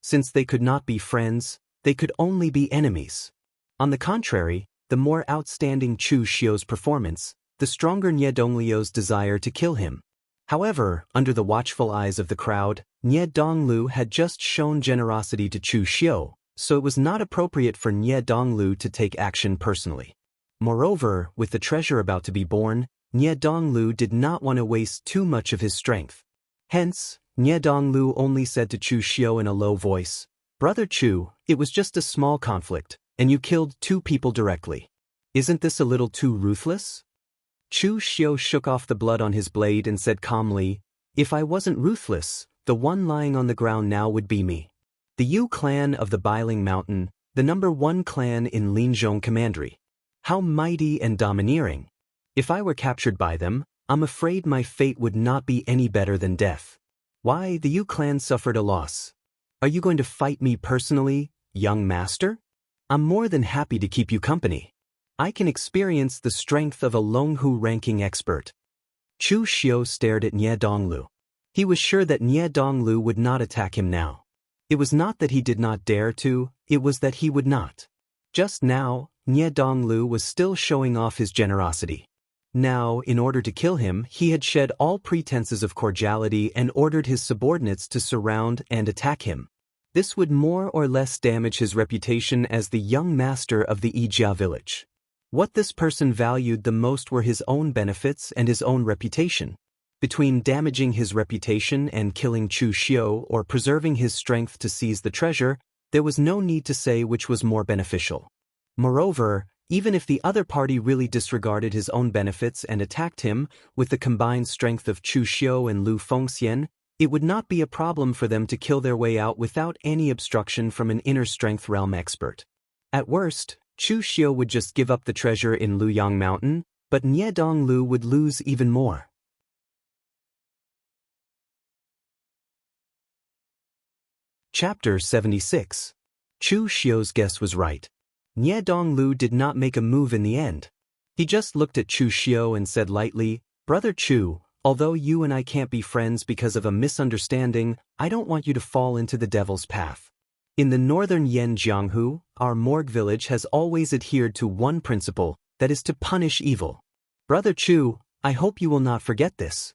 Speaker 1: Since they could not be friends, they could only be enemies. On the contrary, the more outstanding Chu Xiu's performance, the stronger Nie Dongliu's desire to kill him. However, under the watchful eyes of the crowd, Nie Donglu had just shown generosity to Chu Xiu, so it was not appropriate for Nie Donglu to take action personally. Moreover, with the treasure about to be born, Nie Donglu did not want to waste too much of his strength. Hence, Nie Donglu only said to Chu Xiu in a low voice, "Brother Chu, it was just a small conflict, and you killed 2 people directly. Isn't this a little too ruthless?" Chu Xiu shook off the blood on his blade and said calmly, "If I wasn't ruthless, the one lying on the ground now would be me. The Yu clan of the Bailing Mountain, the #1 clan in Linzhong Commandery. How mighty and domineering. If I were captured by them, I'm afraid my fate would not be any better than death. Why, the Yu clan suffered a loss. Are you going to fight me personally, young master? I'm more than happy to keep you company. I can experience the strength of a Longhu ranking expert." Chu Xiu stared at Nie Donglu. He was sure that Nie Donglu would not attack him now. It was not that he did not dare to, it was that he would not. Just now, Nie Donglu was still showing off his generosity. Now, in order to kill him, he had shed all pretenses of cordiality and ordered his subordinates to surround and attack him. This would more or less damage his reputation as the young master of the Yijia village. What this person valued the most were his own benefits and his own reputation. Between damaging his reputation and killing Chu Xiu or preserving his strength to seize the treasure, there was no need to say which was more beneficial. Moreover, even if the other party really disregarded his own benefits and attacked him, with the combined strength of Chu Xiu and Lu Fengxian, it would not be a problem for them to kill their way out without any obstruction from an inner strength realm expert. At worst, Chu Xiu would just give up the treasure in Luyang Mountain, but Nie Donglu would lose even more. Chapter 76. Chu Xiu's guess was right. Nie Donglu did not make a move in the end. He just looked at Chu Xiu and said lightly, "Brother Chu, although you and I can't be friends because of a misunderstanding, I don't want you to fall into the devil's path. In the northern Yen Jianghu, our morgue village has always adhered to one principle, that is to punish evil. Brother Chu, I hope you will not forget this."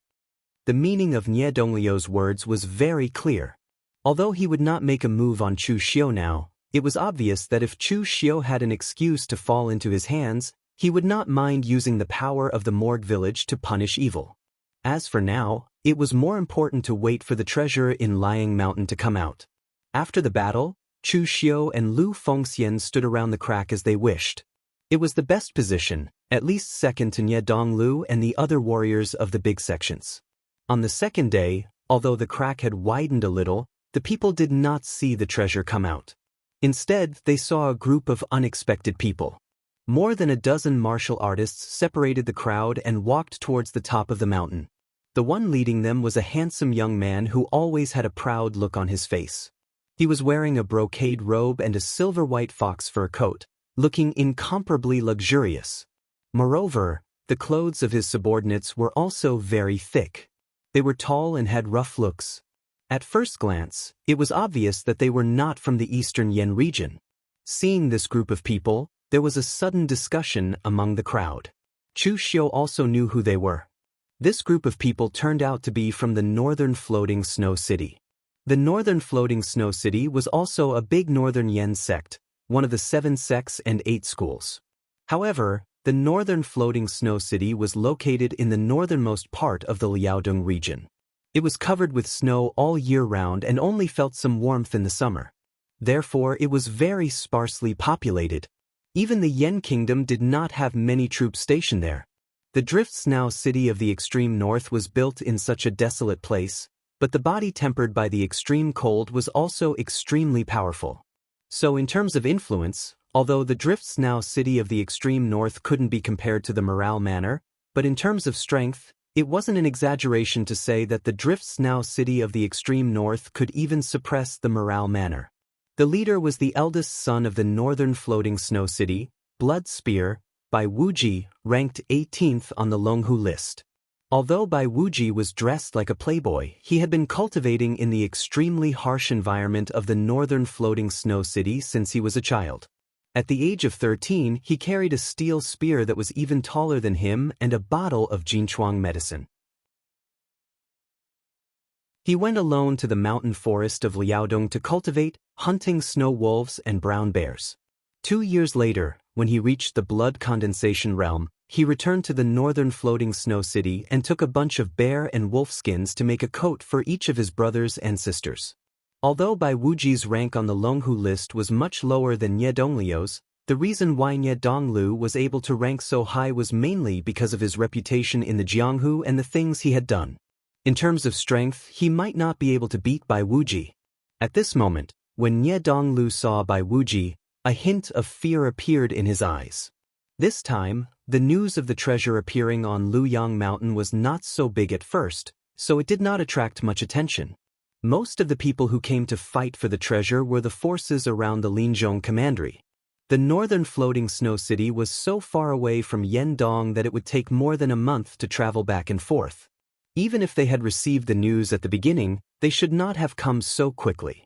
Speaker 1: The meaning of Nie Donglio's words was very clear. Although he would not make a move on Chu Xiu now, it was obvious that if Chu Xiu had an excuse to fall into his hands, he would not mind using the power of the morgue village to punish evil. As for now, it was more important to wait for the treasure in Liang Mountain to come out. After the battle, Chu Xiu and Lu Fengxian stood around the crack as they wished. It was the best position, at least second to Nie Donglu and the other warriors of the big sections. On the second day, although the crack had widened a little, the people did not see the treasure come out. Instead, they saw a group of unexpected people. More than a dozen martial artists separated the crowd and walked towards the top of the mountain. The one leading them was a handsome young man who always had a proud look on his face. He was wearing a brocade robe and a silver-white fox fur coat, looking incomparably luxurious. Moreover, the clothes of his subordinates were also very thick. They were tall and had rough looks. At first glance, it was obvious that they were not from the eastern Yen region. Seeing this group of people, there was a sudden discussion among the crowd. Chu Xiu also knew who they were. This group of people turned out to be from the northern floating snow city. The northern floating snow city was also a big northern Yen sect, one of the 7 sects and 8 schools. However, the northern floating snow city was located in the northernmost part of the Liaodong region. It was covered with snow all year round and only felt some warmth in the summer. Therefore, it was very sparsely populated. Even the Yen kingdom did not have many troops stationed there. The drift snow city of the extreme north was built in such a desolate place, but the body tempered by the extreme cold was also extremely powerful. So in terms of influence, although the drift snow city of the extreme north couldn't be compared to the Morale Manor, but in terms of strength, it wasn't an exaggeration to say that the drift snow city of the extreme north could even suppress the Morale Manor. The leader was the eldest son of the northern floating snow city, Blood Spear, Bai Wuji, ranked 18th on the Longhu list. Although Bai Wuji was dressed like a playboy, he had been cultivating in the extremely harsh environment of the northern floating snow city since he was a child. At the age of 13, he carried a steel spear that was even taller than him and a bottle of Jinchuang medicine. He went alone to the mountain forest of Liaodong to cultivate, hunting snow wolves and brown bears. 2 years later, when he reached the blood condensation realm, he returned to the northern floating snow city and took a bunch of bear and wolf skins to make a coat for each of his brothers and sisters. Although Bai Wuji's rank on the Longhu list was much lower than Nie Donglio's, the reason why Nie Donglu was able to rank so high was mainly because of his reputation in the Jianghu and the things he had done. In terms of strength, he might not be able to beat Bai Wuji. At this moment, when Nie Donglu saw Bai Wuji, a hint of fear appeared in his eyes. This time, the news of the treasure appearing on Luyang Mountain was not so big at first, so it did not attract much attention. Most of the people who came to fight for the treasure were the forces around the Linzhong commandery. The northern floating snow city was so far away from Yendong that it would take more than a month to travel back and forth. Even if they had received the news at the beginning, they should not have come so quickly.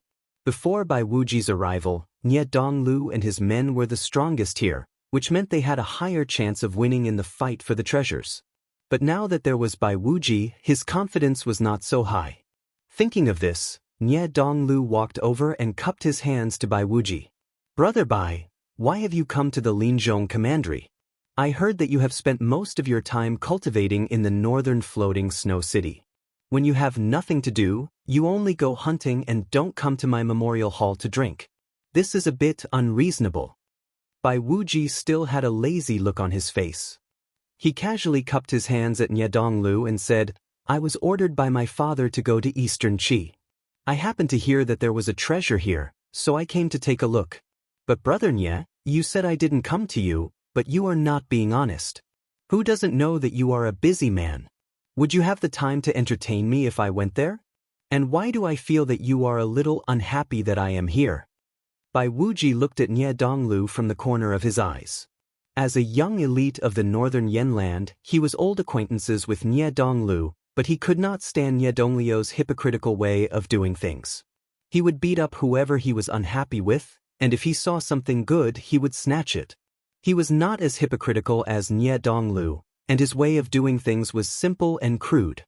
Speaker 1: Before Bai Wuji's arrival, Nie Donglu and his men were the strongest here, which meant they had a higher chance of winning in the fight for the treasures. But now that there was Bai Wuji, his confidence was not so high. Thinking of this, Nie Donglu walked over and cupped his hands to Bai Wuji. "Brother Bai, why have you come to the Linzhong commandery? I heard that you have spent most of your time cultivating in the northern floating snow city. When you have nothing to do, you only go hunting and don't come to my memorial hall to drink. This is a bit unreasonable." Bai Wuji still had a lazy look on his face. He casually cupped his hands at Nie Donglu and said, "I was ordered by my father to go to Eastern Qi. I happened to hear that there was a treasure here, so I came to take a look. But brother Nie, you said I didn't come to you, but you are not being honest. Who doesn't know that you are a busy man? Would you have the time to entertain me if I went there? And why do I feel that you are a little unhappy that I am here?" Bai Wuji looked at Nie Donglu from the corner of his eyes. As a young elite of the northern Yenland, he was old acquaintances with Nie Donglu, but he could not stand Nie Donglio's hypocritical way of doing things. He would beat up whoever he was unhappy with, and if he saw something good, he would snatch it. He was not as hypocritical as Nie Donglu, and his way of doing things was simple and crude.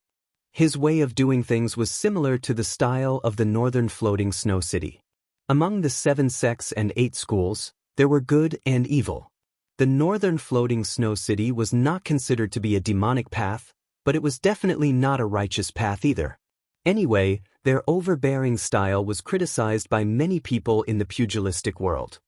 Speaker 1: His way of doing things was similar to the style of the northern floating snow city. Among the 7 sects and 8 schools, there were good and evil. The northern floating snow city was not considered to be a demonic path, but it was definitely not a righteous path either. Anyway, their overbearing style was criticized by many people in the pugilistic world.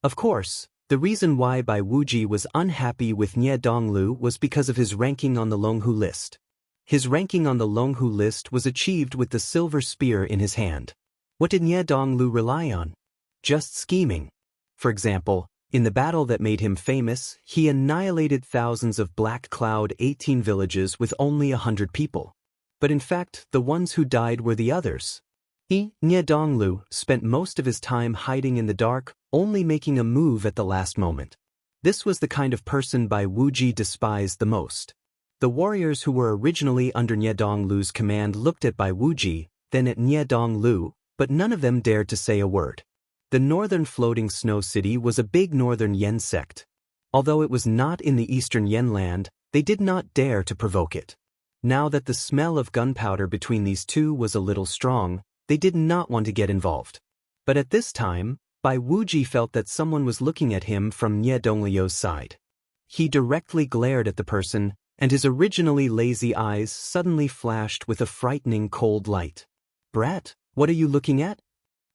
Speaker 1: Of course, the reason why Bai Wuji was unhappy with Nie Donglu was because of his ranking on the Longhu list. His ranking on the Longhu list was achieved with the silver spear in his hand. What did Nie Donglu rely on? Just scheming. For example, in the battle that made him famous, he annihilated thousands of Black Cloud 18 villages with only 100 people. But in fact, the ones who died were the others. He, Nie Donglu, spent most of his time hiding in the dark, only making a move at the last moment. This was the kind of person Bai Wuji despised the most. The warriors who were originally under Nie Donglu's command looked at Bai Wuji, then at Nie Donglu, but none of them dared to say a word. The northern floating snow city was a big northern Yen sect. Although it was not in the eastern Yen land, they did not dare to provoke it. Now that the smell of gunpowder between these two was a little strong, they did not want to get involved. But at this time, Bai Wuji felt that someone was looking at him from Nie Donglio's side. He directly glared at the person, and his originally lazy eyes suddenly flashed with a frightening cold light. "Brat, what are you looking at?"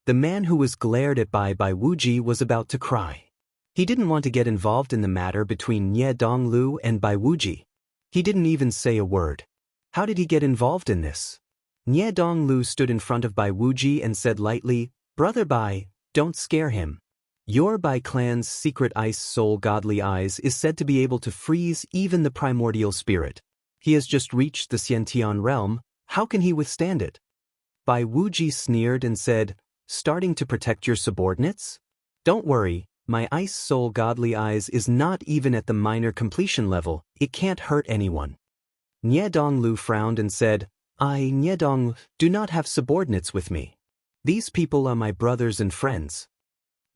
Speaker 1: The man who was glared at by Bai Wuji was about to cry. He didn't want to get involved in the matter between Nie Donglu and Bai Wuji. He didn't even say a word. How did he get involved in this? Nie Donglu stood in front of Bai Wuji and said lightly, "Brother Bai, don't scare him. Your Bai clan's secret ice soul godly eyes is said to be able to freeze even the primordial spirit. He has just reached the Xiantian realm, how can he withstand it?" Bai Wuji sneered and said, "Starting to protect your subordinates? Don't worry, my ice soul godly eyes is not even at the minor completion level, it can't hurt anyone." Nie Donglu frowned and said, "I, Nie Dong, do not have subordinates with me. These people are my brothers and friends."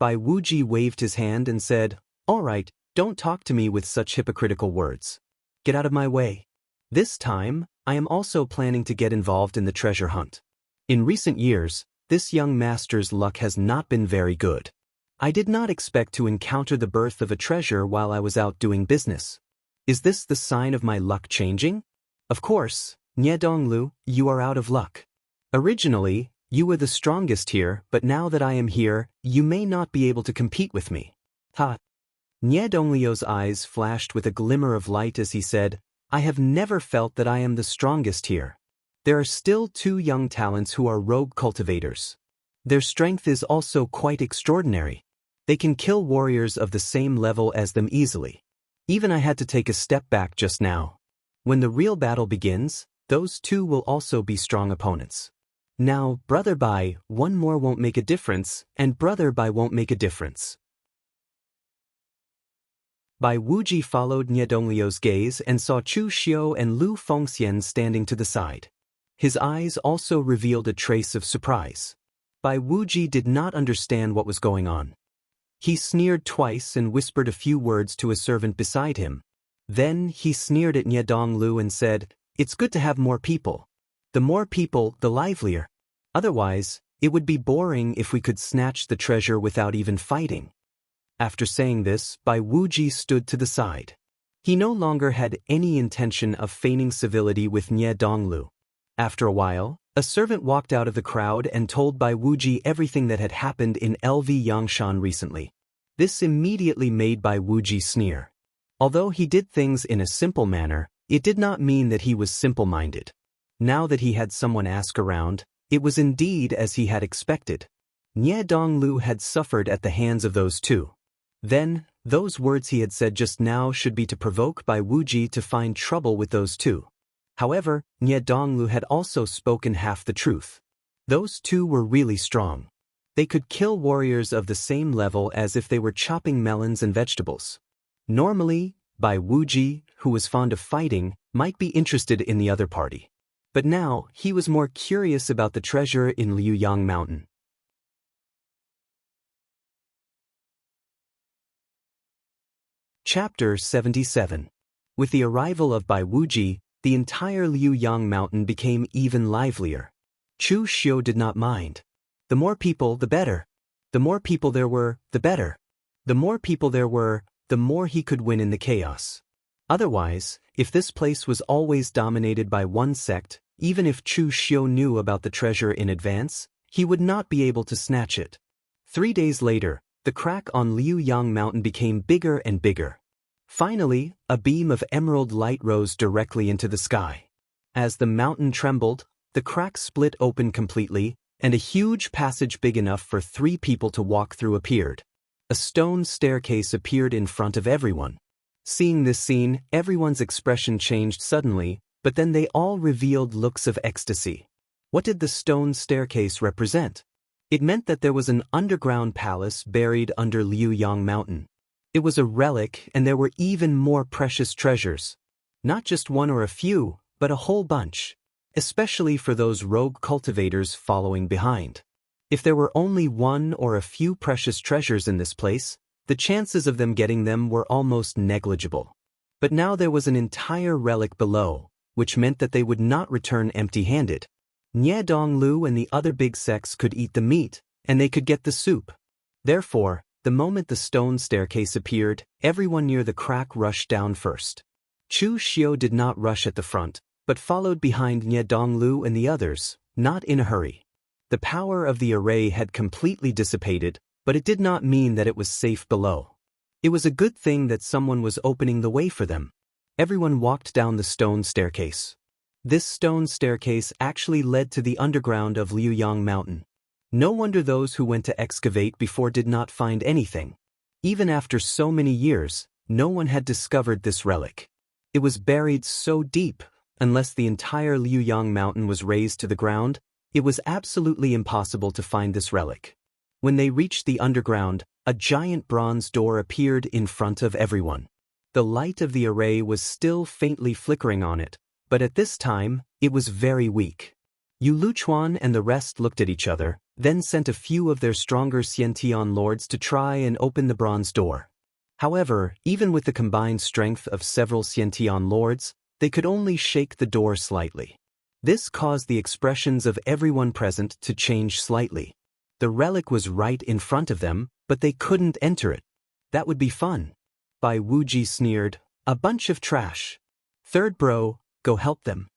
Speaker 1: Bai Wuji waved his hand and said, "All right, don't talk to me with such hypocritical words. Get out of my way. This time, I am also planning to get involved in the treasure hunt. In recent years, this young master's luck has not been very good. I did not expect to encounter the birth of a treasure while I was out doing business. Is this the sign of my luck changing? Of course, Nie Donglu, you are out of luck. Originally, you were the strongest here, but now that I am here, you may not be able to compete with me." Ha! Nie Donglio's eyes flashed with a glimmer of light as he said, "I have never felt that I am the strongest here. There are still 2 young talents who are rogue cultivators. Their strength is also quite extraordinary. They can kill warriors of the same level as them easily. Even I had to take a step back just now. When the real battle begins, those 2 will also be strong opponents. Now, Brother Bai, 1 more won't make a difference, and Brother Bai won't make a difference." Bai Wuji followed Nie Donglio's gaze and saw Chu Xiu and Lu Fengxian standing to the side. His eyes also revealed a trace of surprise. Bai Wuji did not understand what was going on. He sneered twice and whispered a few words to a servant beside him. Then he sneered at Nie Donglu and said, "It's good to have more people. The more people, the livelier. Otherwise, it would be boring if we could snatch the treasure without even fighting." After saying this, Bai Wuji stood to the side. He no longer had any intention of feigning civility with Nie Donglu. After a while, a servant walked out of the crowd and told Bai Wuji everything that had happened in LV Yangshan recently. This immediately made Bai Wuji sneer. Although he did things in a simple manner, it did not mean that he was simple-minded. Now that he had someone ask around, it was indeed as he had expected. Nie Donglu had suffered at the hands of those two. Then, those words he had said just now should be to provoke Bai Wuji to find trouble with those two. However, Nie Donglu had also spoken half the truth. Those two were really strong. They could kill warriors of the same level as if they were chopping melons and vegetables. Normally, Bai Wuji, who was fond of fighting, might be interested in the other party. But now, he was more curious about the treasure in Liuyang Mountain. Chapter 77. With the arrival of Bai Wuji, the entire Liuyang Mountain became even livelier. Chu Xiu did not mind. The more people, the better. The more people there were, the better. The more people there were, the more he could win in the chaos. Otherwise, if this place was always dominated by one sect, even if Chu Xiu knew about the treasure in advance, he would not be able to snatch it. 3 days later, the crack on Liuyang Mountain became bigger and bigger. Finally, a beam of emerald light rose directly into the sky. As the mountain trembled, the crack split open completely, and a huge passage big enough for 3 people to walk through appeared. A stone staircase appeared in front of everyone. Seeing this scene, everyone's expression changed suddenly, but then they all revealed looks of ecstasy. What did the stone staircase represent? It meant that there was an underground palace buried under Liuyang Mountain. It was a relic, and there were even more precious treasures. Not just one or a few, but a whole bunch. Especially for those rogue cultivators following behind. If there were only one or a few precious treasures in this place, the chances of them getting them were almost negligible. But now there was an entire relic below, which meant that they would not return empty-handed. Nie Donglu and the other big sects could eat the meat, and they could get the soup. Therefore, the moment the stone staircase appeared, everyone near the crack rushed down first. Chu Xiu did not rush at the front, but followed behind Nie Donglu and the others, not in a hurry. The power of the array had completely dissipated, but it did not mean that it was safe below. It was a good thing that someone was opening the way for them. Everyone walked down the stone staircase. This stone staircase actually led to the underground of Liuyang Mountain. No wonder those who went to excavate before did not find anything. Even after so many years, no one had discovered this relic. It was buried so deep, unless the entire Liuyang Mountain was razed to the ground, it was absolutely impossible to find this relic. When they reached the underground, a giant bronze door appeared in front of everyone. The light of the array was still faintly flickering on it, but at this time, it was very weak. Yu Luchuan and the rest looked at each other, then sent a few of their stronger Xiantian lords to try and open the bronze door. However, even with the combined strength of several Xiantian lords, they could only shake the door slightly. This caused the expressions of everyone present to change slightly. The relic was right in front of them, but they couldn't enter it. That would be fun. Bai Wuji sneered, "A bunch of trash. Third bro, go help them."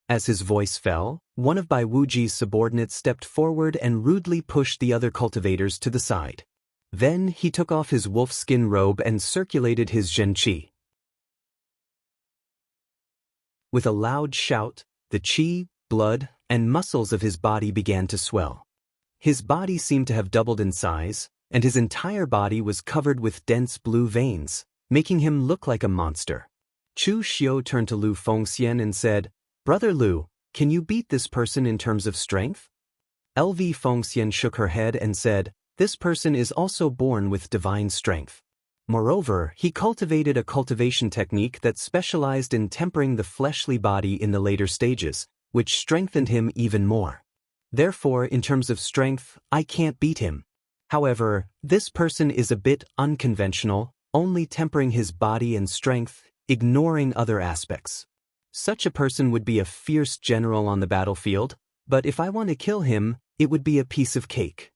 Speaker 1: As his voice fell, one of Bai Wuji's subordinates stepped forward and rudely pushed the other cultivators to the side. Then he took off his wolfskin robe and circulated his zhenqi. With a loud shout, the qi, blood, and muscles of his body began to swell. His body seemed to have doubled in size, and his entire body was covered with dense blue veins, making him look like a monster. Chu Xiu turned to Lu Fengxian and said, "Brother Lu, can you beat this person in terms of strength?" LV Fengxian shook her head and said, "This person is also born with divine strength. Moreover, he cultivated a cultivation technique that specialized in tempering the fleshly body in the later stages, which strengthened him even more. Therefore, in terms of strength, I can't beat him. However, this person is a bit unconventional, only tempering his body and strength, ignoring other aspects. Such a person would be a fierce general on the battlefield, but if I want to kill him, it would be a piece of cake.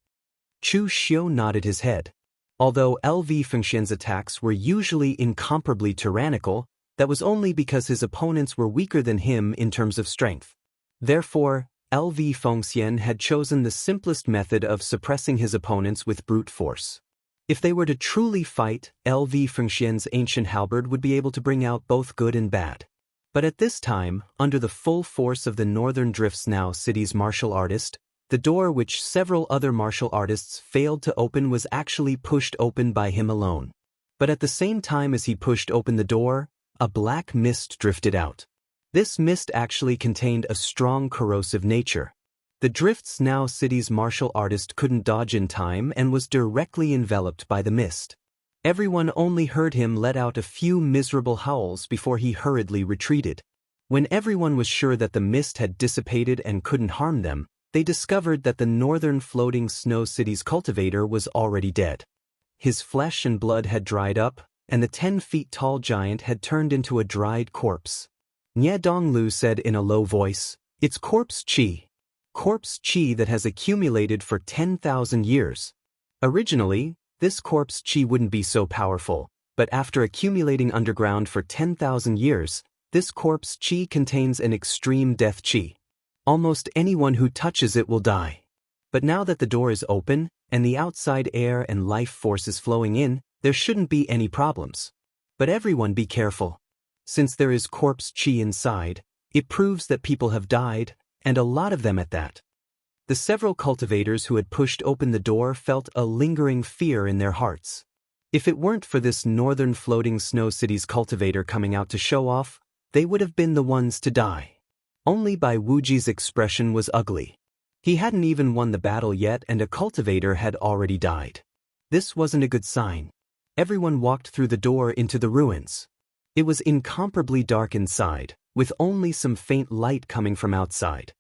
Speaker 1: Chu Xiu nodded his head. Although LV Fengxian's attacks were usually incomparably tyrannical, that was only because his opponents were weaker than him in terms of strength. Therefore, LV Fengxian had chosen the simplest method of suppressing his opponents with brute force. If they were to truly fight, LV Fengxian's ancient halberd would be able to bring out both good and bad. But at this time, under the full force of the Northern Drifts Now city's martial artist, the door which several other martial artists failed to open was actually pushed open by him alone. But at the same time as he pushed open the door, a black mist drifted out. This mist actually contained a strong corrosive nature. The Drifts Now city's martial artist couldn't dodge in time and was directly enveloped by the mist. Everyone only heard him let out a few miserable howls before he hurriedly retreated. When everyone was sure that the mist had dissipated and couldn't harm them, they discovered that the northern floating snow city's cultivator was already dead. His flesh and blood had dried up, and the 10-feet-tall giant had turned into a dried corpse. Nie Donglu said in a low voice, "It's corpse qi. Corpse qi that has accumulated for 10,000 years. Originally, this corpse qi wouldn't be so powerful, but after accumulating underground for 10,000 years, this corpse qi contains an extreme death qi. Almost anyone who touches it will die. But now that the door is open, and the outside air and life force is flowing in, there shouldn't be any problems. But everyone be careful. Since there is corpse qi inside, it proves that people have died, and a lot of them at that." The several cultivators who had pushed open the door felt a lingering fear in their hearts. If it weren't for this northern floating snow city's cultivator coming out to show off, they would have been the ones to die. Only Bai Wuji's expression was ugly. He hadn't even won the battle yet and a cultivator had already died. This wasn't a good sign. Everyone walked through the door into the ruins. It was incomparably dark inside, with only some faint light coming from outside.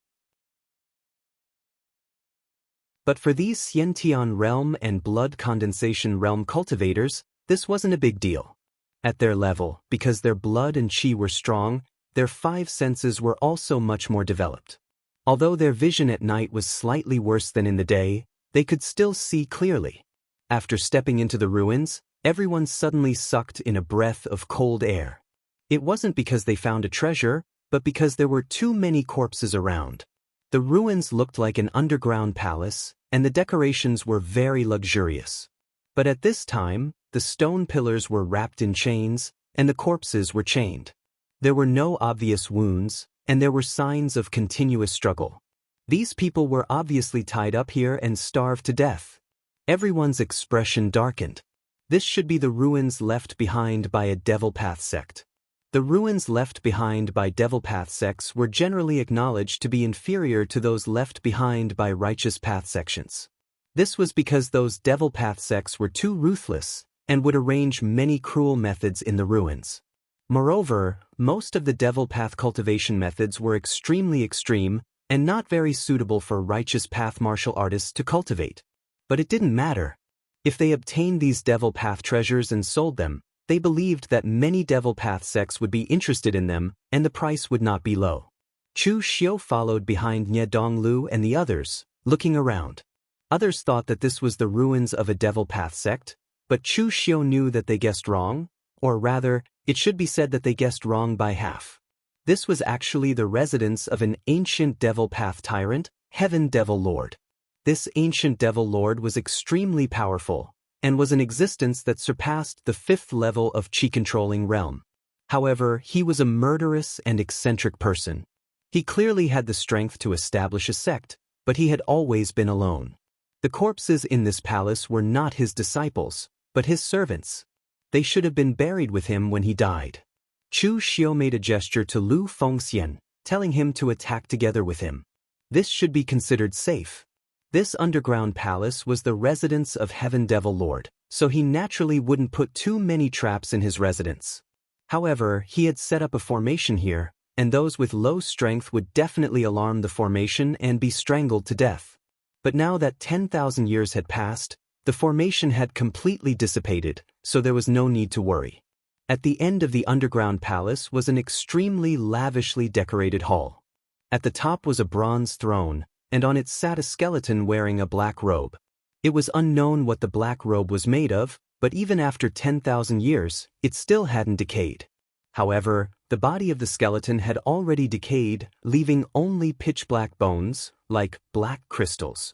Speaker 1: But for these Xiantian realm and blood condensation realm cultivators, this wasn't a big deal. At their level, because their blood and qi were strong, their 5 senses were also much more developed. Although their vision at night was slightly worse than in the day, they could still see clearly. After stepping into the ruins, everyone suddenly sucked in a breath of cold air. It wasn't because they found a treasure, but because there were too many corpses around. The ruins looked like an underground palace, and the decorations were very luxurious. But at this time, the stone pillars were wrapped in chains, and the corpses were chained. There were no obvious wounds, and there were signs of continuous struggle. These people were obviously tied up here and starved to death. Everyone's expression darkened. This should be the ruins left behind by a Devil Path sect. The ruins left behind by Devil Path sects were generally acknowledged to be inferior to those left behind by Righteous Path sections. This was because those Devil Path sects were too ruthless and would arrange many cruel methods in the ruins. Moreover, most of the Devil Path cultivation methods were extremely extreme and not very suitable for Righteous Path martial artists to cultivate. But it didn't matter. If they obtained these Devil Path treasures and sold them, they believed that many Devil Path sects would be interested in them and the price would not be low. Chu Xiu followed behind Nie Donglu and the others, looking around. Others thought that this was the ruins of a Devil Path sect, but Chu Xiu knew that they guessed wrong, or rather, it should be said that they guessed wrong by half. This was actually the residence of an ancient Devil Path tyrant, Heaven Devil Lord. This ancient Devil Lord was extremely powerful, and was an existence that surpassed the 5th level of Qi-controlling realm. However, he was a murderous and eccentric person. He clearly had the strength to establish a sect, but he had always been alone. The corpses in this palace were not his disciples, but his servants. They should have been buried with him when he died. Chu Xiu made a gesture to Lu Fengxian, telling him to attack together with him. This should be considered safe. This underground palace was the residence of Heaven Devil Lord, so he naturally wouldn't put too many traps in his residence. However, he had set up a formation here, and those with low strength would definitely alarm the formation and be strangled to death. But now that 10,000 years had passed, the formation had completely dissipated, so there was no need to worry. At the end of the underground palace was an extremely lavishly decorated hall. At the top was a bronze throne, and on it sat a skeleton wearing a black robe. It was unknown what the black robe was made of, but even after 10,000 years, it still hadn't decayed. However, the body of the skeleton had already decayed, leaving only pitch-black bones, like black crystals.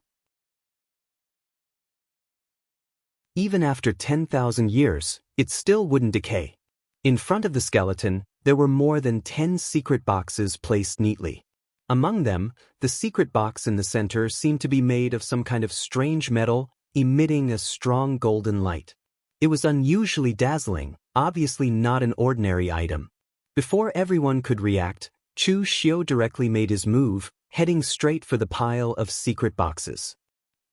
Speaker 1: Even after 10,000 years, it still wouldn't decay. In front of the skeleton, there were more than 10 secret boxes placed neatly. Among them, the secret box in the center seemed to be made of some kind of strange metal, emitting a strong golden light. It was unusually dazzling, obviously not an ordinary item. Before everyone could react, Chu Xiu directly made his move, heading straight for the pile of secret boxes.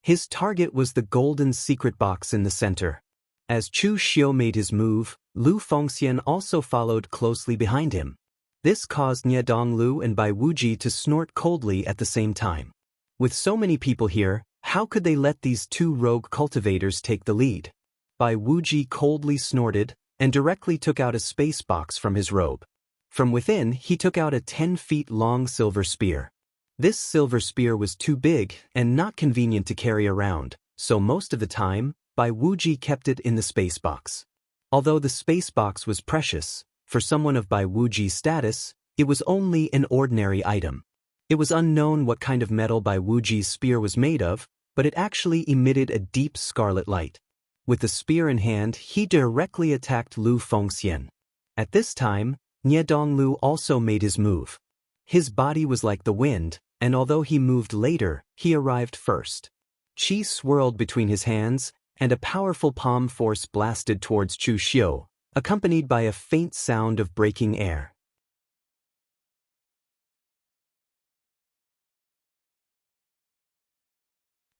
Speaker 1: His target was the golden secret box in the center. As Chu Xiu made his move, Lu Fengxian also followed closely behind him. This caused Nie Donglu and Bai Wuji to snort coldly at the same time. With so many people here, how could they let these two rogue cultivators take the lead? Bai Wuji coldly snorted and directly took out a space box from his robe. From within, he took out a 10-feet-long silver spear. This silver spear was too big and not convenient to carry around, so most of the time, Bai Wuji kept it in the space box. Although the space box was precious, for someone of Bai Wuji's status, it was only an ordinary item. It was unknown what kind of metal Bai Wuji's spear was made of, but it actually emitted a deep scarlet light. With the spear in hand, he directly attacked Lu Fengxian. At this time, Nie Donglu also made his move. His body was like the wind, and although he moved later, he arrived first. Qi swirled between his hands, and a powerful palm force blasted towards Chu Xiu, accompanied by a faint sound of breaking air.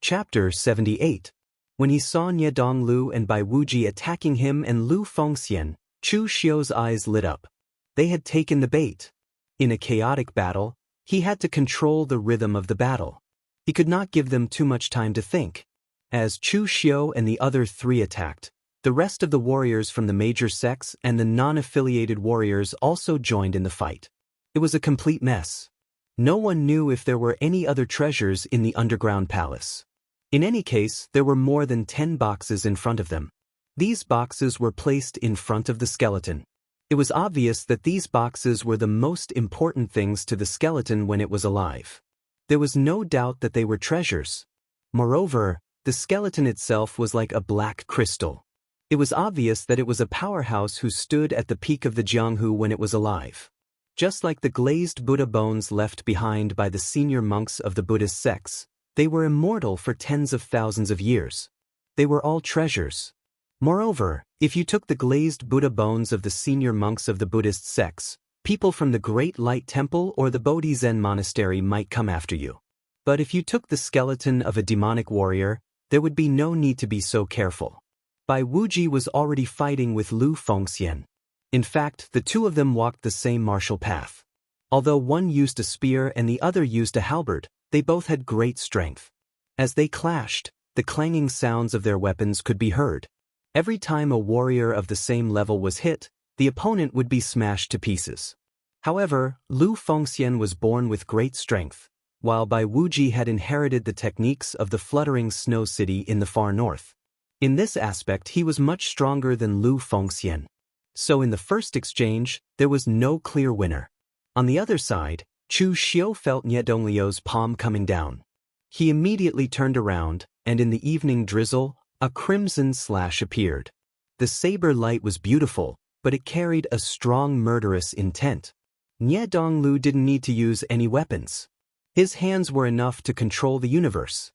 Speaker 1: Chapter 78. When he saw Nie Donglu and Bai Wuji attacking him and Lu Fengxian, Chu Xiu's eyes lit up. They had taken the bait. In a chaotic battle, he had to control the rhythm of the battle. He could not give them too much time to think. As Chu Xiu and the other three attacked, the rest of the warriors from the major sects and the non-affiliated warriors also joined in the fight. It was a complete mess. No one knew if there were any other treasures in the underground palace. In any case, there were more than 10 boxes in front of them. These boxes were placed in front of the skeleton. It was obvious that these boxes were the most important things to the skeleton when it was alive. There was no doubt that they were treasures. Moreover, the skeleton itself was like a black crystal. It was obvious that it was a powerhouse who stood at the peak of the Jianghu when it was alive. Just like the glazed Buddha bones left behind by the senior monks of the Buddhist sects, they were immortal for tens of thousands of years. They were all treasures. Moreover, if you took the glazed Buddha bones of the senior monks of the Buddhist sects, people from the Great Light Temple or the Bodhi Zen Monastery might come after you. But if you took the skeleton of a demonic warrior, there would be no need to be so careful. Bai Wuji was already fighting with Lu Fengxian. In fact, the two of them walked the same martial path. Although one used a spear and the other used a halberd, they both had great strength. As they clashed, the clanging sounds of their weapons could be heard. Every time a warrior of the same level was hit, the opponent would be smashed to pieces. However, Lu Fengxian was born with great strength, while Bai Wuji had inherited the techniques of the fluttering snow city in the far north. In this aspect, he was much stronger than Lu Fengxian. So in the first exchange, there was no clear winner. On the other side, Chu Xiu felt Nie Donglio's palm coming down. He immediately turned around, and in the evening drizzle, a crimson slash appeared. The saber light was beautiful, but it carried a strong murderous intent. Nie Donglu didn't need to use any weapons. His hands were enough to control the universe.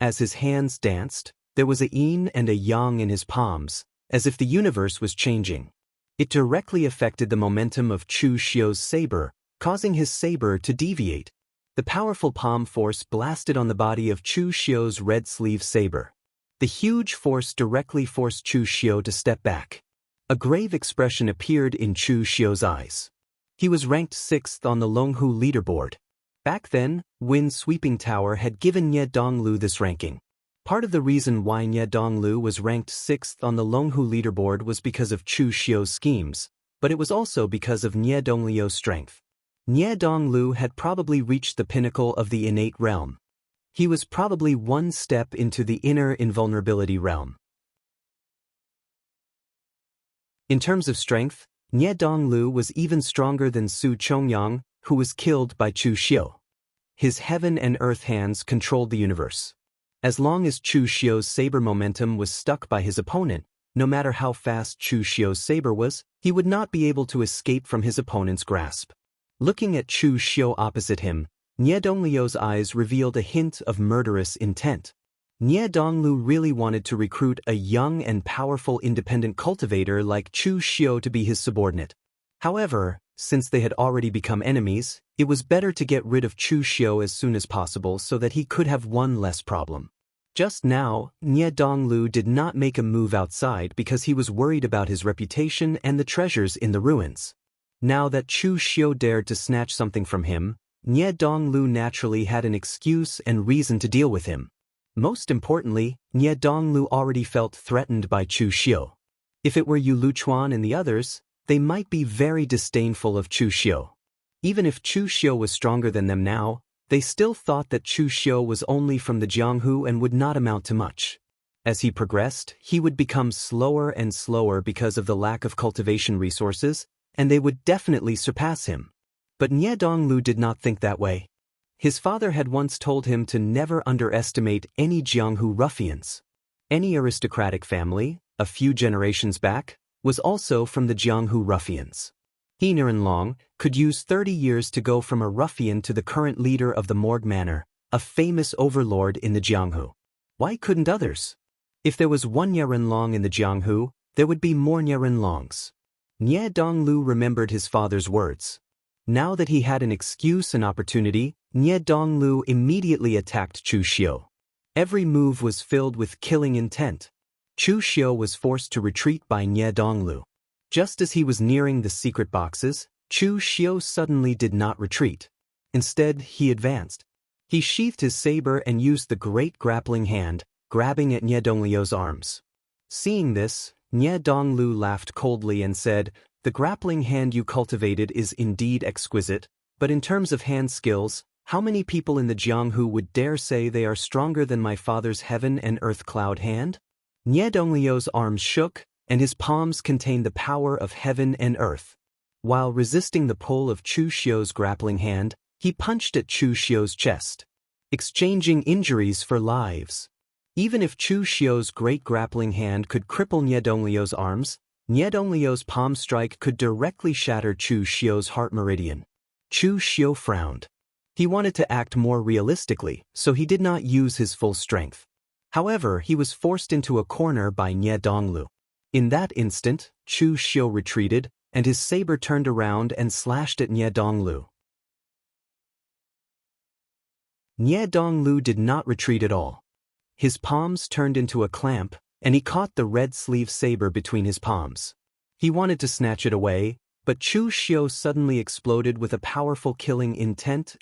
Speaker 1: As his hands danced, there was a yin and a yang in his palms, as if the universe was changing. It directly affected the momentum of Chu Xiu's saber, causing his saber to deviate. The powerful palm force blasted on the body of Chu Xiu's red sleeve saber. The huge force directly forced Chu Xiu to step back. A grave expression appeared in Chu Xiu's eyes. He was ranked 6th on the Longhu leaderboard. Back then, Wind Sweeping Tower had given Nye Donglu this ranking. Part of the reason why Nye Donglu was ranked 6th on the Longhu leaderboard was because of Chu Xiu's schemes, but it was also because of Nye Donglio's strength. Nye Donglu had probably reached the pinnacle of the innate realm. He was probably one step into the inner invulnerability realm. In terms of strength, Nye Donglu was even stronger than Su Chongyang, who was killed by Chu Xiu. His heaven and earth hands controlled the universe. As long as Chu Xiu's saber momentum was stuck by his opponent, no matter how fast Chu Xiu's saber was, he would not be able to escape from his opponent's grasp. Looking at Chu Xiu opposite him, Nye Donglio's eyes revealed a hint of murderous intent. Nye Donglu really wanted to recruit a young and powerful independent cultivator like Chu Xiu to be his subordinate. However, since they had already become enemies, it was better to get rid of Chu Xiu as soon as possible so that he could have one less problem. Just now, Nye Donglu did not make a move outside because he was worried about his reputation and the treasures in the ruins. Now that Chu Xiu dared to snatch something from him, Nye Donglu naturally had an excuse and reason to deal with him. Most importantly, Nye Donglu already felt threatened by Chu Xiu. If it were Yu Luchuan and the others, they might be very disdainful of Chu Xiu. Even if Chu Xiu was stronger than them now, they still thought that Chu Xiu was only from the Jianghu and would not amount to much. As he progressed, he would become slower and slower because of the lack of cultivation resources, and they would definitely surpass him. But Nye Donglu did not think that way. His father had once told him to never underestimate any Jianghu ruffians. Any aristocratic family, a few generations back, was also from the Jianghu ruffians. He Niranlong could use 30 years to go from a ruffian to the current leader of the Morgue Manor, a famous overlord in the Jianghu. Why couldn't others? If there was one Niranlong in the Jianghu, there would be more Niranlongs. Nye Donglu remembered his father's words. Now that he had an excuse and opportunity, Nye Donglu immediately attacked Chu Xiu. Every move was filled with killing intent. Chu Xiu was forced to retreat by Nye Donglu. Just as he was nearing the secret boxes, Chu Xiu suddenly did not retreat. Instead, he advanced. He sheathed his saber and used the great grappling hand, grabbing at Nye Donglio's arms. Seeing this, Nye Donglu laughed coldly and said, "The grappling hand you cultivated is indeed exquisite, but in terms of hand skills, how many people in the Jianghu would dare say they are stronger than my father's heaven and earth cloud hand?" Nye Donglio's arms shook, and his palms contained the power of heaven and earth. While resisting the pull of Chu Xiu's grappling hand, he punched at Chu Xiu's chest, exchanging injuries for lives. Even if Chu Xiu's great grappling hand could cripple Nye Donglio's arms, Nye Donglio's palm strike could directly shatter Chu Xiu's heart meridian. Chu Xiu frowned. He wanted to act more realistically, so he did not use his full strength. However, he was forced into a corner by Nye Donglu. In that instant, Chu Xiu retreated, and his saber turned around and slashed at Nye Donglu. Nye Donglu did not retreat at all. His palms turned into a clamp, and he caught the red sleeve saber between his palms. He wanted to snatch it away, but Chu Xiu suddenly exploded with a powerful killing intent.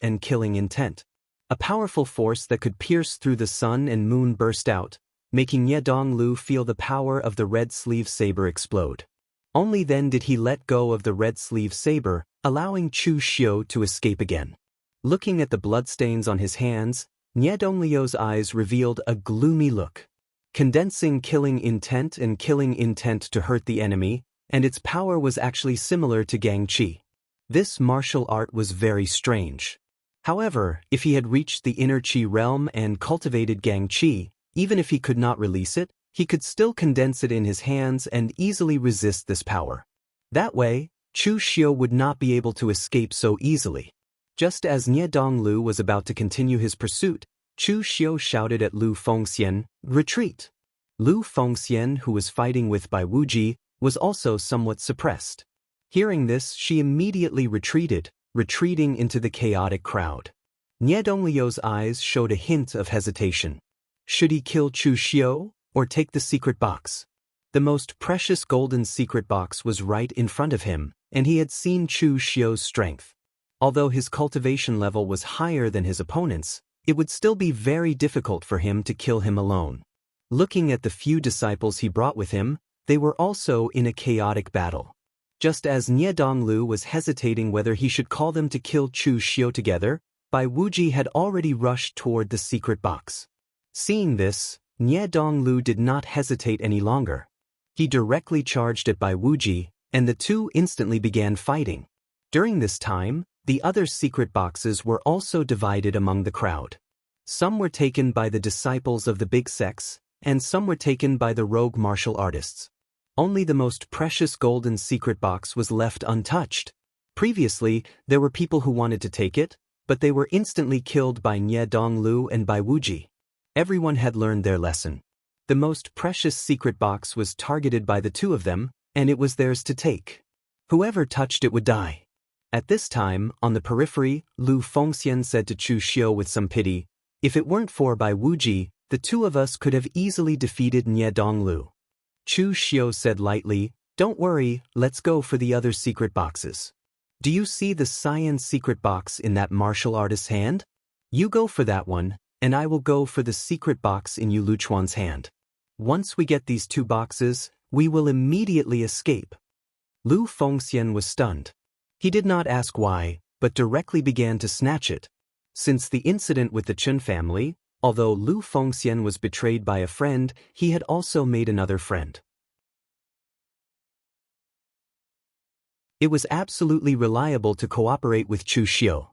Speaker 1: A powerful force that could pierce through the sun and moon burst out, making Nye Donglu feel the power of the red sleeve saber explode. Only then did he let go of the red sleeve saber, allowing Chu Xiu to escape again. Looking at the bloodstains on his hands, Nye Donglio's eyes revealed a gloomy look. Condensing killing intent to hurt the enemy, and its power was actually similar to Gangqi. This martial art was very strange. However, if he had reached the inner Qi realm and cultivated Gangqi, even if he could not release it, he could still condense it in his hands and easily resist this power. That way, Chu Xiu would not be able to escape so easily. Just as Nye Donglu was about to continue his pursuit, Chu Xiu shouted at Lu Fengxian, "Retreat!" Lu Fengxian, who was fighting with Bai Wuji, was also somewhat suppressed. Hearing this, she immediately retreated, retreating into the chaotic crowd. Nye Donglio's eyes showed a hint of hesitation. Should he kill Chu Xiu, or take the secret box? The most precious golden secret box was right in front of him, and he had seen Chu Xiu's strength. Although his cultivation level was higher than his opponent's, it would still be very difficult for him to kill him alone. Looking at the few disciples he brought with him, they were also in a chaotic battle. Just as Nie Donglu was hesitating whether he should call them to kill Chu Xiu together, Bai Wuji had already rushed toward the secret box. Seeing this, Nie Donglu did not hesitate any longer. He directly charged at Bai Wuji, and the two instantly began fighting. During this time, the other secret boxes were also divided among the crowd. Some were taken by the disciples of the big sects, and some were taken by the rogue martial artists. Only the most precious golden secret box was left untouched. Previously, there were people who wanted to take it, but they were instantly killed by Nie Donglu and Bai Wuji. Everyone had learned their lesson. The most precious secret box was targeted by the two of them, and it was theirs to take. Whoever touched it would die. At this time, on the periphery, Lu Fengxian said to Chu Xiu with some pity, "If it weren't for Bai Wuji, the two of us could have easily defeated Nie Donglu." Chu Xiu said lightly, "Don't worry, let's go for the other secret boxes. Do you see the cyan secret box in that martial artist's hand? You go for that one, and I will go for the secret box in Yu Luchuan's hand. Once we get these two boxes, we will immediately escape." Lu Fengxian was stunned. He did not ask why, but directly began to snatch it. Since the incident with the Chen family, although Lu Fengxian was betrayed by a friend, he had also made another friend. It was absolutely reliable to cooperate with Chu Xiu.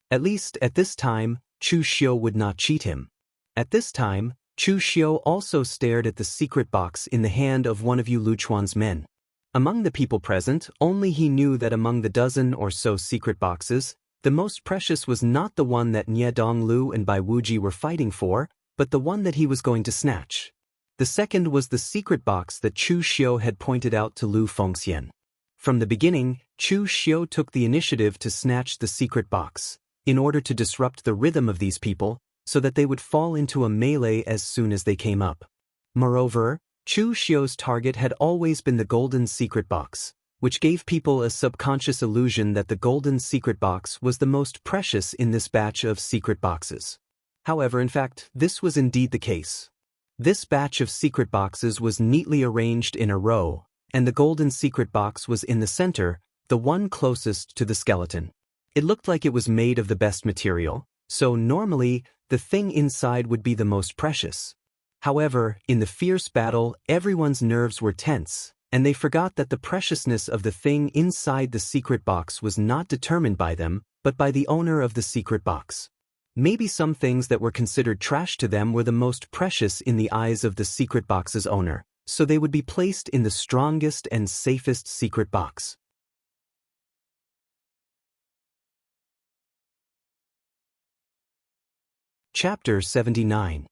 Speaker 1: At least at this time, Chu Xiu would not cheat him. At this time, Chu Xiu also stared at the secret box in the hand of one of Yu Luchuan's men. Among the people present, only he knew that among the dozen or so secret boxes, the most precious was not the one that Nie Donglu and Bai Wuji were fighting for, but the one that he was going to snatch. The second was the secret box that Chu Xiu had pointed out to Lu Fengxian. From the beginning, Chu Xiu took the initiative to snatch the secret box, in order to disrupt the rhythm of these people, so that they would fall into a melee as soon as they came up. Moreover, Chu Xiu's target had always been the golden secret box, which gave people a subconscious illusion that the golden secret box was the most precious in this batch of secret boxes. However, in fact, this was indeed the case. This batch of secret boxes was neatly arranged in a row, and the golden secret box was in the center, the one closest to the skeleton. It looked like it was made of the best material, so normally, the thing inside would be the most precious. However, in the fierce battle, everyone's nerves were tense, and they forgot that the preciousness of the thing inside the secret box was not determined by them, but by the owner of the secret box. Maybe some things that were considered trash to them were the most precious in the eyes of the secret box's owner, so they would be placed in the strongest and safest secret box. Chapter 79.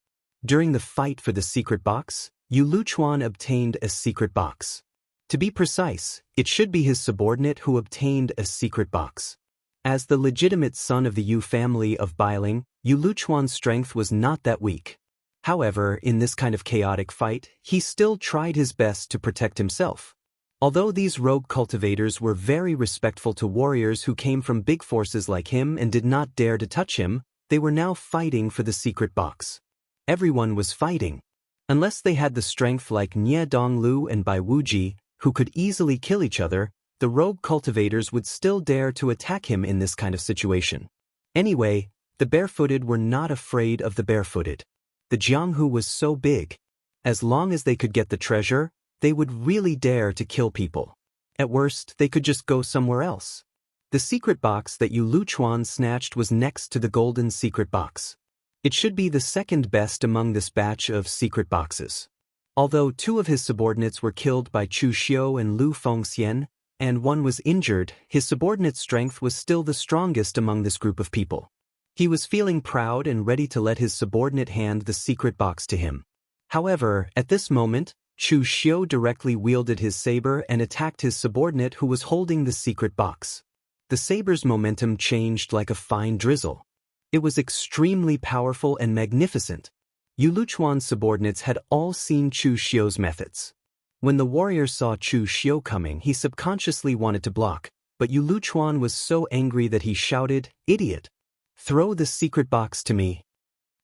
Speaker 1: During the fight for the secret box, Yu Luchuan obtained a secret box. To be precise, it should be his subordinate who obtained a secret box. As the legitimate son of the Yu family of Bailing, Yu Luchuan's strength was not that weak. However, in this kind of chaotic fight, he still tried his best to protect himself. Although these rogue cultivators were very respectful to warriors who came from big forces like him and did not dare to touch him, they were now fighting for the secret box. Everyone was fighting. Unless they had the strength like Nie Donglu and Bai Wuji, who could easily kill each other, the rogue cultivators would still dare to attack him in this kind of situation. Anyway, the barefooted were not afraid of the barefooted. The Jianghu was so big. As long as they could get the treasure, they would really dare to kill people. At worst, they could just go somewhere else. The secret box that Yu Luchuan snatched was next to the golden secret box. It should be the second best among this batch of secret boxes. Although two of his subordinates were killed by Chu Xiu and Lu Fengxian, and one was injured, his subordinate's strength was still the strongest among this group of people. He was feeling proud and ready to let his subordinate hand the secret box to him. However, at this moment, Chu Xiu directly wielded his saber and attacked his subordinate who was holding the secret box. The saber's momentum changed like a fine drizzle. It was extremely powerful and magnificent. Yu Luchuan's subordinates had all seen Chu Xiu's methods. When the warrior saw Chu Xiu coming, he subconsciously wanted to block, but Yu Luchuan was so angry that he shouted, "Idiot! Throw the secret box to me."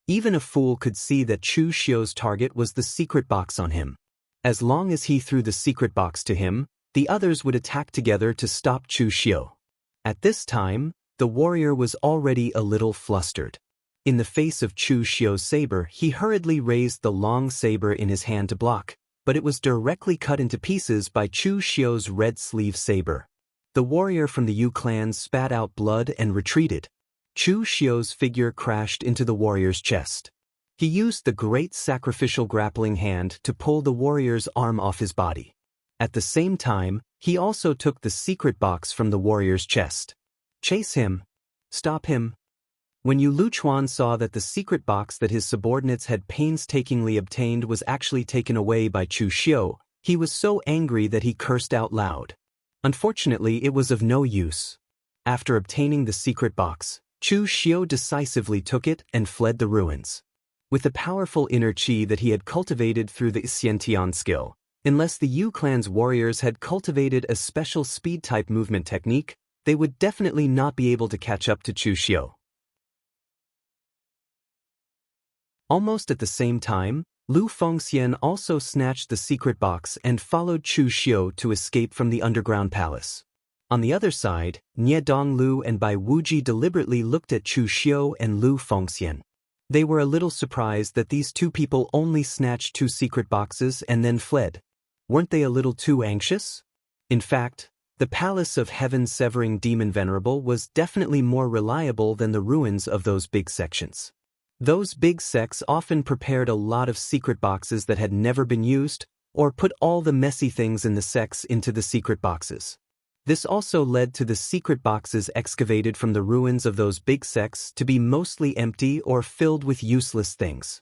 Speaker 1: Even a fool could see that Chu Xiu's target was the secret box on him. As long as he threw the secret box to him, the others would attack together to stop Chu Xiu. At this time, the warrior was already a little flustered. In the face of Chu Xiu's saber, he hurriedly raised the long saber in his hand to block, but it was directly cut into pieces by Chu Xiu's red sleeve saber. The warrior from the Yu clan spat out blood and retreated. Chu Xiu's figure crashed into the warrior's chest. He used the great sacrificial grappling hand to pull the warrior's arm off his body. At the same time, he also took the secret box from the warrior's chest. "Chase him! Stop him!" When Yu Luchuan saw that the secret box that his subordinates had painstakingly obtained was actually taken away by Chu Xiu, he was so angry that he cursed out loud. Unfortunately, it was of no use. After obtaining the secret box, Chu Xiu decisively took it and fled the ruins. With the powerful inner qi that he had cultivated through the Xiantian skill, unless the Yu clan's warriors had cultivated a special speed-type movement technique, they would definitely not be able to catch up to Chu Xiu. Almost at the same time, Lu Fengxian also snatched the secret box and followed Chu Xiu to escape from the underground palace. On the other side, Nie Donglu and Bai Wuji deliberately looked at Chu Xiu and Lu Fengxian. They were a little surprised that these two people only snatched 2 secret boxes and then fled. Weren't they a little too anxious? In fact, the Palace of Heaven's Severing Demon Venerable was definitely more reliable than the ruins of those big sections. Those big sects often prepared a lot of secret boxes that had never been used, or put all the messy things in the sects into the secret boxes. This also led to the secret boxes excavated from the ruins of those big sects to be mostly empty or filled with useless things.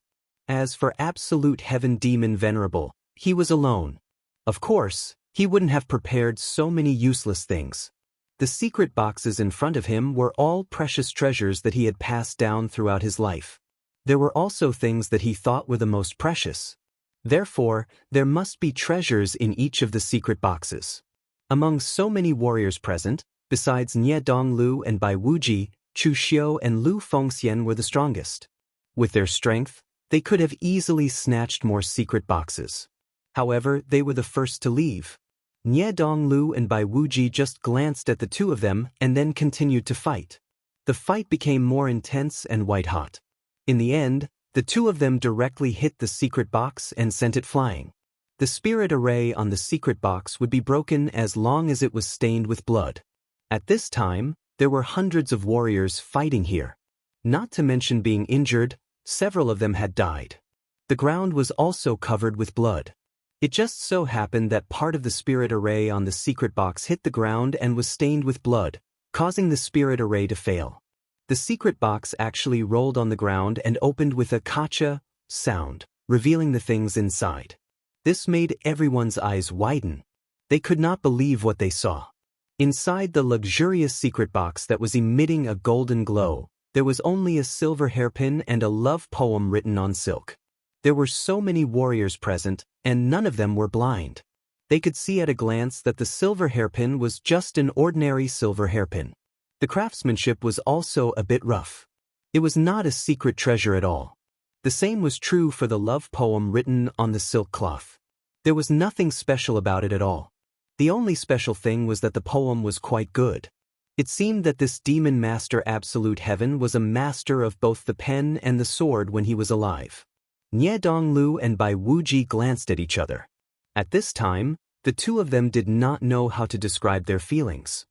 Speaker 1: As for Absolute Heaven Demon Venerable, he was alone. Of course, he wouldn't have prepared so many useless things. The secret boxes in front of him were all precious treasures that he had passed down throughout his life. There were also things that he thought were the most precious. Therefore, there must be treasures in each of the secret boxes. Among so many warriors present, besides Nie Donglu and Bai Wuji, Chu Xiu and Lu Fengxian were the strongest. With their strength, they could have easily snatched more secret boxes. However, they were the first to leave. Nie Donglu and Bai Wuji just glanced at the two of them and then continued to fight. The fight became more intense and white-hot. In the end, the two of them directly hit the secret box and sent it flying. The spirit array on the secret box would be broken as long as it was stained with blood. At this time, there were hundreds of warriors fighting here. Not to mention being injured, several of them had died. The ground was also covered with blood. It just so happened that part of the spirit array on the secret box hit the ground and was stained with blood, causing the spirit array to fail. The secret box actually rolled on the ground and opened with a kacha sound, revealing the things inside. This made everyone's eyes widen. They could not believe what they saw. Inside the luxurious secret box that was emitting a golden glow, there was only a silver hairpin and a love poem written on silk. There were so many warriors present, and none of them were blind. They could see at a glance that the silver hairpin was just an ordinary silver hairpin. The craftsmanship was also a bit rough. It was not a secret treasure at all. The same was true for the love poem written on the silk cloth. There was nothing special about it at all. The only special thing was that the poem was quite good. It seemed that this demon master Absolute Heaven was a master of both the pen and the sword when he was alive. Nie Donglu and Bai Wuji glanced at each other. At this time, the two of them did not know how to describe their feelings.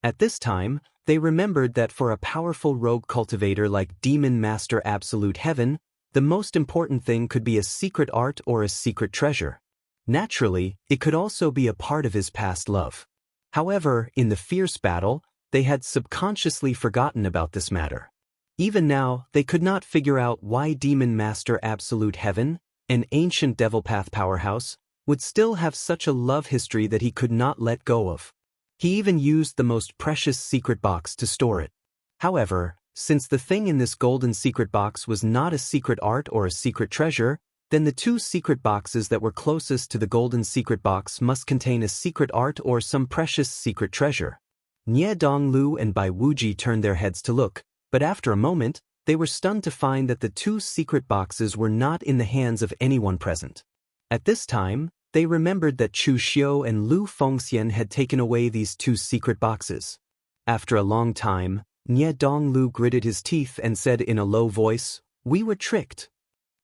Speaker 1: At this time, they remembered that for a powerful rogue cultivator like Demon Master Absolute Heaven, the most important thing could be a secret art or a secret treasure. Naturally, it could also be a part of his past love. However, in the fierce battle, they had subconsciously forgotten about this matter. Even now, they could not figure out why Demon Master Absolute Heaven, an ancient devil path powerhouse, would still have such a love history that he could not let go of. He even used the most precious secret box to store it. However, since the thing in this golden secret box was not a secret art or a secret treasure, Then the two secret boxes that were closest to the golden secret box must contain a secret art or some precious secret treasure. Nie Donglu and Bai Wuji turned their heads to look, but after a moment, they were stunned to find that the two secret boxes were not in the hands of anyone present. At this time, they remembered that Chu Xiu and Lu Fengxian had taken away these two secret boxes. After a long time, Nie Donglu gritted his teeth and said in a low voice, "We were tricked."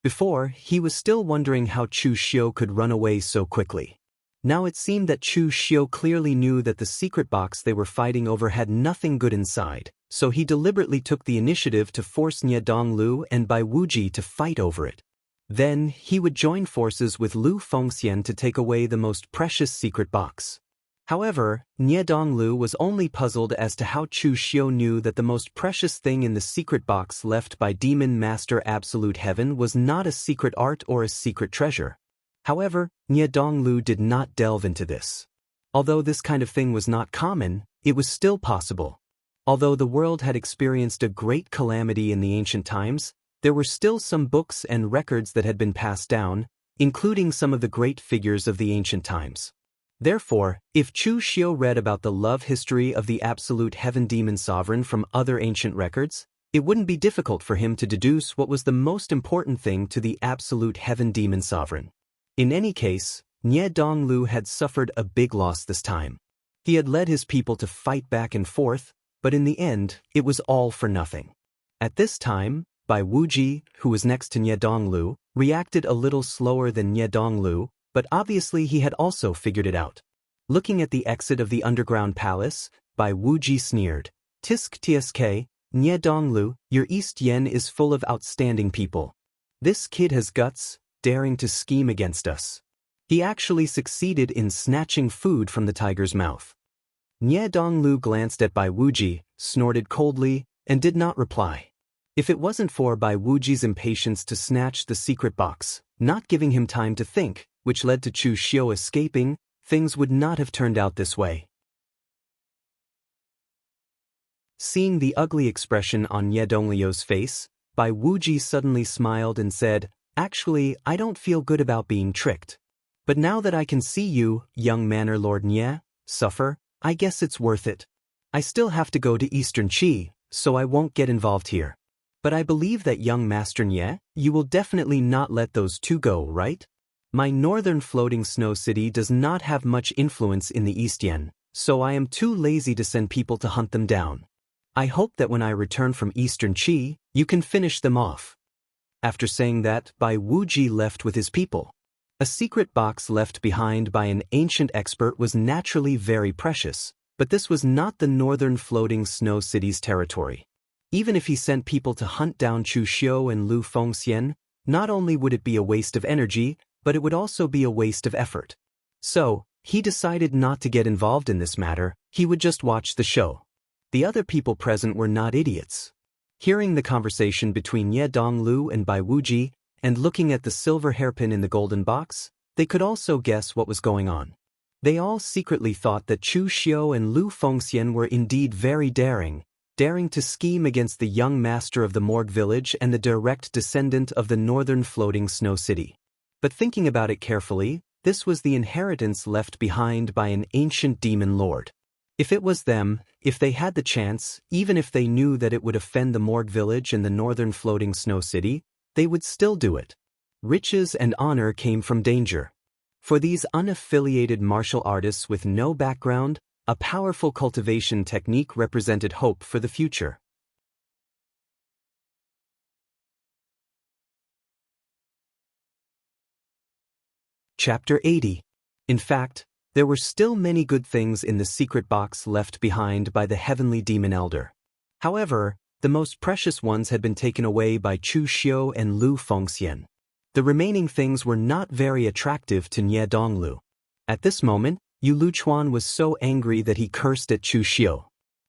Speaker 1: Before, he was still wondering how Chu Xiu could run away so quickly. Now it seemed that Chu Xiu clearly knew that the secret box they were fighting over had nothing good inside, so he deliberately took the initiative to force Nie Donglu and Bai Wuji to fight over it. Then, he would join forces with Lu Fengxian to take away the most precious secret box. However, Nie Donglu was only puzzled as to how Chu Xiu knew that the most precious thing in the secret box left by Demon Master Absolute Heaven was not a secret art or a secret treasure. However, Nie Donglu did not delve into this. Although this kind of thing was not common, it was still possible. Although the world had experienced a great calamity in the ancient times, there were still some books and records that had been passed down, including some of the great figures of the ancient times. Therefore, if Chu Xiu read about the love history of the Absolute Heaven Demon Sovereign from other ancient records, it wouldn't be difficult for him to deduce what was the most important thing to the Absolute Heaven Demon Sovereign. In any case, Nie Donglu had suffered a big loss this time. He had led his people to fight back and forth, but in the end, it was all for nothing. At this time, Bai Wuji, who was next to Nie Donglu, reacted a little slower than Nie Donglu, but obviously he had also figured it out. Looking at the exit of the underground palace, Bai Wuji sneered, "Tisk tsk, Nie Donglu, your East Yen is full of outstanding people. This kid has guts, daring to scheme against us." He actually succeeded in snatching food from the tiger's mouth. Nie Donglu glanced at Bai Wuji, snorted coldly, and did not reply. If it wasn't for Bai Wuji's impatience to snatch the secret box, not giving him time to think, which led to Chu Xiu escaping, things would not have turned out this way. Seeing the ugly expression on Nie Donglu's face, Bai Wuji suddenly smiled and said, "Actually, I don't feel good about being tricked. But now that I can see you, young Manor Lord Nie, suffer, I guess it's worth it. I still have to go to Eastern Qi, so I won't get involved here. But I believe that young Master Nie, you will definitely not let those two go, right? My northern floating snow city does not have much influence in the East Yen, so I am too lazy to send people to hunt them down. I hope that when I return from Eastern Qi, you can finish them off." After saying that, Bai Wuji left with his people. A secret box left behind by an ancient expert was naturally very precious, but this was not the northern floating snow city's territory. Even if he sent people to hunt down Chu Xiu and Lu Fengxian, not only would it be a waste of energy, but it would also be a waste of effort. So, he decided not to get involved in this matter, he would just watch the show. The other people present were not idiots. Hearing the conversation between Nie Donglu and Bai Wuji, and looking at the silver hairpin in the golden box, they could also guess what was going on. They all secretly thought that Chu Xiu and Lu Fengxian were indeed very daring to scheme against the young master of the Morgue village and the direct descendant of the northern floating snow city. But thinking about it carefully, this was the inheritance left behind by an ancient demon lord. If it was them, if they had the chance, even if they knew that it would offend the Morgue village and the northern floating snow city, they would still do it. Riches and honor came from danger. For these unaffiliated martial artists with no background, a powerful cultivation technique represented hope for the future. Chapter 80. In fact, there were still many good things in the secret box left behind by the heavenly demon elder. However, the most precious ones had been taken away by Chu Xiu and Lu Fengxian. The remaining things were not very attractive to Nie Donglu. At this moment, Yu Luchuan was so angry that he cursed at Chu Xiu.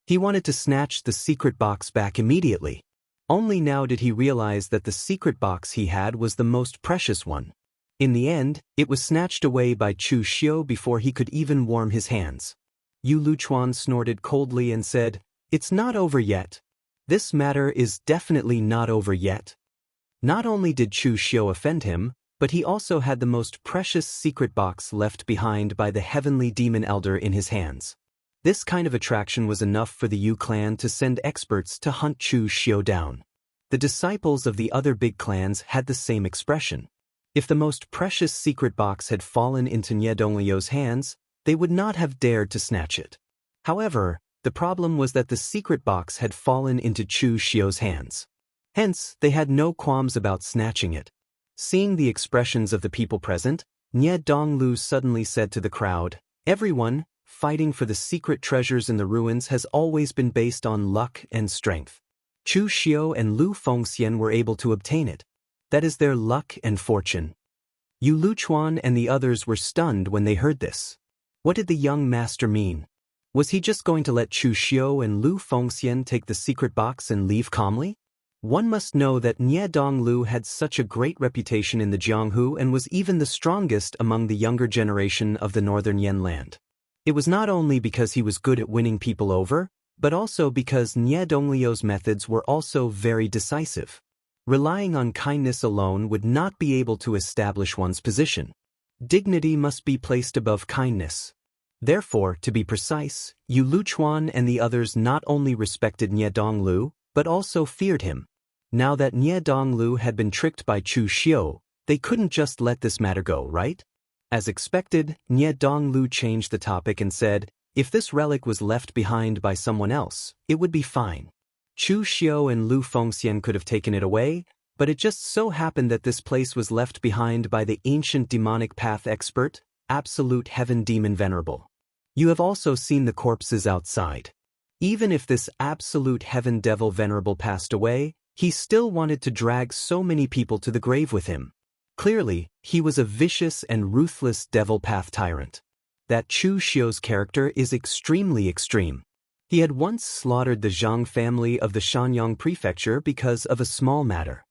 Speaker 1: He wanted to snatch the secret box back immediately. Only now did he realize that the secret box he had was the most precious one. In the end, it was snatched away by Chu Xiu before he could even warm his hands. Yu Luchuan snorted coldly and said, "It's not over yet. This matter is definitely not over yet." Not only did Chu Xiu offend him, but he also had the most precious secret box left behind by the heavenly demon elder in his hands. This kind of attraction was enough for the Yu clan to send experts to hunt Chu Xiu down. The disciples of the other big clans had the same expression. If the most precious secret box had fallen into Nie Donglio's hands, they would not have dared to snatch it. However, the problem was that the secret box had fallen into Chu Xiu's hands. Hence, they had no qualms about snatching it. Seeing the expressions of the people present, Nie Donglu suddenly said to the crowd, "Everyone, fighting for the secret treasures in the ruins has always been based on luck and strength. Chu Xiu and Lu Fengxian were able to obtain it. That is their luck and fortune." Yu Luchuan and the others were stunned when they heard this. What did the young master mean? Was he just going to let Chu Xiu and Lu Fengxian take the secret box and leave calmly? One must know that Nie Donglu had such a great reputation in the Jianghu and was even the strongest among the younger generation of the northern Yan land. It was not only because he was good at winning people over, but also because Nie Donglio's methods were also very decisive. Relying on kindness alone would not be able to establish one's position. Dignity must be placed above kindness. Therefore, to be precise, Yu Luchuan and the others not only respected Nie Donglu, but also feared him. Now that Nie Donglu had been tricked by Chu Xiu, they couldn't just let this matter go, right? As expected, Nie Donglu changed the topic and said, if this relic was left behind by someone else, it would be fine. Chu Xiu and Lu Fengxian could have taken it away, but it just so happened that this place was left behind by the ancient demonic path expert, Absolute Heaven Demon Venerable. You have also seen the corpses outside. Even if this Absolute Heaven Devil Venerable passed away, he still wanted to drag so many people to the grave with him. Clearly, he was a vicious and ruthless devil path tyrant. That Chu Xiu's character is extremely extreme. He had once slaughtered the Zhang family of the Shanyang prefecture because of a small matter.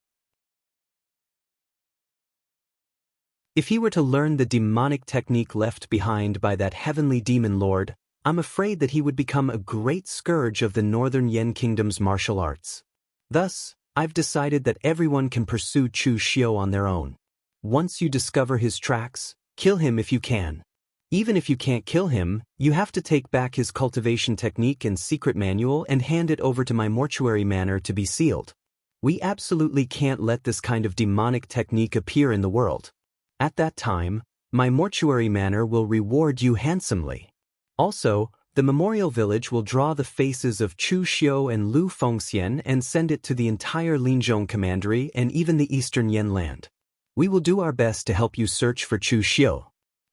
Speaker 1: If he were to learn the demonic technique left behind by that heavenly demon lord, I'm afraid that he would become a great scourge of the northern Yan kingdom's martial arts. Thus, I've decided that everyone can pursue Chu Xiu on their own. Once you discover his tracks, kill him if you can. Even if you can't kill him, you have to take back his cultivation technique and secret manual and hand it over to my mortuary manor to be sealed. We absolutely can't let this kind of demonic technique appear in the world. At that time, my mortuary manor will reward you handsomely. Also, the memorial village will draw the faces of Chu Xiu and Lu Fengxian and send it to the entire Linzhong commandery and even the eastern Yan land. We will do our best to help you search for Chu Xiu.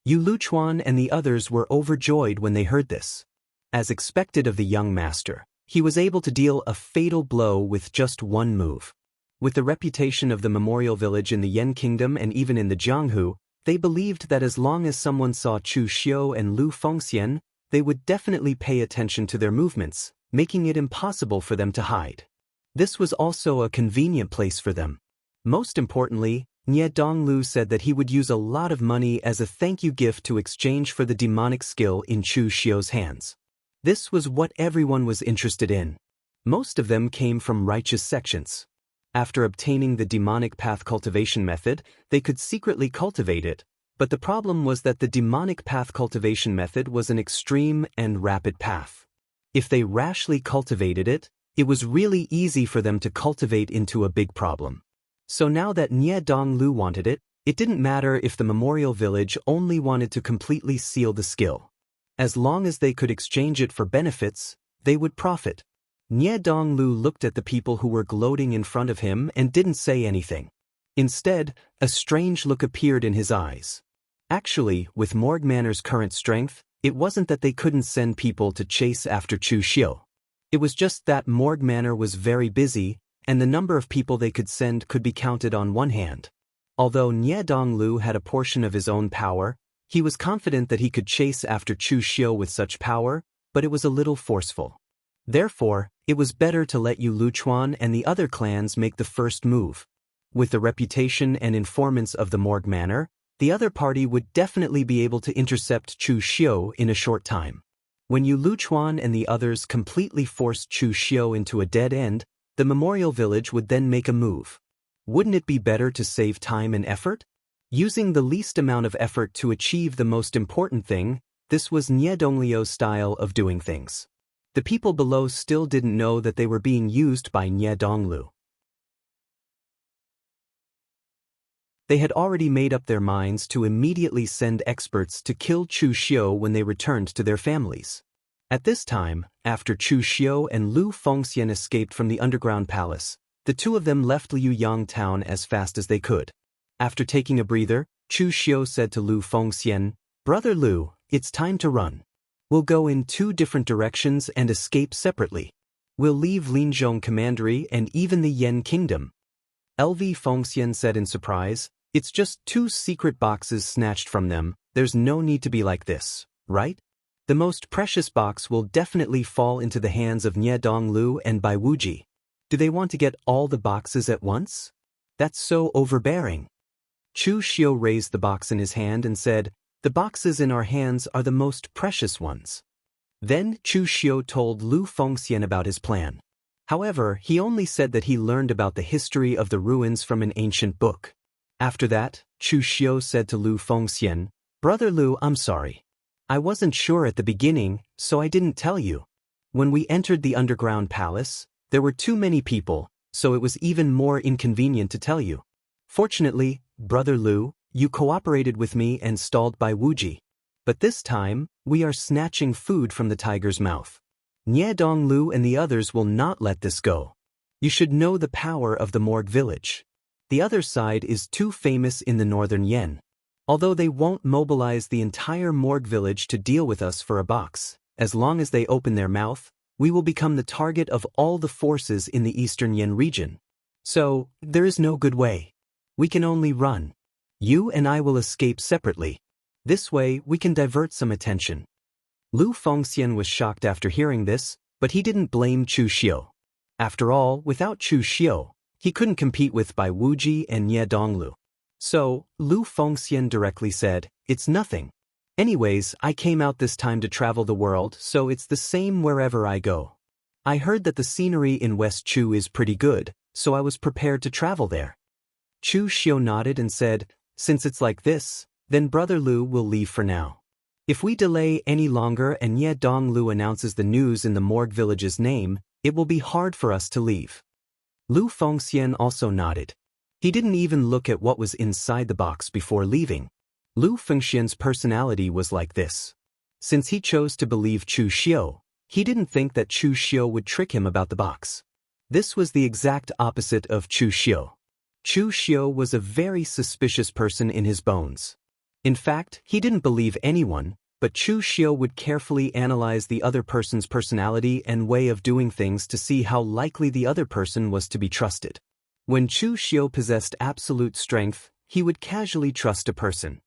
Speaker 1: Yu Luchuan and the others were overjoyed when they heard this. As expected of the young master, he was able to deal a fatal blow with just one move. With the reputation of the memorial village in the Yan kingdom and even in the Jianghu, they believed that as long as someone saw Chu Xiu and Lu Fengxian, they would definitely pay attention to their movements, making it impossible for them to hide. This was also a convenient place for them. Most importantly, Nie Donglu said that he would use a lot of money as a thank you gift to exchange for the demonic skill in Chu Xiu's hands. This was what everyone was interested in. Most of them came from righteous sections. After obtaining the demonic path cultivation method, they could secretly cultivate it, but the problem was that the demonic path cultivation method was an extreme and rapid path. If they rashly cultivated it, it was really easy for them to cultivate into a big problem. So now that Nie Donglu wanted it, it didn't matter if the memorial village only wanted to completely seal the skill. As long as they could exchange it for benefits, they would profit. Nie Donglu looked at the people who were gloating in front of him and didn't say anything. Instead, a strange look appeared in his eyes. Actually, with Morgue Manor's current strength, it wasn't that they couldn't send people to chase after Chu Xiu. It was just that Morgue Manor was very busy, and the number of people they could send could be counted on one hand. Although Nie Donglu had a portion of his own power, he was confident that he could chase after Chu Xiu with such power, but it was a little forceful. Therefore, it was better to let Yu Luchuan and the other clans make the first move. With the reputation and informants of the Morgue Manor, the other party would definitely be able to intercept Chu Xiu in a short time. When Yu Luchuan and the others completely forced Chu Xiu into a dead end, the memorial village would then make a move. Wouldn't it be better to save time and effort? Using the least amount of effort to achieve the most important thing, this was Nie Donglio's style of doing things. The people below still didn't know that they were being used by Nie Donglu. They had already made up their minds to immediately send experts to kill Chu Xiu when they returned to their families. At this time, after Chu Xiu and Lu Fengxian escaped from the underground palace, the two of them left Liuyang town as fast as they could. After taking a breather, Chu Xiu said to Lu Fengxian, "Brother Lu, it's time to run. We'll go in 2 different directions and escape separately. We'll leave Linzhong Commandery and even the Yan Kingdom." LV Fengxian said in surprise, "It's just 2 secret boxes snatched from them, there's no need to be like this, right? The most precious box will definitely fall into the hands of Nie Donglu and Bai Wuji. Do they want to get all the boxes at once? That's so overbearing." Chu Xiu raised the box in his hand and said, "The boxes in our hands are the most precious ones." Then Chu Xiu told Lu Fengxian about his plan. However, he only said that he learned about the history of the ruins from an ancient book. After that, Chu Xiu said to Lu Fengxian, "Brother Lu, I'm sorry. I wasn't sure at the beginning, so I didn't tell you. When we entered the underground palace, there were too many people, so it was even more inconvenient to tell you. Fortunately, Brother Lu, you cooperated with me and stalled Bai Wuji. But this time, we are snatching food from the tiger's mouth. Nie Donglu and the others will not let this go. You should know the power of the Morgue village. The other side is too famous in the northern Yan. Although they won't mobilize the entire Morgue village to deal with us for a box, as long as they open their mouth, we will become the target of all the forces in the eastern Yan region. So, there is no good way. We can only run. You and I will escape separately. This way, we can divert some attention." Lu Fengxian was shocked after hearing this, but he didn't blame Chu Xiu. After all, without Chu Xiu, he couldn't compete with Bai Wuji and Nie Donglu. So, Lu Fengxian directly said, "It's nothing. Anyways, I came out this time to travel the world, so it's the same wherever I go. I heard that the scenery in West Chu is pretty good, so I was prepared to travel there." Chu Xiu nodded and said, "Since it's like this, then Brother Lu will leave for now. If we delay any longer and Nie Donglu announces the news in the Morgue village's name, it will be hard for us to leave." Lu Fengxian also nodded. He didn't even look at what was inside the box before leaving. Lu Fengxian's personality was like this. Since he chose to believe Chu Xiu, he didn't think that Chu Xiu would trick him about the box. This was the exact opposite of Chu Xiu. Chu Xiu was a very suspicious person in his bones. In fact, he didn't believe anyone, but Chu Xiu would carefully analyze the other person's personality and way of doing things to see how likely the other person was to be trusted. When Chu Xiu possessed absolute strength, he would casually trust a person.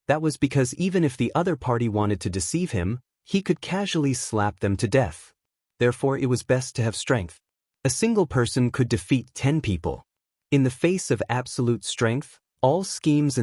Speaker 1: That was because even if the other party wanted to deceive him, he could casually slap them to death. Therefore, it was best to have strength. A single person could defeat 10 people. In the face of absolute strength, all schemes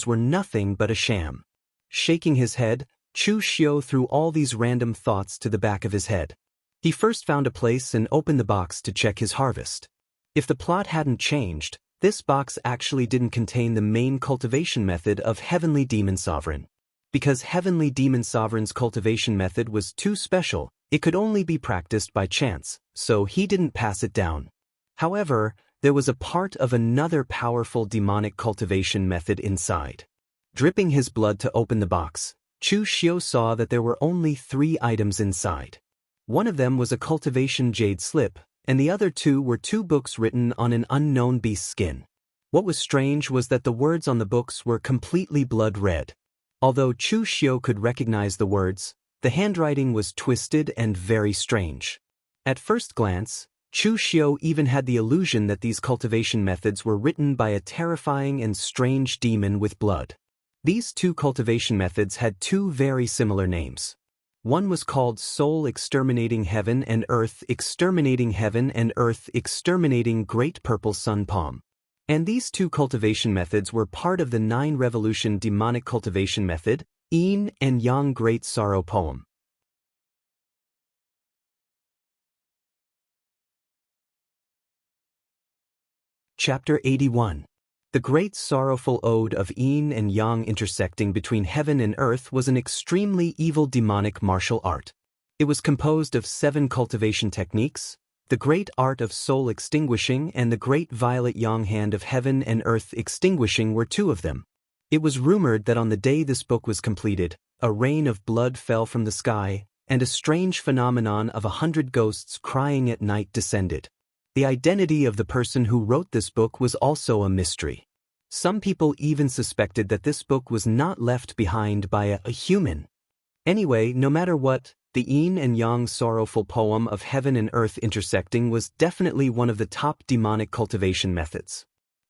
Speaker 1: were nothing but a sham. Shaking his head, Chu Xiu threw all these random thoughts to the back of his head. He first found a place and opened the box to check his harvest. If the plot hadn't changed, this box actually didn't contain the main cultivation method of Heavenly Demon Sovereign. Because Heavenly Demon Sovereign's cultivation method was too special, it could only be practiced by chance, so he didn't pass it down. However, there was a part of another powerful demonic cultivation method inside. Dripping his blood to open the box, Chu Xiu saw that there were only 3 items inside. One of them was a cultivation jade slip, and the other 2 were 2 books written on an unknown beast's skin. What was strange was that the words on the books were completely blood red. Although Chu Xiu could recognize the words, the handwriting was twisted and very strange. At first glance, Chu Xiu even had the illusion that these cultivation methods were written by a terrifying and strange demon with blood. These 2 cultivation methods had 2 very similar names. One was called Soul Exterminating Heaven and Earth Exterminating Heaven and Earth Exterminating Great Purple Sun Palm. And these 2 cultivation methods were part of the 9 Revolution Demonic Cultivation Method, Yin and Yang Great Sorrow Poem. Chapter 81. The great sorrowful ode of yin and yang intersecting between heaven and earth was an extremely evil demonic martial art. It was composed of 7 cultivation techniques, the great art of soul extinguishing and the great violet yang hand of heaven and earth extinguishing were 2 of them. It was rumored that on the day this book was completed, a rain of blood fell from the sky, and a strange phenomenon of 100 ghosts crying at night descended. The identity of the person who wrote this book was also a mystery. Some people even suspected that this book was not left behind by a human. Anyway, no matter what, the yin and yang sorrowful poem of heaven and earth intersecting was definitely one of the top demonic cultivation methods.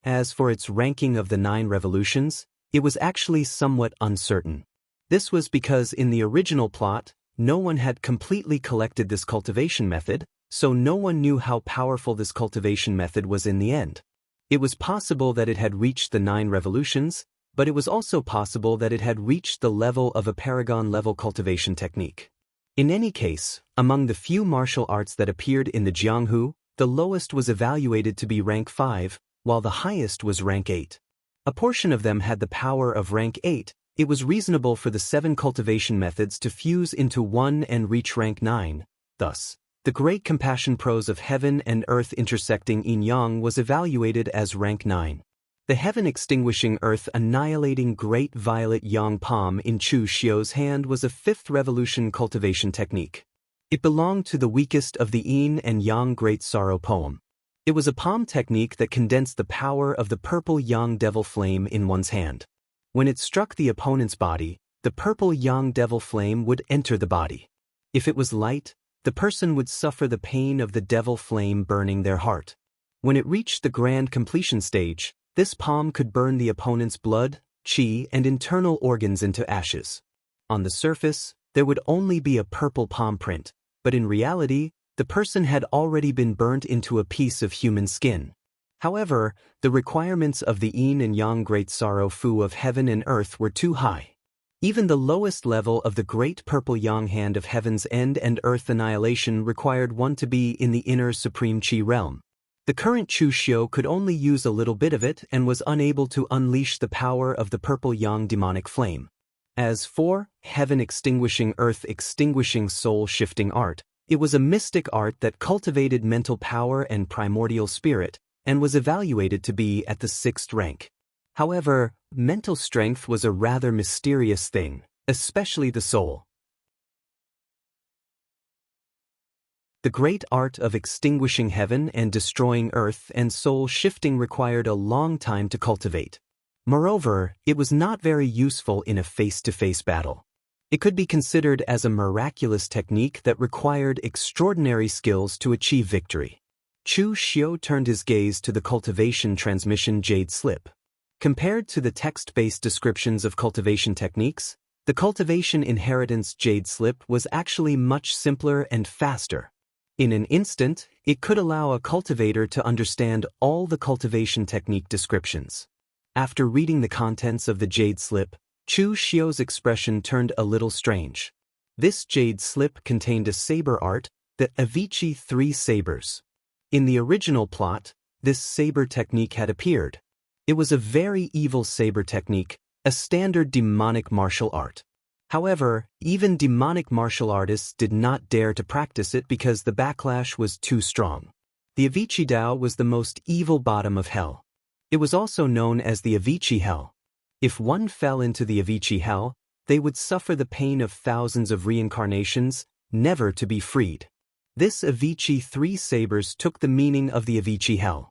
Speaker 1: As for its ranking of the 9 revolutions, it was actually somewhat uncertain. This was because in the original plot, no one had completely collected this cultivation method, so no one knew how powerful this cultivation method was in the end. It was possible that it had reached the 9 revolutions, but it was also possible that it had reached the level of a paragon-level cultivation technique. In any case, among the few martial arts that appeared in the Jianghu, the lowest was evaluated to be rank 5, while the highest was rank 8. A portion of them had the power of rank 8. It was reasonable for the 7 cultivation methods to fuse into one and reach rank 9. Thus, the great compassion prose of heaven and earth intersecting yin-yang was evaluated as rank 9. The heaven extinguishing earth annihilating great violet yang palm in Chu Xiu's hand was a 5th revolution cultivation technique. It belonged to the weakest of the yin and yang great sorrow poem. It was a palm technique that condensed the power of the purple yang devil flame in one's hand. When it struck the opponent's body, the purple yang devil flame would enter the body. If it was light, the person would suffer the pain of the devil flame burning their heart. When it reached the grand completion stage, this palm could burn the opponent's blood, qi, and internal organs into ashes. On the surface, there would only be a purple palm print, but in reality, the person had already been burnt into a piece of human skin. However, the requirements of the yin and yang great sorrow fu of heaven and earth were too high. Even the lowest level of the great purple yang hand of heaven's end and earth annihilation required one to be in the inner supreme qi realm. The current Chu Xiu could only use a little bit of it and was unable to unleash the power of the purple yang demonic flame. As for heaven extinguishing earth extinguishing soul shifting art, it was a mystic art that cultivated mental power and primordial spirit, and was evaluated to be at the 6th rank. However, mental strength was a rather mysterious thing, especially the soul. The great art of extinguishing heaven and destroying earth and soul shifting required a long time to cultivate. Moreover, it was not very useful in a face-to-face battle. It could be considered as a miraculous technique that required extraordinary skills to achieve victory. Chu Xiu turned his gaze to the cultivation transmission jade slip. Compared to the text-based descriptions of cultivation techniques, the cultivation inheritance jade slip was actually much simpler and faster. In an instant, it could allow a cultivator to understand all the cultivation technique descriptions. After reading the contents of the jade slip, Chu Xiu's expression turned a little strange. This jade slip contained a saber art, the Avicii 3 sabers. In the original plot, this saber technique had appeared. It was a very evil saber technique, a standard demonic martial art. However, even demonic martial artists did not dare to practice it because the backlash was too strong. The Avicii Dao was the most evil bottom of hell. It was also known as the Avicii Hell. If one fell into the Avicii Hell, they would suffer the pain of thousands of reincarnations, never to be freed. This Avicii 3 sabers took the meaning of the Avicii Hell.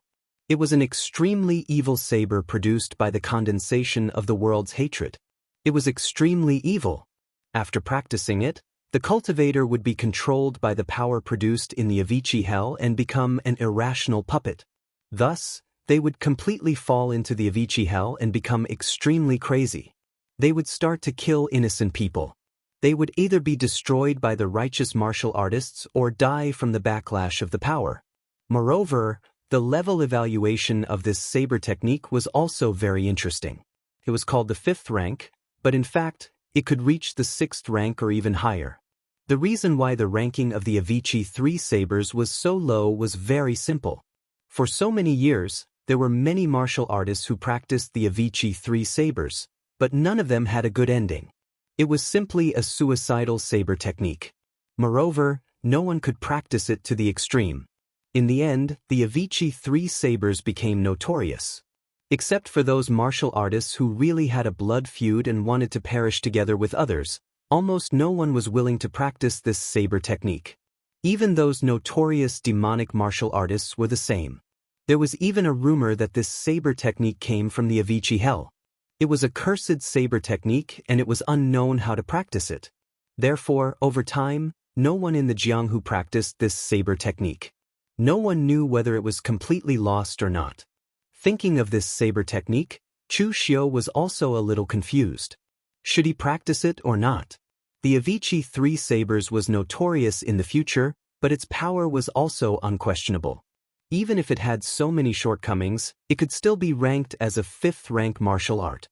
Speaker 1: It was an extremely evil saber produced by the condensation of the world's hatred. It was extremely evil. After practicing it, the cultivator would be controlled by the power produced in the Avicii Hell and become an irrational puppet. Thus, they would completely fall into the Avicii Hell and become extremely crazy. They would start to kill innocent people. They would either be destroyed by the righteous martial artists or die from the backlash of the power. Moreover, the level evaluation of this saber technique was also very interesting. It was called the 5th rank, but in fact, it could reach the 6th rank or even higher. The reason why the ranking of the Avicii 3 sabers was so low was very simple. For so many years, there were many martial artists who practiced the Avicii Three Sabers, but none of them had a good ending. It was simply a suicidal saber technique. Moreover, no one could practice it to the extreme. In the end, the Avicii Three Sabers became notorious. Except for those martial artists who really had a blood feud and wanted to perish together with others, almost no one was willing to practice this saber technique. Even those notorious demonic martial artists were the same. There was even a rumor that this saber technique came from the Avicii Hell. It was a cursed saber technique and it was unknown how to practice it. Therefore, over time, no one in the Jianghu practiced this saber technique. No one knew whether it was completely lost or not. Thinking of this saber technique, Chu Xiu was also a little confused. Should he practice it or not? The Avicii Three Sabers was notorious in the future, but its power was also unquestionable. Even if it had so many shortcomings, it could still be ranked as a fifth-rank martial art.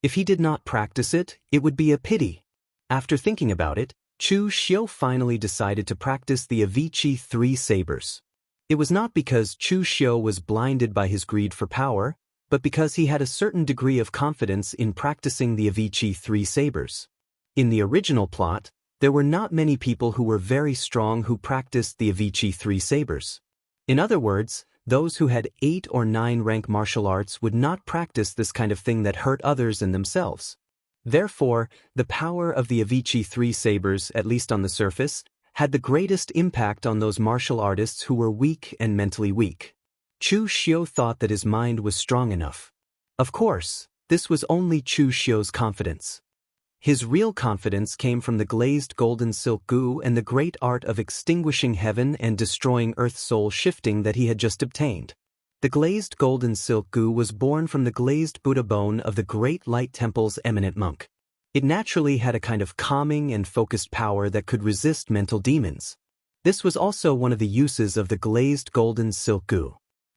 Speaker 1: If he did not practice it, it would be a pity. After thinking about it, Chu Xiu finally decided to practice the Avicii Three Sabers. It was not because Chu Xiu was blinded by his greed for power, but because he had a certain degree of confidence in practicing the Avicii Three Sabers. In the original plot, there were not many people who were very strong who practiced the Avicii Three Sabers. In other words, those who had 8 or 9 rank martial arts would not practice this kind of thing that hurt others and themselves. Therefore, the power of the Avicii Three Sabers, at least on the surface, had the greatest impact on those martial artists who were weak and mentally weak. Chu Xiu thought that his mind was strong enough. Of course, this was only Chu Xiu's confidence. His real confidence came from the glazed golden silk goo and the great art of extinguishing heaven and destroying earth soul shifting that he had just obtained. The glazed golden silk goo was born from the glazed Buddha bone of the Great Light Temple's eminent monk. It naturally had a kind of calming and focused power that could resist mental demons. This was also one of the uses of the glazed golden silk goo.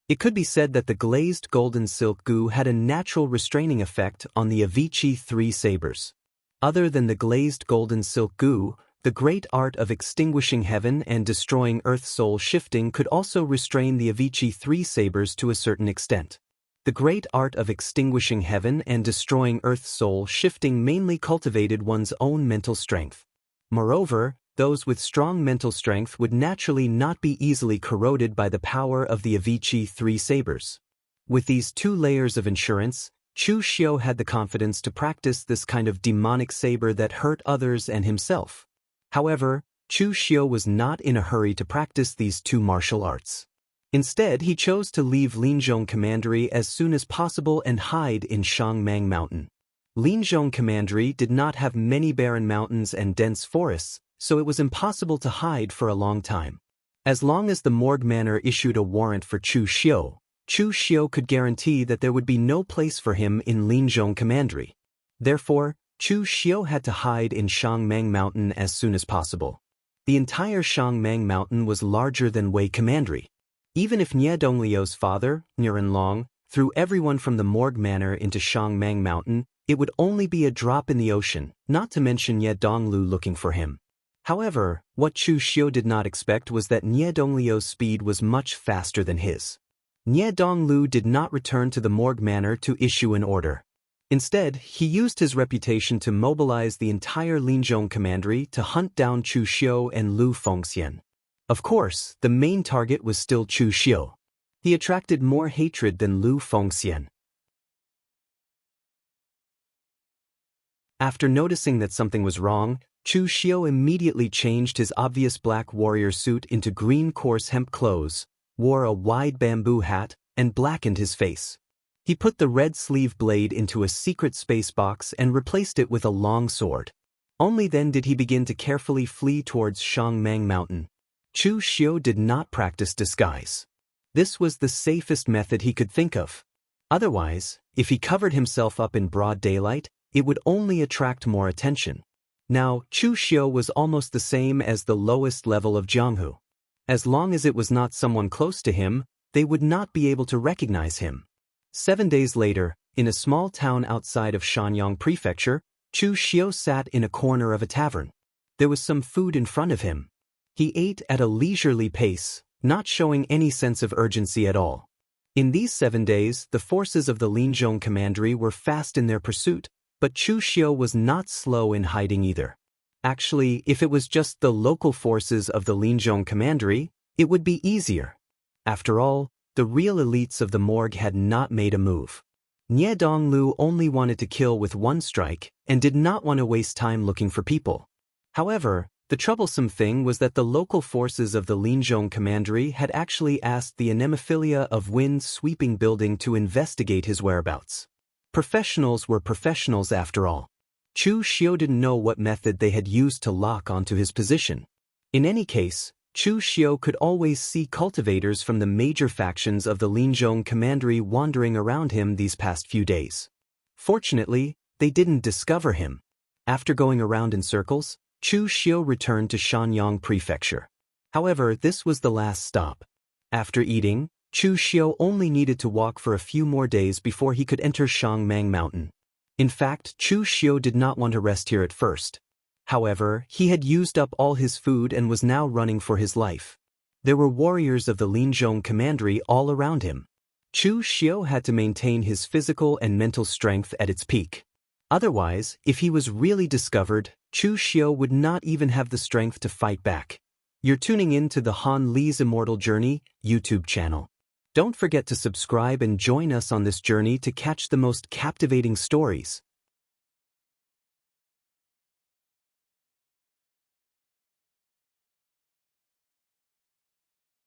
Speaker 1: It could be said that the glazed golden silk goo had a natural restraining effect on the Avicii Three Sabers. Other than the glazed golden silk goo, the great art of extinguishing heaven and destroying earth soul shifting could also restrain the Avicii Three Sabers to a certain extent. The great art of extinguishing heaven and destroying earth soul shifting mainly cultivated one's own mental strength. Moreover, those with strong mental strength would naturally not be easily corroded by the power of the Avicii Three Sabers. With these 2 layers of insurance, Chu Xiu had the confidence to practice this kind of demonic saber that hurt others and himself. However, Chu Xiu was not in a hurry to practice these 2 martial arts. Instead, he chose to leave Linzhong Commandery as soon as possible and hide in Shangmang Mountain. Linzhong Commandery did not have many barren mountains and dense forests, so it was impossible to hide for a long time. As long as the Morgue Manor issued a warrant for Chu Xiu could guarantee that there would be no place for him in Linzhong Commandery. Therefore, Chu Xiu had to hide in Shangmang Mountain as soon as possible. The entire Shangmang Mountain was larger than Wei Commandery. Even if Nie Dongliu's father, Nirenlong, threw everyone from the Morgue Manor into Shangmang Mountain, it would only be a drop in the ocean, not to mention Nie Donglu looking for him. However, what Chu Xiu did not expect was that Nie Dongliu's speed was much faster than his. Nie Donglu did not return to the Morgue Manor to issue an order. Instead, he used his reputation to mobilize the entire Linzhong Commandery to hunt down Chu Xiu and Lu Fengxian. Of course, the main target was still Chu Xiu. He attracted more hatred than Lu Fengxian. After noticing that something was wrong, Chu Xiu immediately changed his obvious black warrior suit into green coarse hemp clothes, wore a wide bamboo hat, and blackened his face. He put the red sleeve blade into a secret space box and replaced it with a long sword. Only then did he begin to carefully flee towards Shangmang Mountain. Chu Xiu did not practice disguise. This was the safest method he could think of. Otherwise, if he covered himself up in broad daylight, it would only attract more attention. Now, Chu Xiu was almost the same as the lowest level of Jianghu. As long as it was not someone close to him, they would not be able to recognize him. 7 days later, in a small town outside of Shanyang Prefecture, Chu Xiu sat in a corner of a tavern. There was some food in front of him. He ate at a leisurely pace, not showing any sense of urgency at all. In these 7 days, the forces of the Linzhong commandery were fast in their pursuit, but Chu Xiu was not slow in hiding either. Actually, if it was just the local forces of the Linzhong commandery, it would be easier. After all, the real elites of the morgue had not made a move. Nie Donglu only wanted to kill with one strike and did not want to waste time looking for people. However, the troublesome thing was that the local forces of the Linzhong commandery had actually asked the Anemophilia of Wind's sweeping building to investigate his whereabouts. Professionals were professionals after all. Chu Xiu didn't know what method they had used to lock onto his position. In any case, Chu Xiu could always see cultivators from the major factions of the Linzhong commandery wandering around him these past few days. Fortunately, they didn't discover him. After going around in circles, Chu Xiu returned to Shanyang Prefecture. However, this was the last stop. After eating, Chu Xiu only needed to walk for a few more days before he could enter Shangmang Mountain. In fact, Chu Xiu did not want to rest here at first. However, he had used up all his food and was now running for his life. There were warriors of the Linzhong commandery all around him. Chu Xiu had to maintain his physical and mental strength at its peak. Otherwise, if he was really discovered, Chu Xiu would not even have the strength to fight back. You're tuning in to the Han Li's Immortal Journey YouTube channel. Don't forget to subscribe and join us on this journey to catch the most captivating stories.